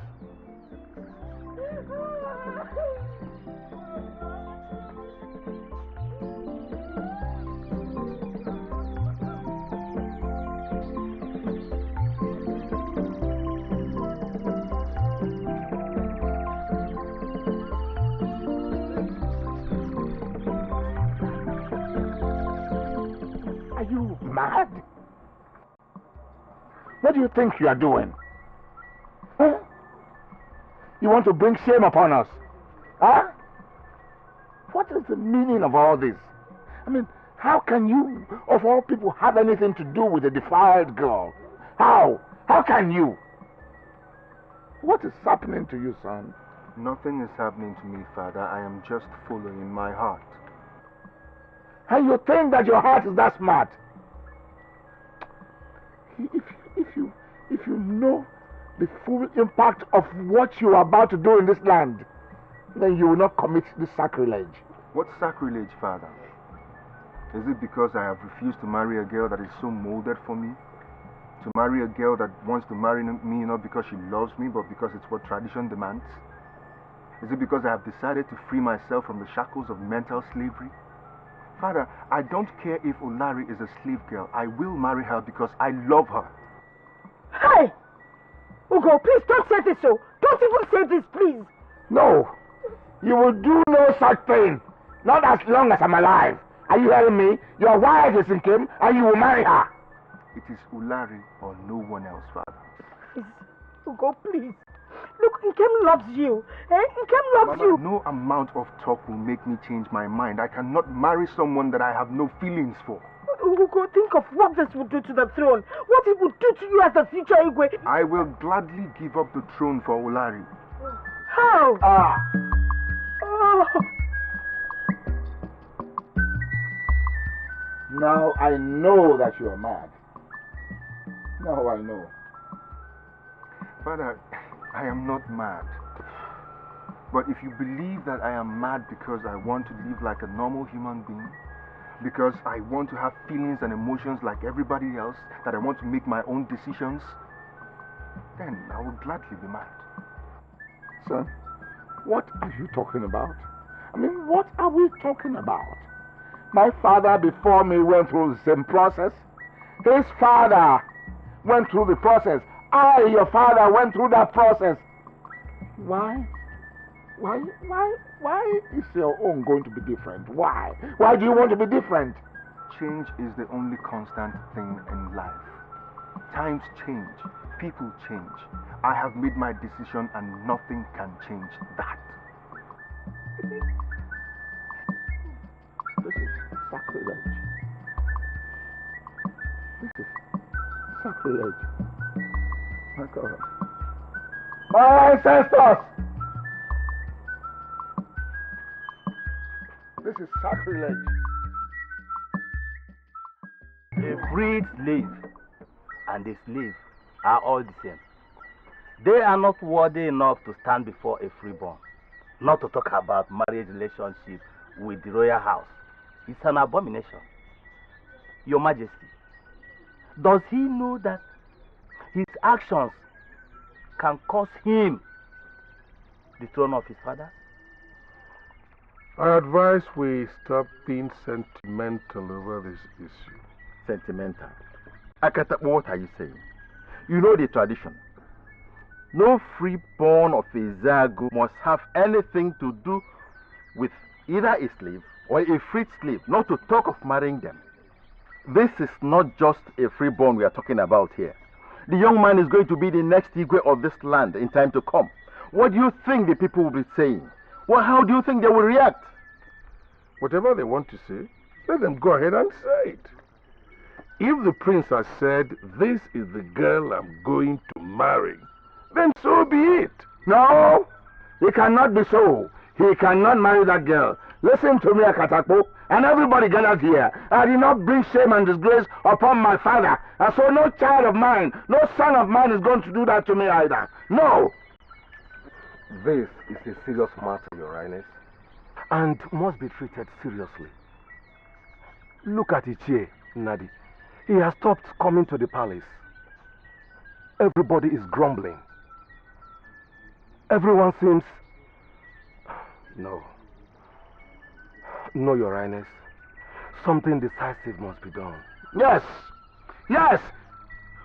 Mad? What do you think you are doing? Huh? You want to bring shame upon us? Huh? What is the meaning of all this? I mean, how can you, of all people, have anything to do with a defiled girl? How? How can you? What is happening to you, son? Nothing is happening to me, Father. I am just following my heart. And you think that your heart is that smart? If you know the full impact of what you are about to do in this land, then you will not commit this sacrilege. What sacrilege, Father? Is it because I have refused to marry a girl that is so molded for me? To marry a girl that wants to marry me not because she loves me, but because it's what tradition demands? Is it because I have decided to free myself from the shackles of mental slavery? Father, I don't care if Olari is a slave girl. I will marry her because I love her. Hey! Ugo, please don't say this so. Don't even say this, please. No. You will do no such thing. Not as long as I'm alive. Are you hearing me? Your wife is in Kim and you will marry her. It is Olari or no one else, Father. Ugo, please. Look, Nkem loves you. Nkem loves you. No amount of talk will make me change my mind. I cannot marry someone that I have no feelings for. Ugo, think of what this would do to the throne. What it would do to you as the future Igwe. I will gladly give up the throne for Olari. How? Oh. Now I know that you are mad. Now I know. Father, I am not mad. But if you believe that I am mad because I want to live like a normal human being, because I want to have feelings and emotions like everybody else, that I want to make my own decisions, then I will gladly be mad. Son, what are you talking about? I mean, what are we talking about? My father before me went through the same process. His father went through the process. I, your father, went through that process. Why is your own going to be different? Why? Why do you want to be different? Change is the only constant thing in life. Times change. People change. I have made my decision and nothing can change that. This is sacrilege. This is sacrilege. My God. My ancestors! This is sacrilege. A freed slave and a slave are all the same. They are not worthy enough to stand before a freeborn. Not to talk about marriage relationship with the royal house. It's an abomination. Your Majesty, does he know that his actions can cost him the throne of his father? I advise we stop being sentimental over this issue. Sentimental? Akata, what are you saying? You know the tradition. No freeborn of a Zagu must have anything to do with either a slave or a freed slave, not to talk of marrying them. This is not just a freeborn we are talking about here. The young man is going to be the next Igwe of this land in time to come. what do you think the people will be saying? Well, how do you think they will react? Whatever they want to say, let them go ahead and say it. If the prince has said, this is the girl I'm going to marry, then so be it. No, it cannot be so. He cannot marry that girl. Listen to me, Akatakpo, and everybody gathered here. I did not bring shame and disgrace upon my father. And so no child of mine, no son of mine is going to do that to me either. No. This is a serious matter, Your Highness, and must be treated seriously. Look at Ichie, Nadi. He has stopped coming to the palace. Everybody is grumbling. Everyone seems... No, Your Highness. Something decisive must be done. Yes, yes.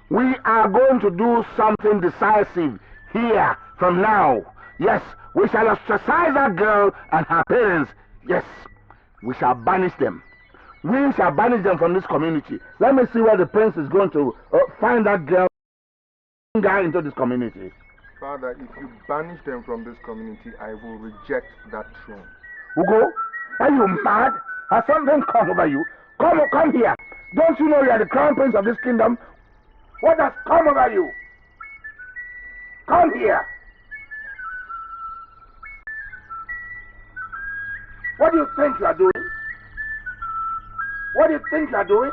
We are going to do something decisive here from now. Yes, we shall ostracize that girl and her parents. Yes, we shall banish them. We shall banish them from this community. Let me see where the prince is going to find that girl and bring her into this community. Father, if you banish them from this community, I will reject that throne. Ugo, are you mad? Has something come over you? Come here. Don't you know you are the crown prince of this kingdom? What has come over you? Come here. What do you think you are doing? What do you think you are doing?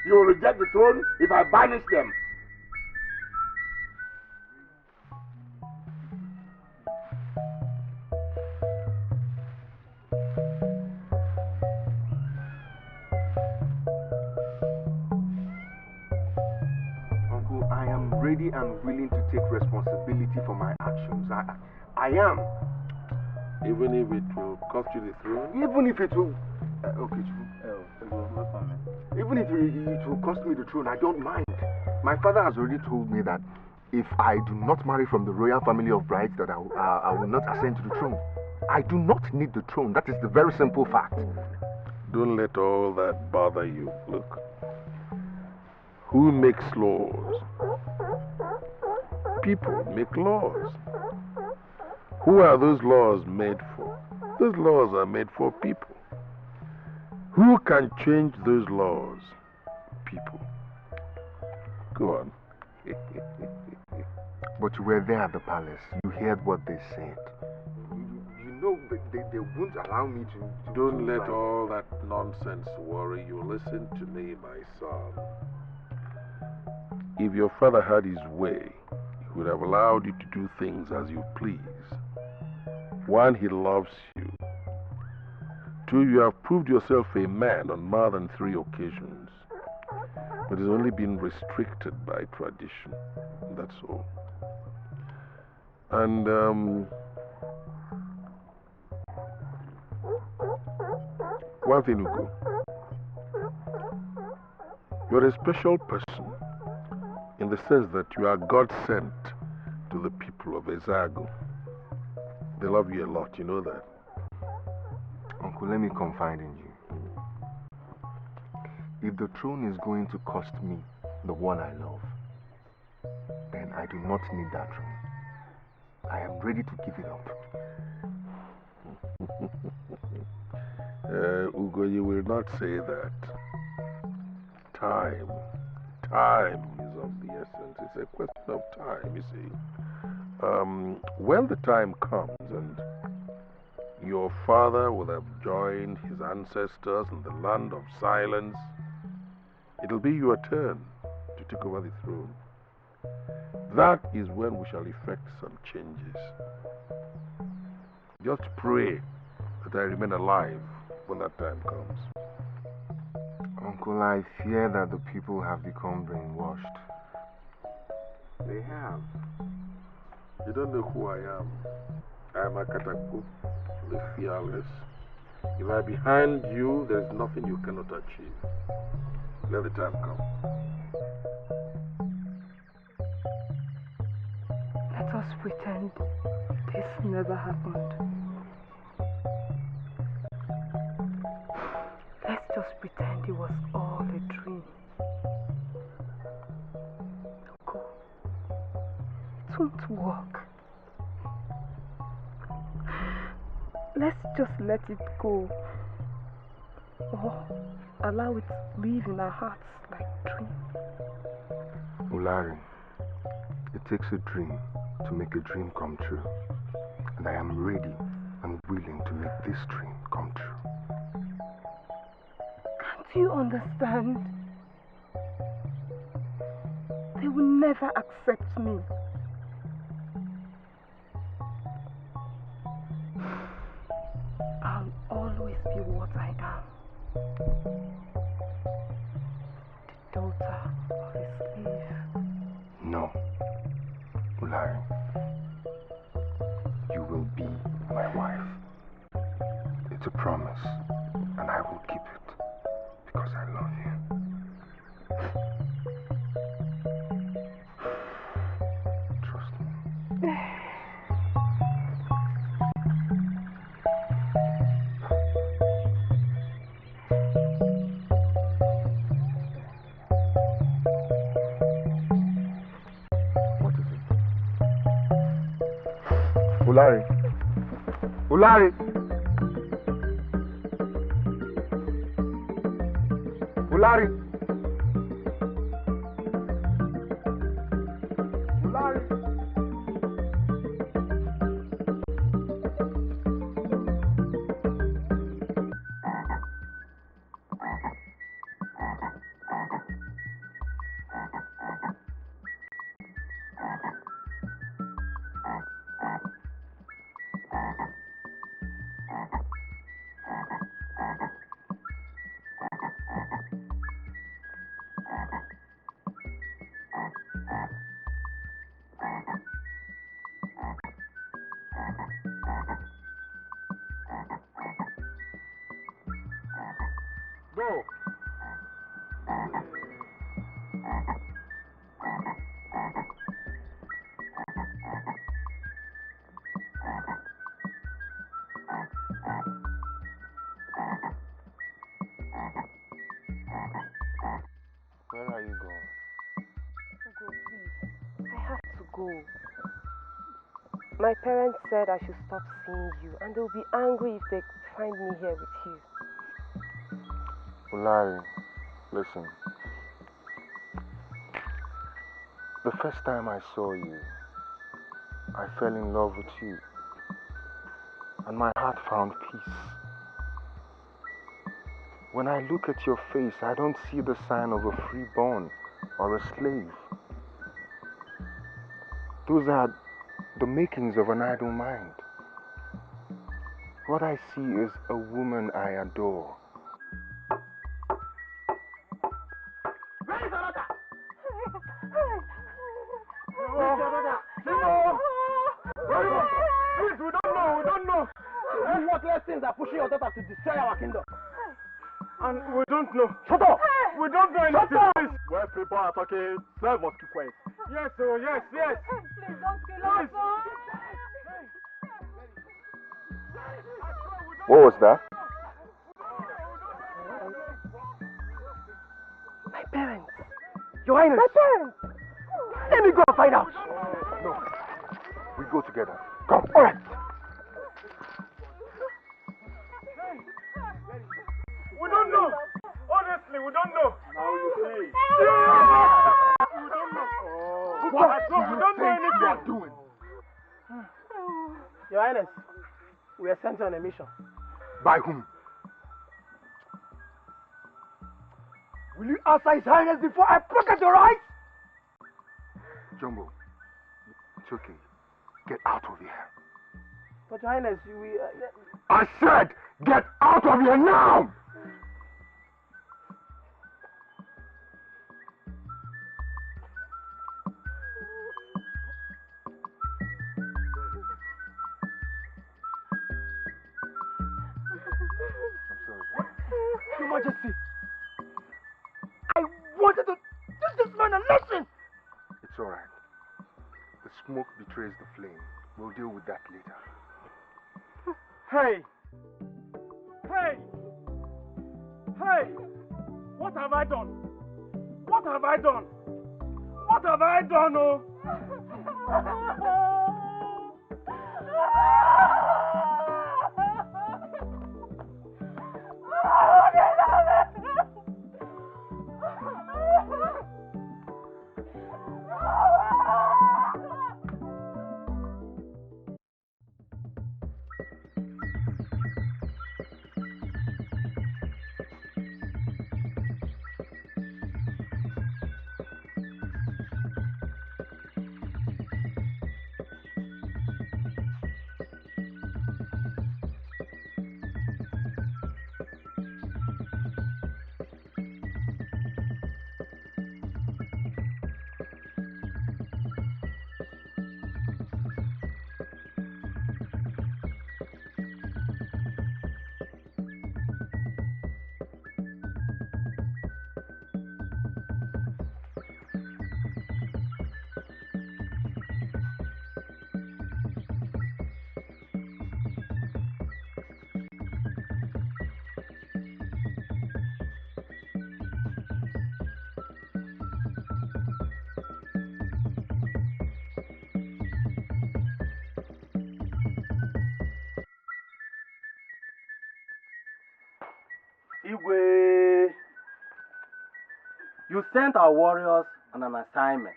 You will reject the throne if I banish them. Uncle, I am ready and willing to take responsibility for my actions. I am. Even if it will cost you the throne? Even if it will... okay, true. Even if it will cost me the throne, I don't mind. My father has already told me that if I do not marry from the royal family of brides, that I will not ascend to the throne. I do not need the throne. That is the very simple fact. Don't let all that bother you. Look. Who makes laws? People make laws. Who are those laws made for? Those laws are made for people. Who can change those laws? People. Go on. But you were there at the palace. You heard what they said. You know they won't allow me to... Don't let all that nonsense worry you. Listen to me, my son. If your father had his way, he would have allowed you to do things as you please. One, he loves you. Two, you have proved yourself a man on more than 3 occasions. But it's only been restricted by tradition. That's all. And, one thing, Ugo. You're a special person in the sense that you are God sent to the people of Ezago. They love you a lot, you know that? Uncle, let me confide in you. If the throne is going to cost me the one I love, then I do not need that throne. I am ready to give it up. Ugo, you will not say that. Time is of the essence. It's a question of time, you see. When the time comes and your father will have joined his ancestors in the land of silence, it'll be your turn to take over the throne. That is when we shall effect some changes. Just pray that I remain alive when that time comes. Uncle, I fear that the people have become brainwashed. They have. You don't know who I am. I am Akatakpo, the fearless. If I am behind you, there is nothing you cannot achieve. Let the time come. Let us pretend this never happened. Let's just pretend it was all a dream. Go. It won't work. Let's just let it go. Or allow it to live in our hearts like dream. Ulari, it takes a dream to make a dream come true. And I am ready and willing to make this dream come true. Can't you understand? They will never accept me. I'll always be what I am. The daughter of a slave. No, Ulari. You will be my wife. It's a promise, and I will keep it because I love you. Trust me. What is it? Ulari. Ulari! Ulari! Ulari! Go! Where are you going? Ugo, please. I have to go. My parents said I should stop seeing you, and they'll be angry if they find me here with you. Ulari, listen. The first time I saw you, I fell in love with you. And my heart found peace. When I look at your face, I don't see the sign of a freeborn or a slave. Those are the makings of an idle mind. What I see is a woman I adore. Where is your daughter? Please, we don't know. You worthless things are pushing your daughter to destroy our kingdom. And we don't know. Shut up! We don't know anything, please. Where people are talking, slave must keep quiet. Yes, oh, yes. Please don't kill us. What was that? My parents. Your Highness. My parents. Let me go and find out. No. We go together. Come. All right. We don't know. Honestly, we don't know. Now you say. We don't know. What? No, we don't know anything. You are doing? Your Highness, we are sent on a mission. By whom? Will you answer His Highness before I pocket your eyes? Jumbo, it's okay. Get out of here. But Your Highness, I said, get out of here now! Your Majesty, I wanted to teach this man a lesson. It's all right. The smoke betrays the flame. We'll deal with that later. Hey! What have I done? What have I done? Oh? Igwe, you sent our warriors on an assignment.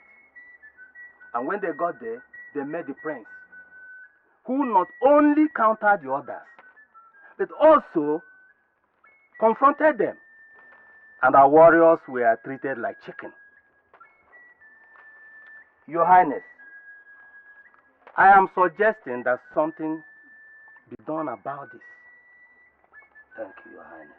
And when they got there, they met the prince, who not only countered the others, but also confronted them. And our warriors were treated like chicken. Your Highness, I am suggesting that something be done about this. Thank you, Your Highness.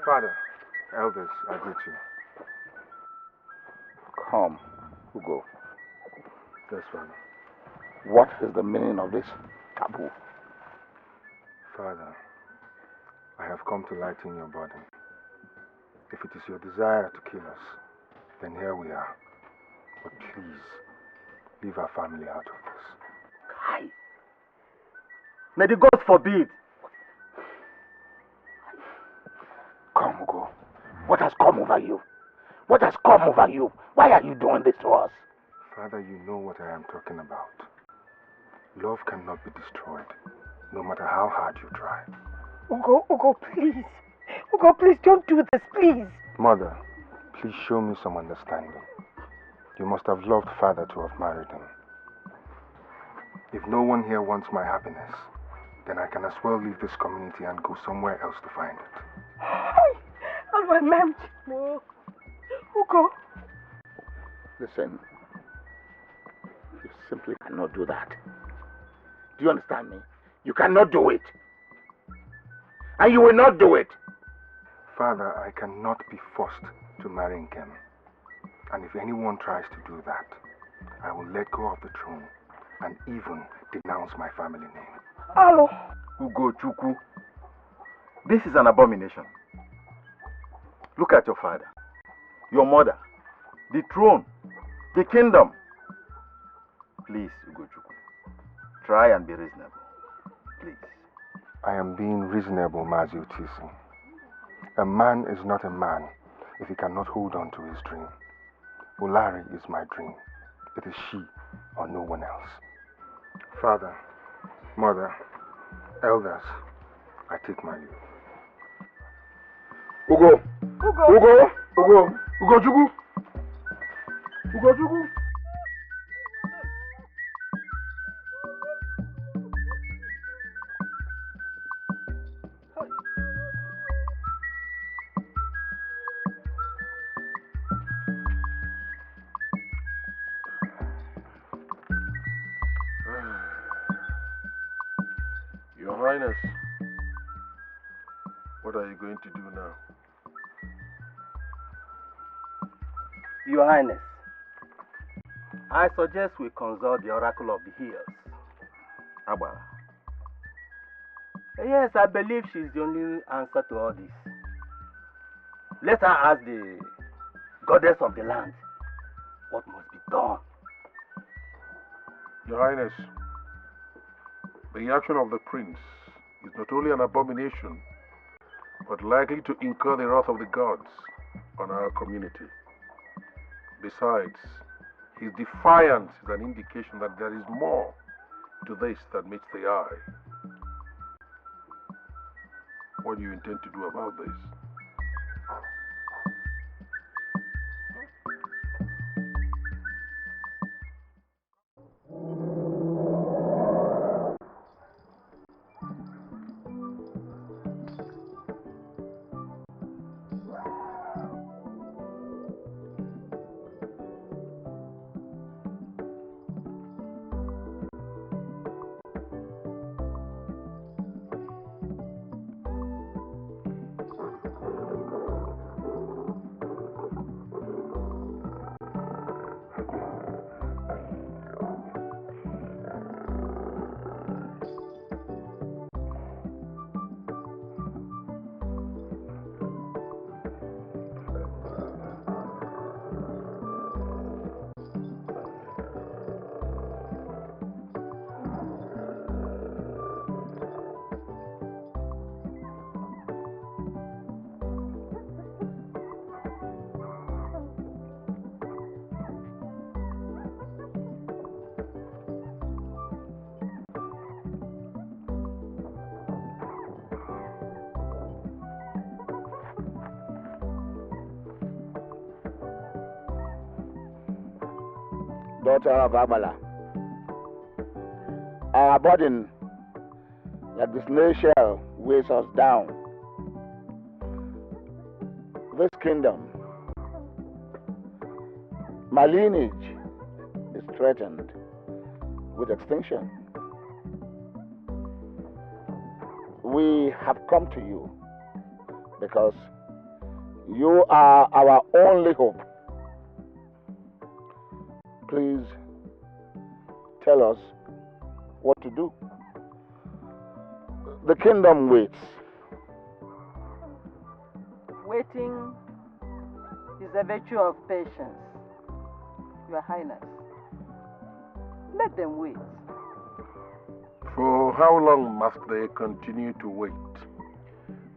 Father, elders, I greet you. Come, Ugo. Yes, Father. What is the meaning of this taboo? Father, I have come to lighten your burden. If it is your desire to kill us, then here we are. But please, leave our family out of this. Kai! May the gods forbid! Come, Ugo. What has come over you? What has come over you? Why are you doing this to us? Father, you know what I am talking about. Love cannot be destroyed, no matter how hard you try. Ugo, please. Ugo, please don't do this, please. Mother, please show me some understanding. You must have loved Father to have married him. If no one here wants my happiness, then I can as well leave this community and go somewhere else to find it. Ugo. Listen, you simply cannot do that. Do you understand me? You cannot do it. And you will not do it. Father, I cannot be forced to marry Nkem. And if anyone tries to do that, I will let go of the throne and even denounce my family name. Hello. Ugo Chukwu, this is an abomination. Look at your father, your mother, the throne, the kingdom. Please, Ugo Chukwu, try and be reasonable. Please. I am being reasonable, Mazi Utisi. A man is not a man if he cannot hold on to his dream. Olari is my dream. It is she or no one else. Father, Mother, elders, I take my leave. Ugo! Ugo! Ugo! Ugo Chukwu! Ugo Chukwu! Your Highness, what are you going to do now? Your Highness, I suggest we consult the Oracle of the Hills, Agbara. Yes, I believe she's the only answer to all this. Let her ask the goddess of the land what must be done. Your Highness, the action of the prince is not only an abomination, but likely to incur the wrath of the gods on our community. Besides, his defiance is an indication that there is more to this than meets the eye. What do you intend to do about this? daughter of Agbala, our burden, like the snail shell, weighs us down. This kingdom, my lineage, is threatened with extinction. We have come to you because you are our only hope. Please tell us what to do. The kingdom waits. Waiting is a virtue of patience, Your Highness. Let them wait. For how long must they continue to wait?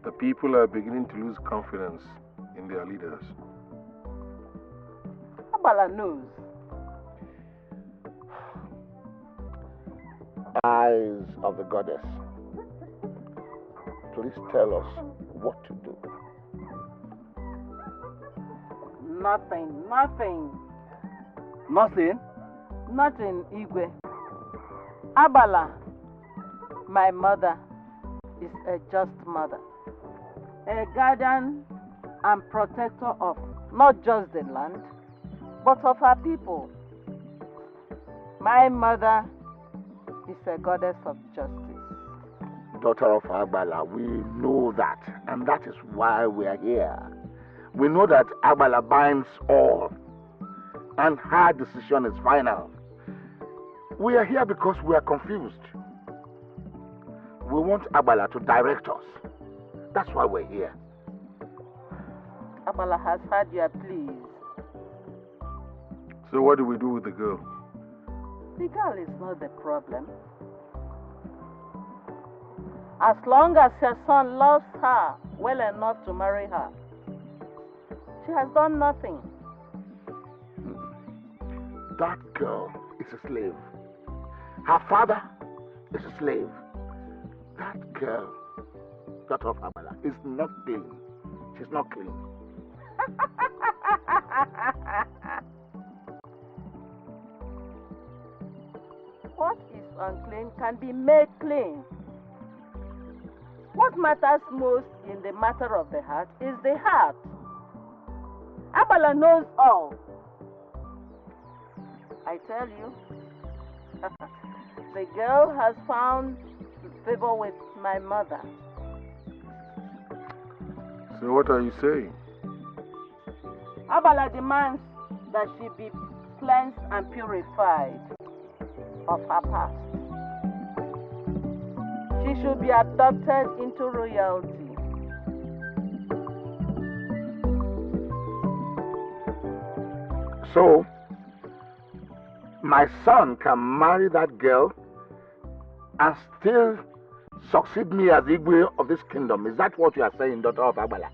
The people are beginning to lose confidence in their leaders. Agbala knows. Eyes of the goddess, please tell us what to do. Nothing. Nothing? Nothing, Igwe. Agbala, my mother, is a just mother. A guardian and protector of not just the land, but of her people. My mother is a goddess of justice. Daughter of Agbala, we know that, and that is why we are here. We know that Agbala binds all, and her decision is final. We are here because we are confused. We want Agbala to direct us. That's why we're here. Agbala has heard your pleas. So what do we do with the girl? The girl is not the problem. As long as her son loves her well enough to marry her, she has done nothing. That girl is a slave. Her father is a slave. That girl, daughter of Agbala, is not clean. She's not clean. What is unclean can be made clean. What matters most in the matter of the heart is the heart. Agbala knows all. I tell you, the girl has found favor with my mother. So what are you saying? Agbala demands that she be cleansed and purified of her past. She should be adopted into royalty. So, my son can marry that girl and still succeed me as Igwe of this kingdom. Is that what you are saying, daughter of Agbala?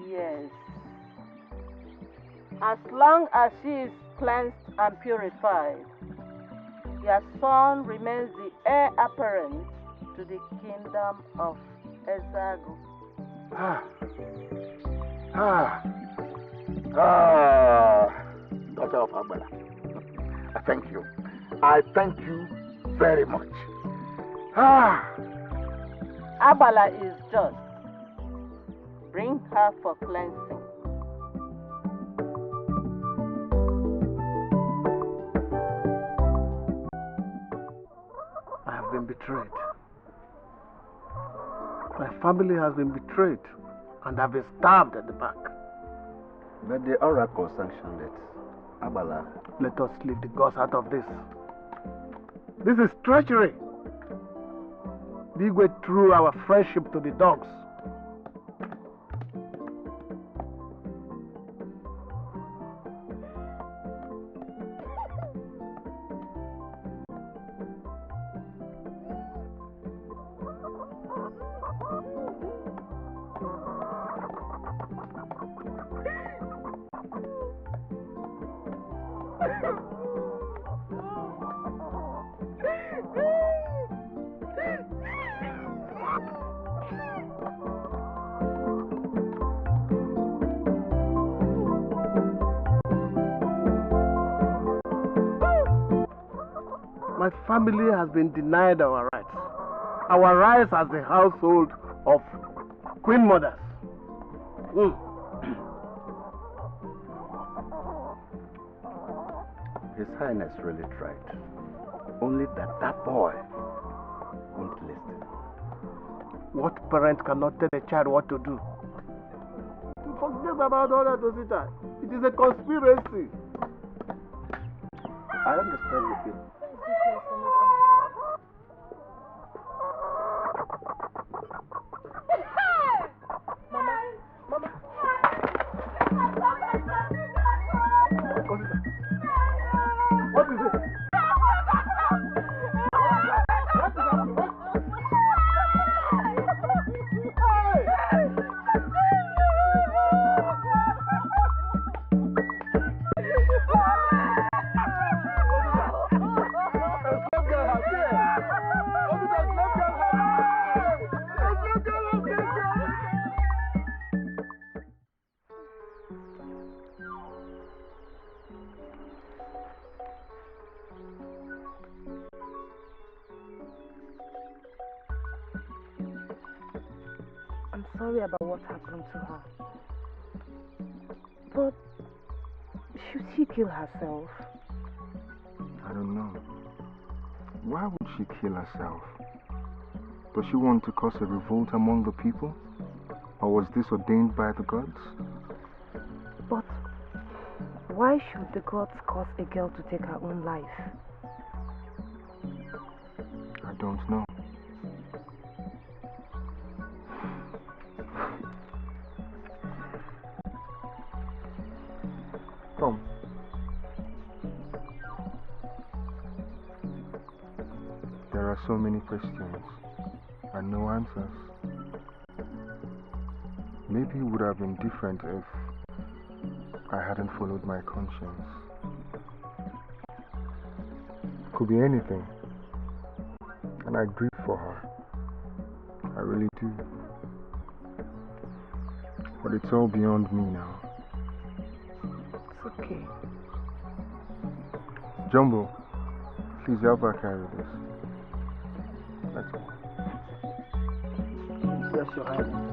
Yes. As long as she is cleansed and purified, your son remains the heir apparent to the kingdom of Ezago. Daughter of Agbala, I thank you. I thank you very much. Agbala is just. Bring her for cleansing. I have been betrayed. My family has been betrayed, and I've been stabbed at the back. But the oracle sanctioned it. Agbala. Let us leave the gods out of this. This is treachery. Igwe threw our friendship to the dogs. my family has been denied our rights. Our rights as the household of Queen Mothers. His Highness really tried. Only that boy won't listen. What parent cannot tell a child what to do? Forget about all that, Osita. It is a conspiracy. I understand you, Pete. What is it? I'm sorry about what happened to her. But should she kill herself? I don't know. Why would she kill herself? Does she want to cause a revolt among the people? Or was this ordained by the gods? But why should the gods cause a girl to take her own life? I don't know. Come. There are so many questions and no answers. Maybe it would have been different if I hadn't followed my conscience. Could be anything. And I grieve for her. I really do. But it's all beyond me now. It's okay. Jumbo, please help her carry this. That's all. Yes, Your Highness.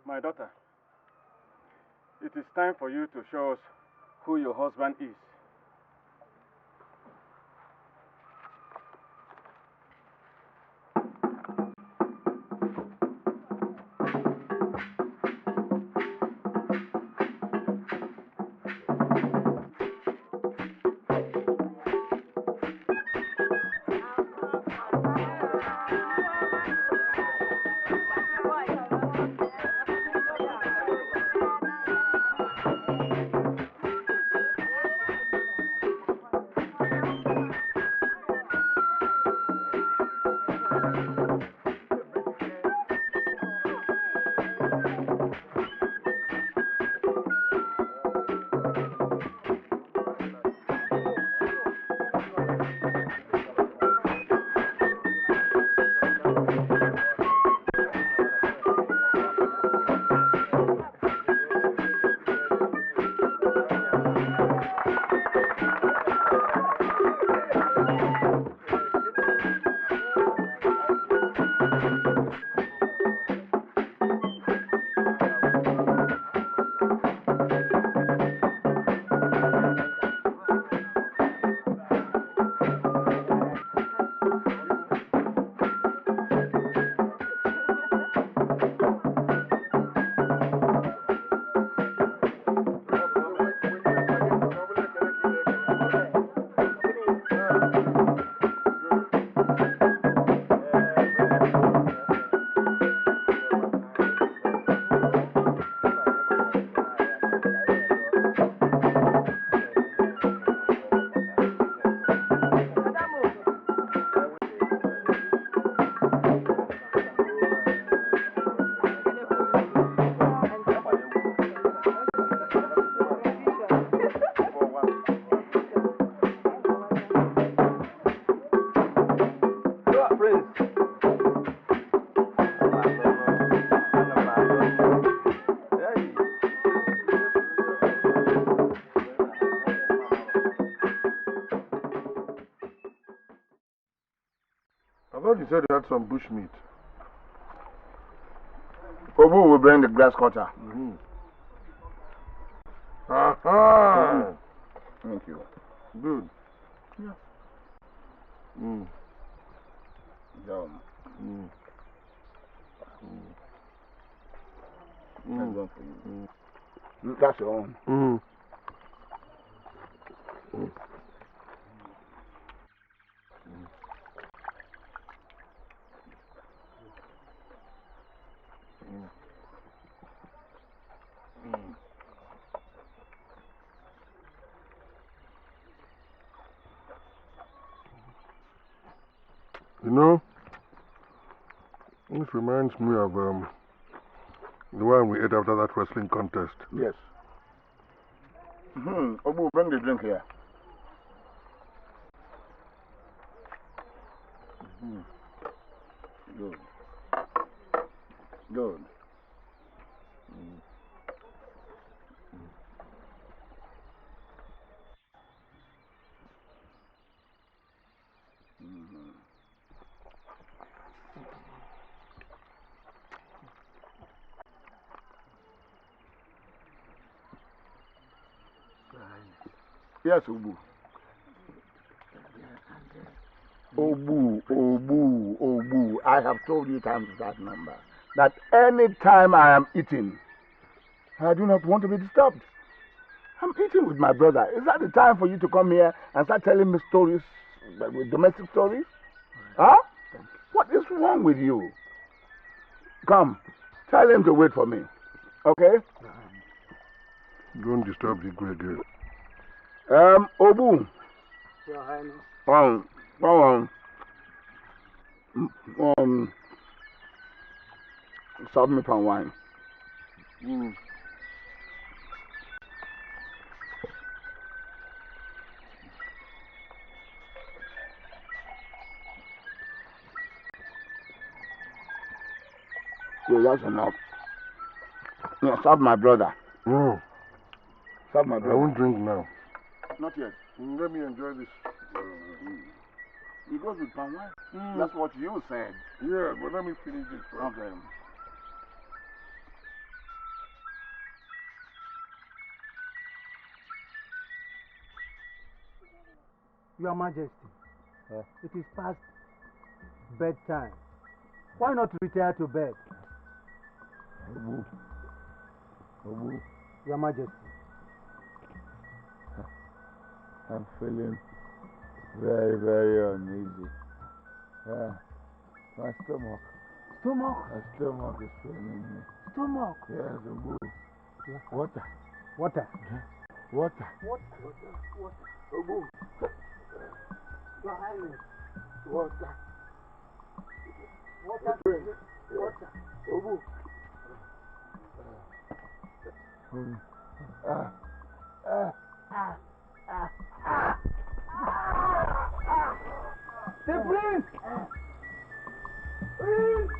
My daughter, it is time for you to show us who your husband is. I thought you said you had some bush meat. Obu will bring the grass cutter. Aha! Thank you. Good. Yeah. Mm. Yum. Mm. That's one for you. That's your own. Mm. You know, this reminds me of the one we ate after that wrestling contest. Yes. Obu, bring the drink here. Good. Good. Yes, Obu. Obu. I have told you times that number. That any time I am eating, I do not want to be disturbed. I'm eating with my brother. Is that the time for you to come here and start telling me stories, domestic stories? Huh? What is wrong with you? Come, tell him to wait for me. Okay? Don't disturb the Igwe again. Obu. Your Highness. Serve me palm wine. Yeah, that's enough. Yeah, serve my brother. No. Serve my brother. I won't drink now. Not yet. Let me enjoy this. It goes with palm wine. That's what you said. Yeah, but let me finish this first. Okay. Your Majesty, it is past bedtime. Why not retire to bed? Obu, Your Majesty. I'm feeling very, very uneasy. My stomach. Stomach? My stomach is paining me. Stomach? Yes, Obu. Water. Water? Water. Water. Obu. Your Highness. Water. Water. Water. Obu. The prince! Prince!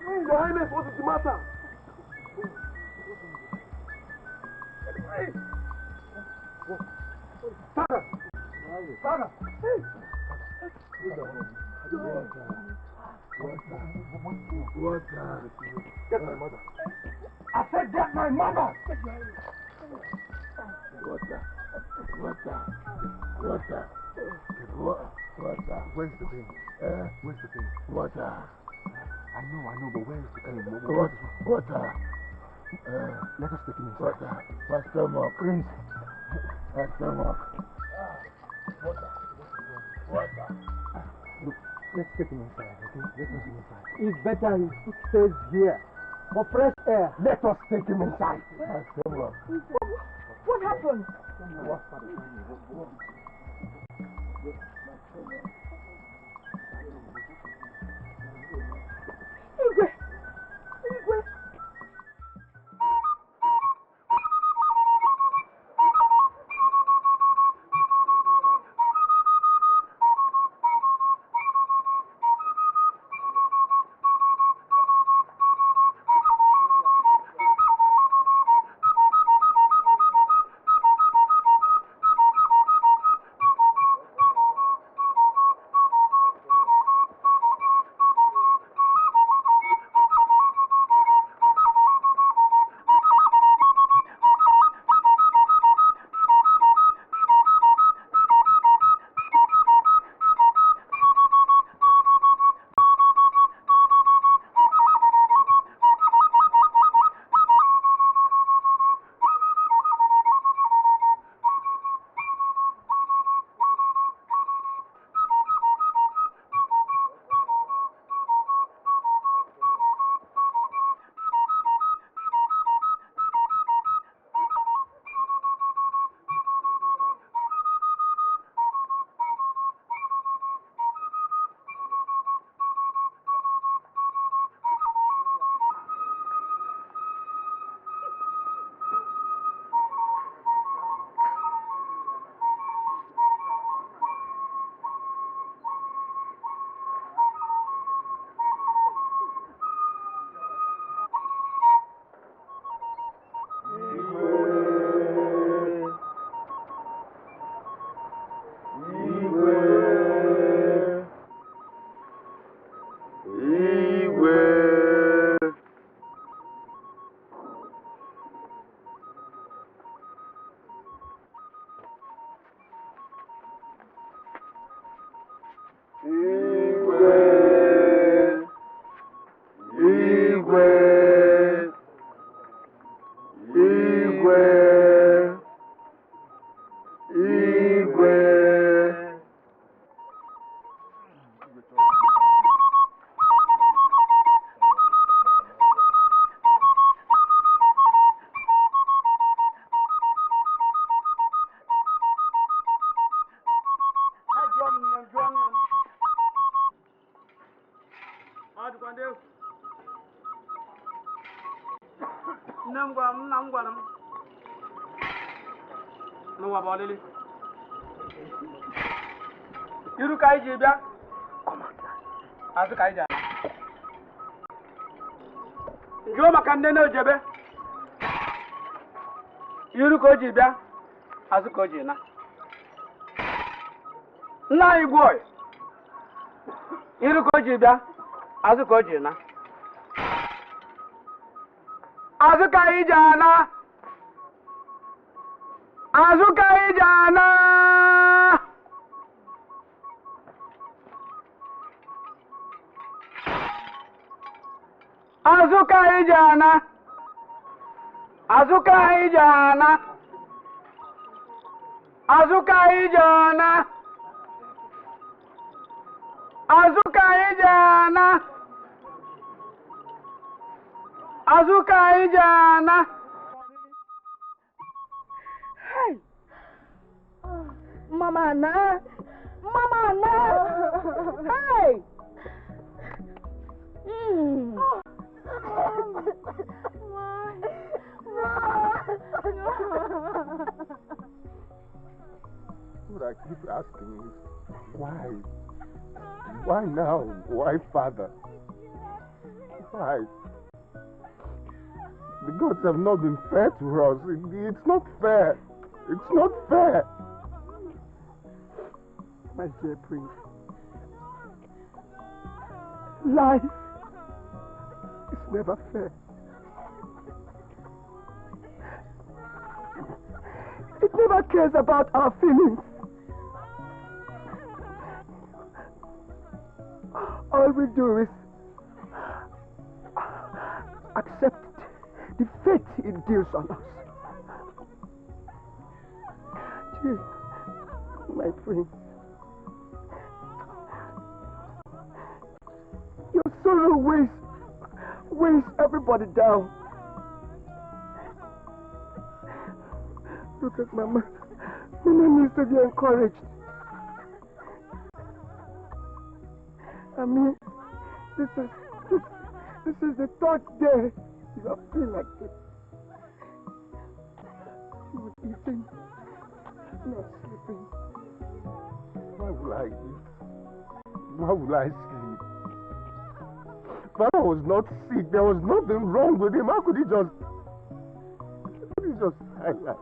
Your Highness, what is the matter? Prince! Father! Father! Water. Get my mother. I said get my mother! Water. Where's the pain? Where's the pain? Water. I know, but where is the pain? Water. Let us take him inside. Water. My stomach. Prince. My stomach. Water. Look, let's take him inside, okay? Let's take him inside. It's better he stays here for fresh air. Let us take him inside. My stomach. What happened? Igwe! nna m gwara m n'ụwa bụ ọlịlị iru ka anyị ji bịa azụ ka anyị ji ala jụọ maka ndị na-ejebe iru ka o ji bịa azụ ka o ji na nna anyị gwuo iru ka o ji bịa azụ ka o ji na azụ ka anyị ji ana Azuka Ijana! Azuka Ijana! Azuka Ijana! Azuka Ijana! Azuka Ijana! Azuka Ijana! Hey! Mama Anna! Mama Anna! Hey! What I keep asking is, why? Why now? Why, Father? Why? The gods have not been fair to us. It's not fair. It's not fair. My dear Prince, life is never fair. It never cares about our feelings. All we do is accept the fate it deals on us. Dear, my prince, your sorrow weighs everybody down. Look at Mama. Mama needs to be encouraged. I mean, this is the third day you have been like this. Not eating, not sleeping. Why will I eat? Why will I sleep? Father was not sick. There was nothing wrong with him. How could he just die like that?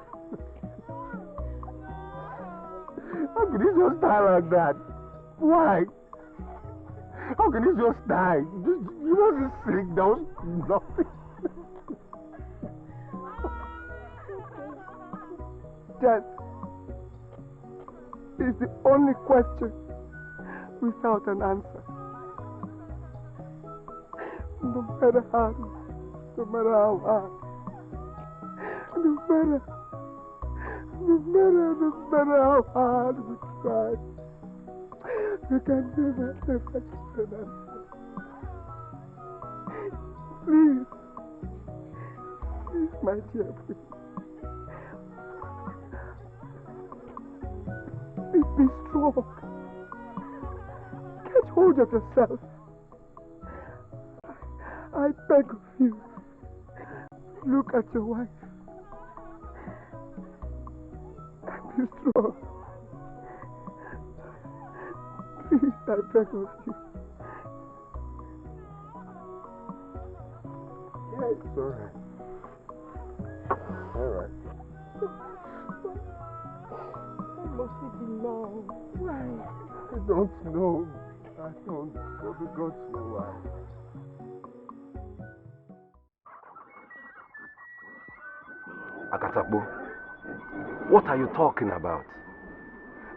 How could he just die like that? Why? How can he just die? He wasn't sick. There was nothing. Death is the only question without an answer. No matter how hard, no matter how hard we try, we can never get an answer. Please, my dear, please. Be strong. Get hold of yourself. I beg of you, look at your wife and be strong. Please, I beg of you. Yeah, it's alright. Alright. Why must it be now? Why? I don't know. I don't. But the gods know why. Akatakbo, what are you talking about?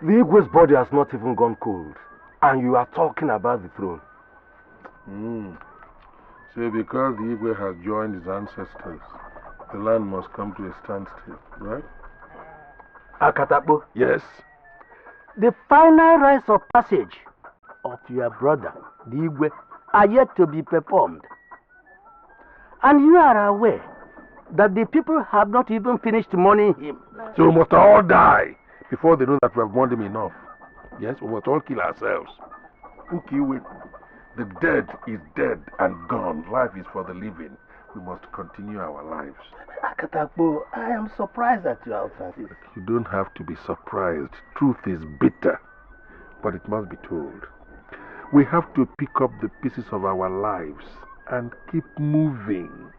The Igwe's body has not even gone cold, and you are talking about the throne. So because the Igwe has joined his ancestors, the land must come to a standstill, right? Akatakbo. Yes? The final rites of passage of your brother, the Igwe, are yet to be performed. And you are aware that the people have not even finished mourning him. So we must all die before they know that we have mourned him enough. Yes, we must all kill ourselves. Ukiwe, the dead is dead and gone. Life is for the living. We must continue our lives. Akatakbo, I am surprised at your utterances. You don't have to be surprised. Truth is bitter, but it must be told. We have to pick up the pieces of our lives and keep moving.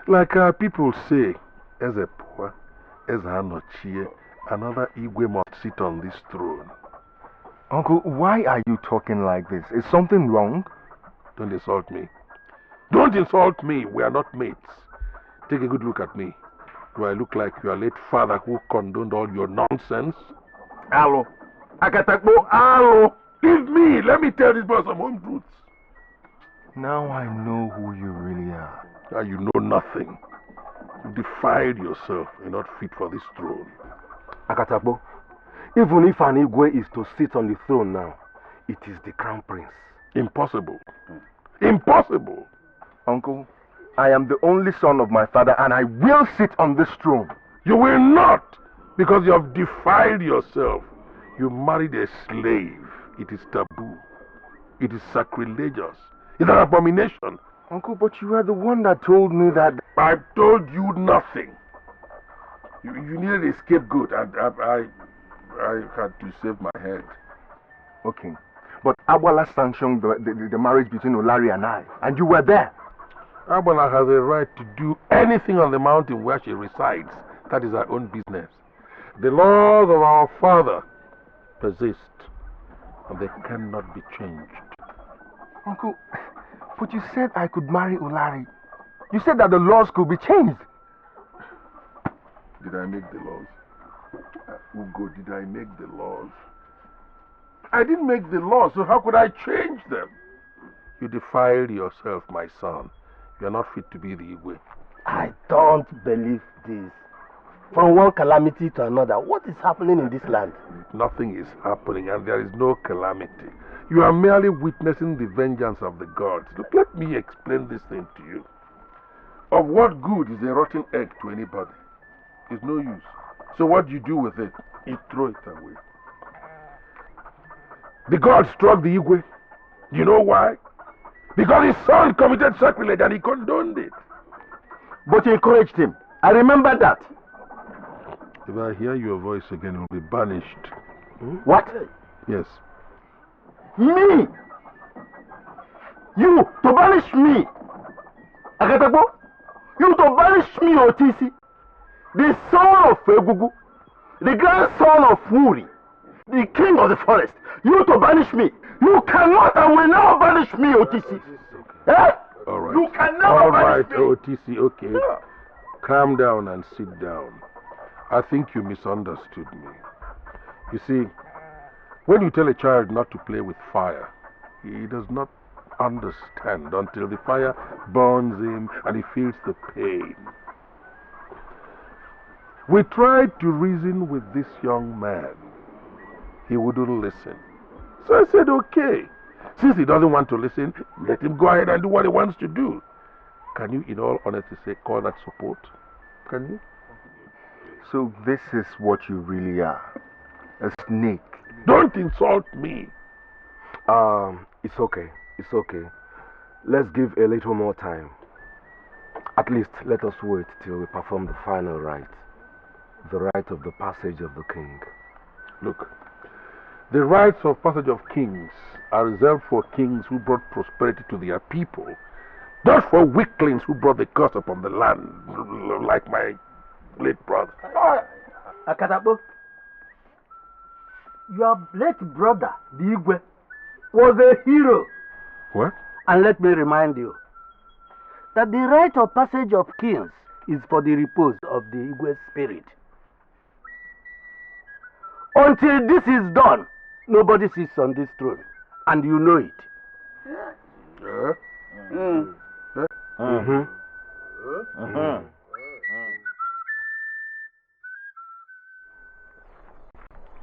Like our people say, Ezepoa, Ezanochie, another Igwe must sit on this throne. Uncle, why are you talking like this? Is something wrong? Don't insult me. Don't insult me. We are not mates. Take a good look at me. Do I look like your late father who condoned all your nonsense? Alo. Akatakbo, alo. Leave me. Let me tell this boy some home truths. Now I know who you really are. Now you know nothing. You defied yourself. You're not fit for this throne. Akatakbo, even if an Igwe is to sit on the throne now, it is the crown prince. Impossible. Impossible. Uncle, I am the only son of my father and I will sit on this throne. You will not, because you have defiled yourself. You married a slave. It is taboo. It is sacrilegious. It's an abomination. Uncle, but you are the one that told me that... I told you nothing. You needed a scapegoat and I had to save my head. Okay. But Agbala sanctioned the marriage between Olari and I, and you were there. Agbala has a right to do anything on the mountain where she resides. That is her own business. The laws of our father persist, and they cannot be changed. Uncle, but you said I could marry Olari. You said that the laws could be changed. Did I make the laws? Ugo, did I make the laws? I didn't make the laws, so how could I change them? You defiled yourself, my son. You are not fit to be the Igwe. I don't believe this. From one calamity to another, what is happening in this land? Nothing is happening and there is no calamity. You are merely witnessing the vengeance of the gods. Look, let me explain this thing to you. Of what good is a rotten egg to anybody? It's no use. So what do you do with it? You throw it away. The gods struck the Igwe. Do you know why? Because his son committed sacrilege and he condoned it. But you encouraged him. I remember that. If I hear your voice again, you'll be banished. What? Yes. Me? You to banish me? Akatagbo? You to banish me, Otisi? The son of Egugu, the grandson of Wuri, the king of the forest. You to banish me? You cannot and will never banish me, Otisi. Eh? All right. You can never banish me. Otisi, okay. Yeah. Calm down and sit down. I think you misunderstood me. You see, when you tell a child not to play with fire, he does not understand until the fire burns him and he feels the pain. We tried to reason with this young man. He wouldn't listen. So I said, okay. Since he doesn't want to listen, let him go ahead and do what he wants to do. Can you, in all honesty, call that support? Can you? So this is what you really are. A snake. Don't insult me. It's okay. It's okay. Let's give a little more time. At least let us wait till we perform the final rite. The rite of the passage of the king. Look, the rites of passage of kings are reserved for kings who brought prosperity to their people, not for weaklings who brought the curse upon the land, like my late brother. Akatakbo, your late brother, the Igwe, was a hero. What? And let me remind you that the rite of passage of kings is for the repose of the Igwe spirit. Until this is done, nobody sits on this throne, and you know it.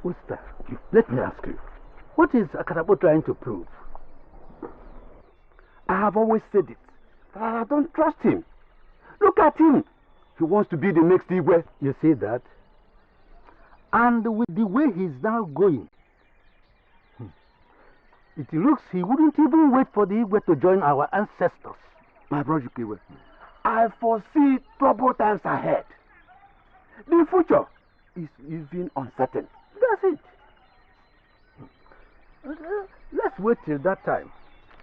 Usta, let me ask you, what is Akatakbo trying to prove? I have always said it, but I don't trust him. Look at him. He wants to be the next Igwe. You see that? And with the way he's now going, it looks he wouldn't even wait for the Igwe to join our ancestors. My brother Igwe, I foresee troubled times ahead. The future is even uncertain. That's it. Let's wait till that time.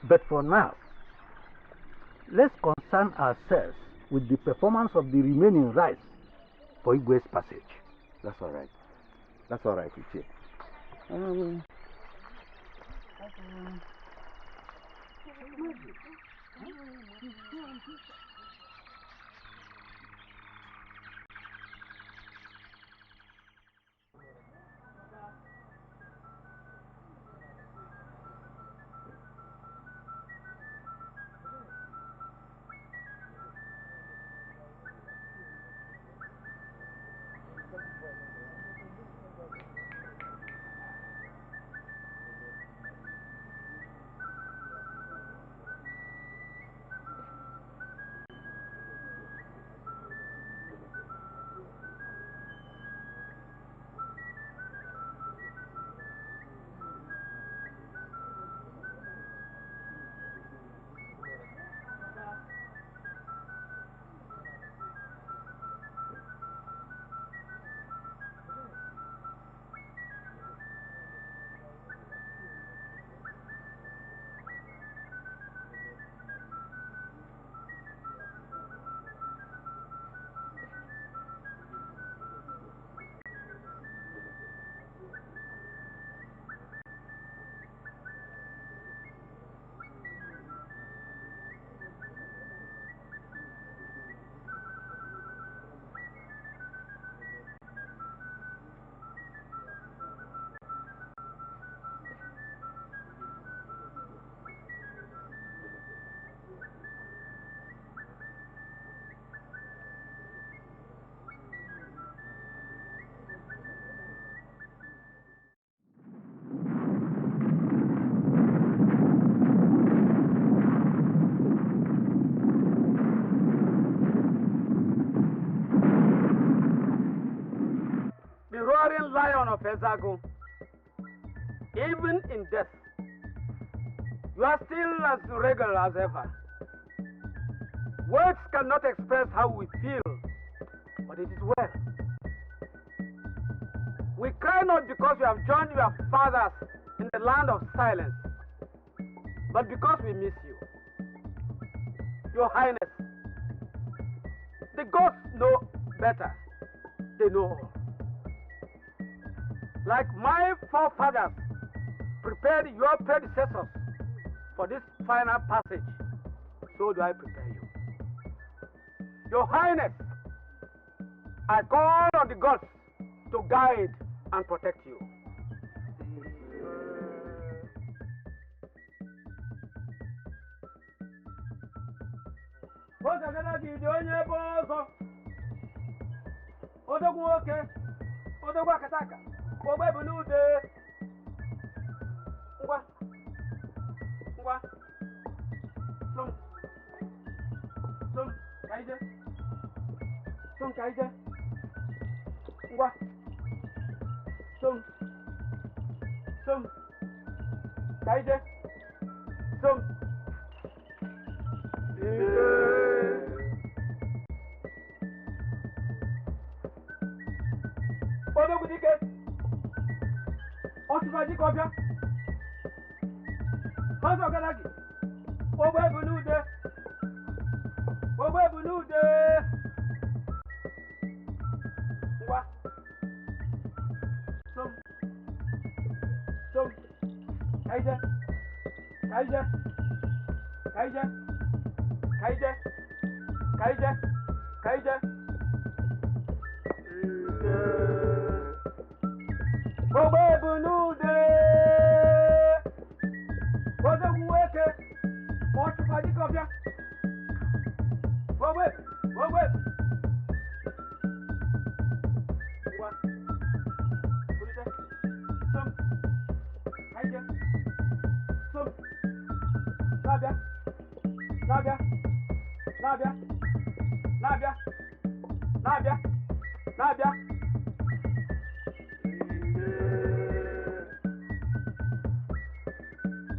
But for now, let's concern ourselves with the performance of the remaining rites for Igwe's passage. That's all right. That's all right, Ichie. Ezago, even in death, you are still as regular as ever. Words cannot express how we feel, but it is well. We cry not because we have joined your fathers in the land of silence, but because we miss you. Your Highness, the gods know better. They know all. Like my forefathers prepared your predecessors for this final passage, so do I prepare you. Your Highness, I call on the gods to guide and protect you.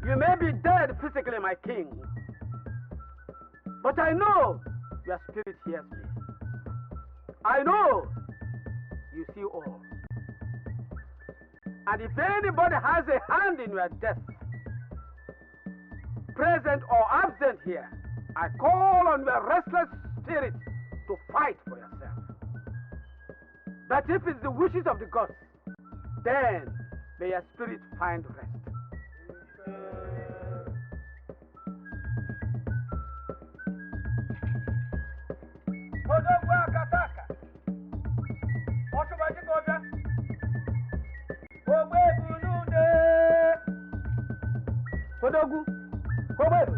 You may be dead physically, my king, but I know your spirit hears me. I know you see all. And if anybody has a hand in your death, present or absent here, I call on your restless spirit to fight for yourself. But if it's the wishes of the gods, then may your spirit find rest. Odogu, Owebu,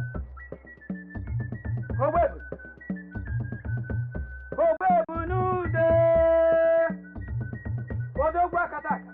Owebu, Owebu nude, Odogu akataka.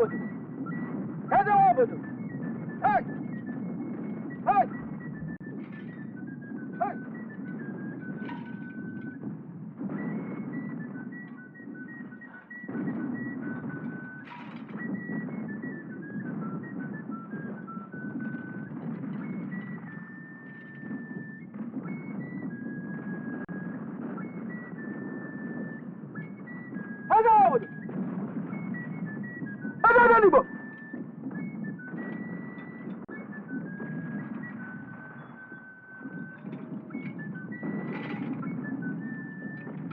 obodo. Eze nwa obodo. Hey! Hey! Hey! Eze nwa obodo. Eze Igbo.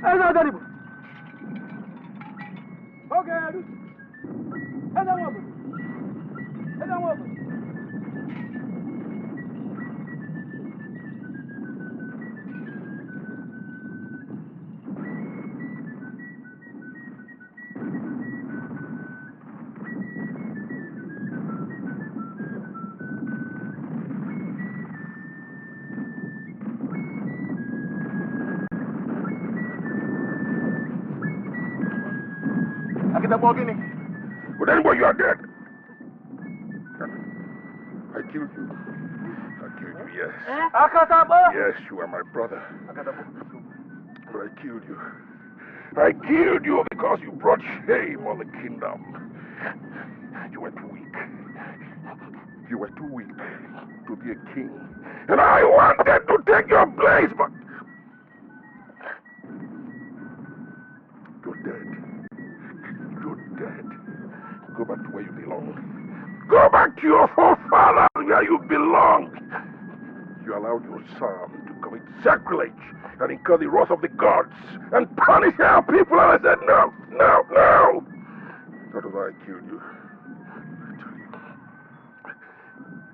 Eze Igbo. Oge eru. Eze nwa obodo. Eze nwa obodo. Akita Bogini. But anyway, you are dead. I killed you. I killed you, yes. Akatabo. Yes, you are my brother. But I killed you. I killed you because you brought shame on the kingdom. You were too weak. You were too weak to be a king. And I wanted to take your place, but you're dead. You're dead. Go back to where you belong. Go back to your forefathers where you belong. You allowed your son to commit sacrilege and incur the wrath of the gods and punish our people. And I said, no, no, no. That was why I killed you. I tell you,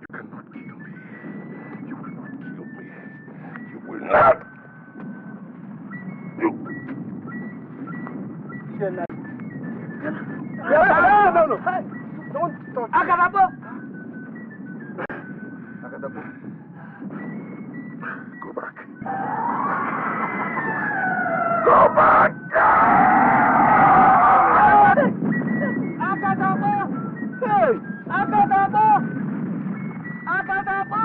you cannot kill me. You will not kill me. You will not. You. No. Don't touch. Akatabo. Go back. Go back. Akatabo. Hey, Akatabo. Akatabo.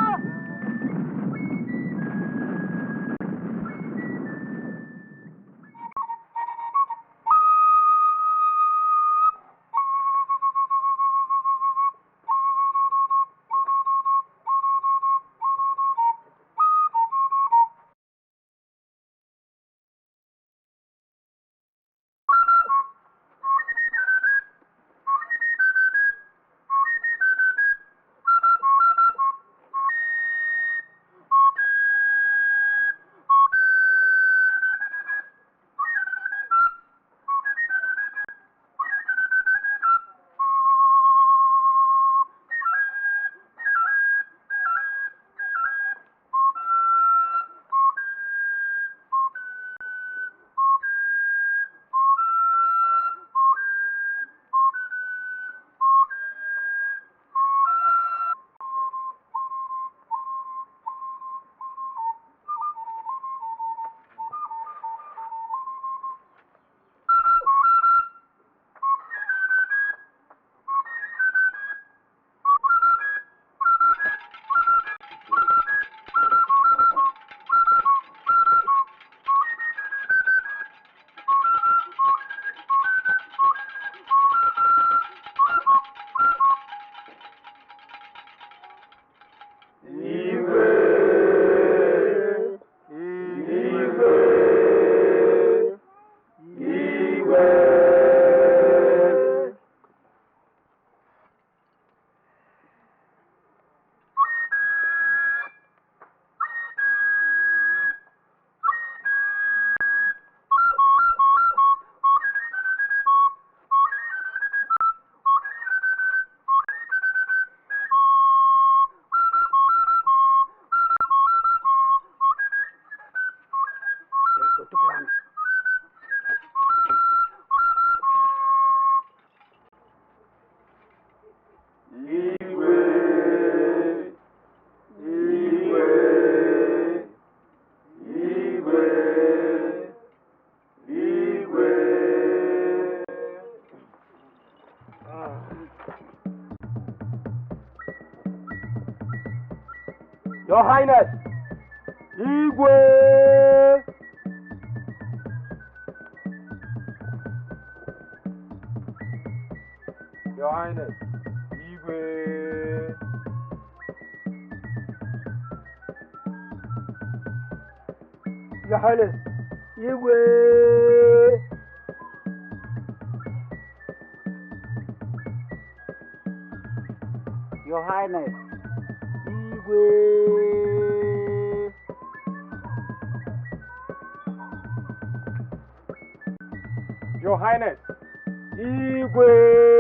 Your Highness, Igwe! Your Highness, Igwe! Your Highness, Igwe! Your Highness, Igwe! Your Highness, Igwe!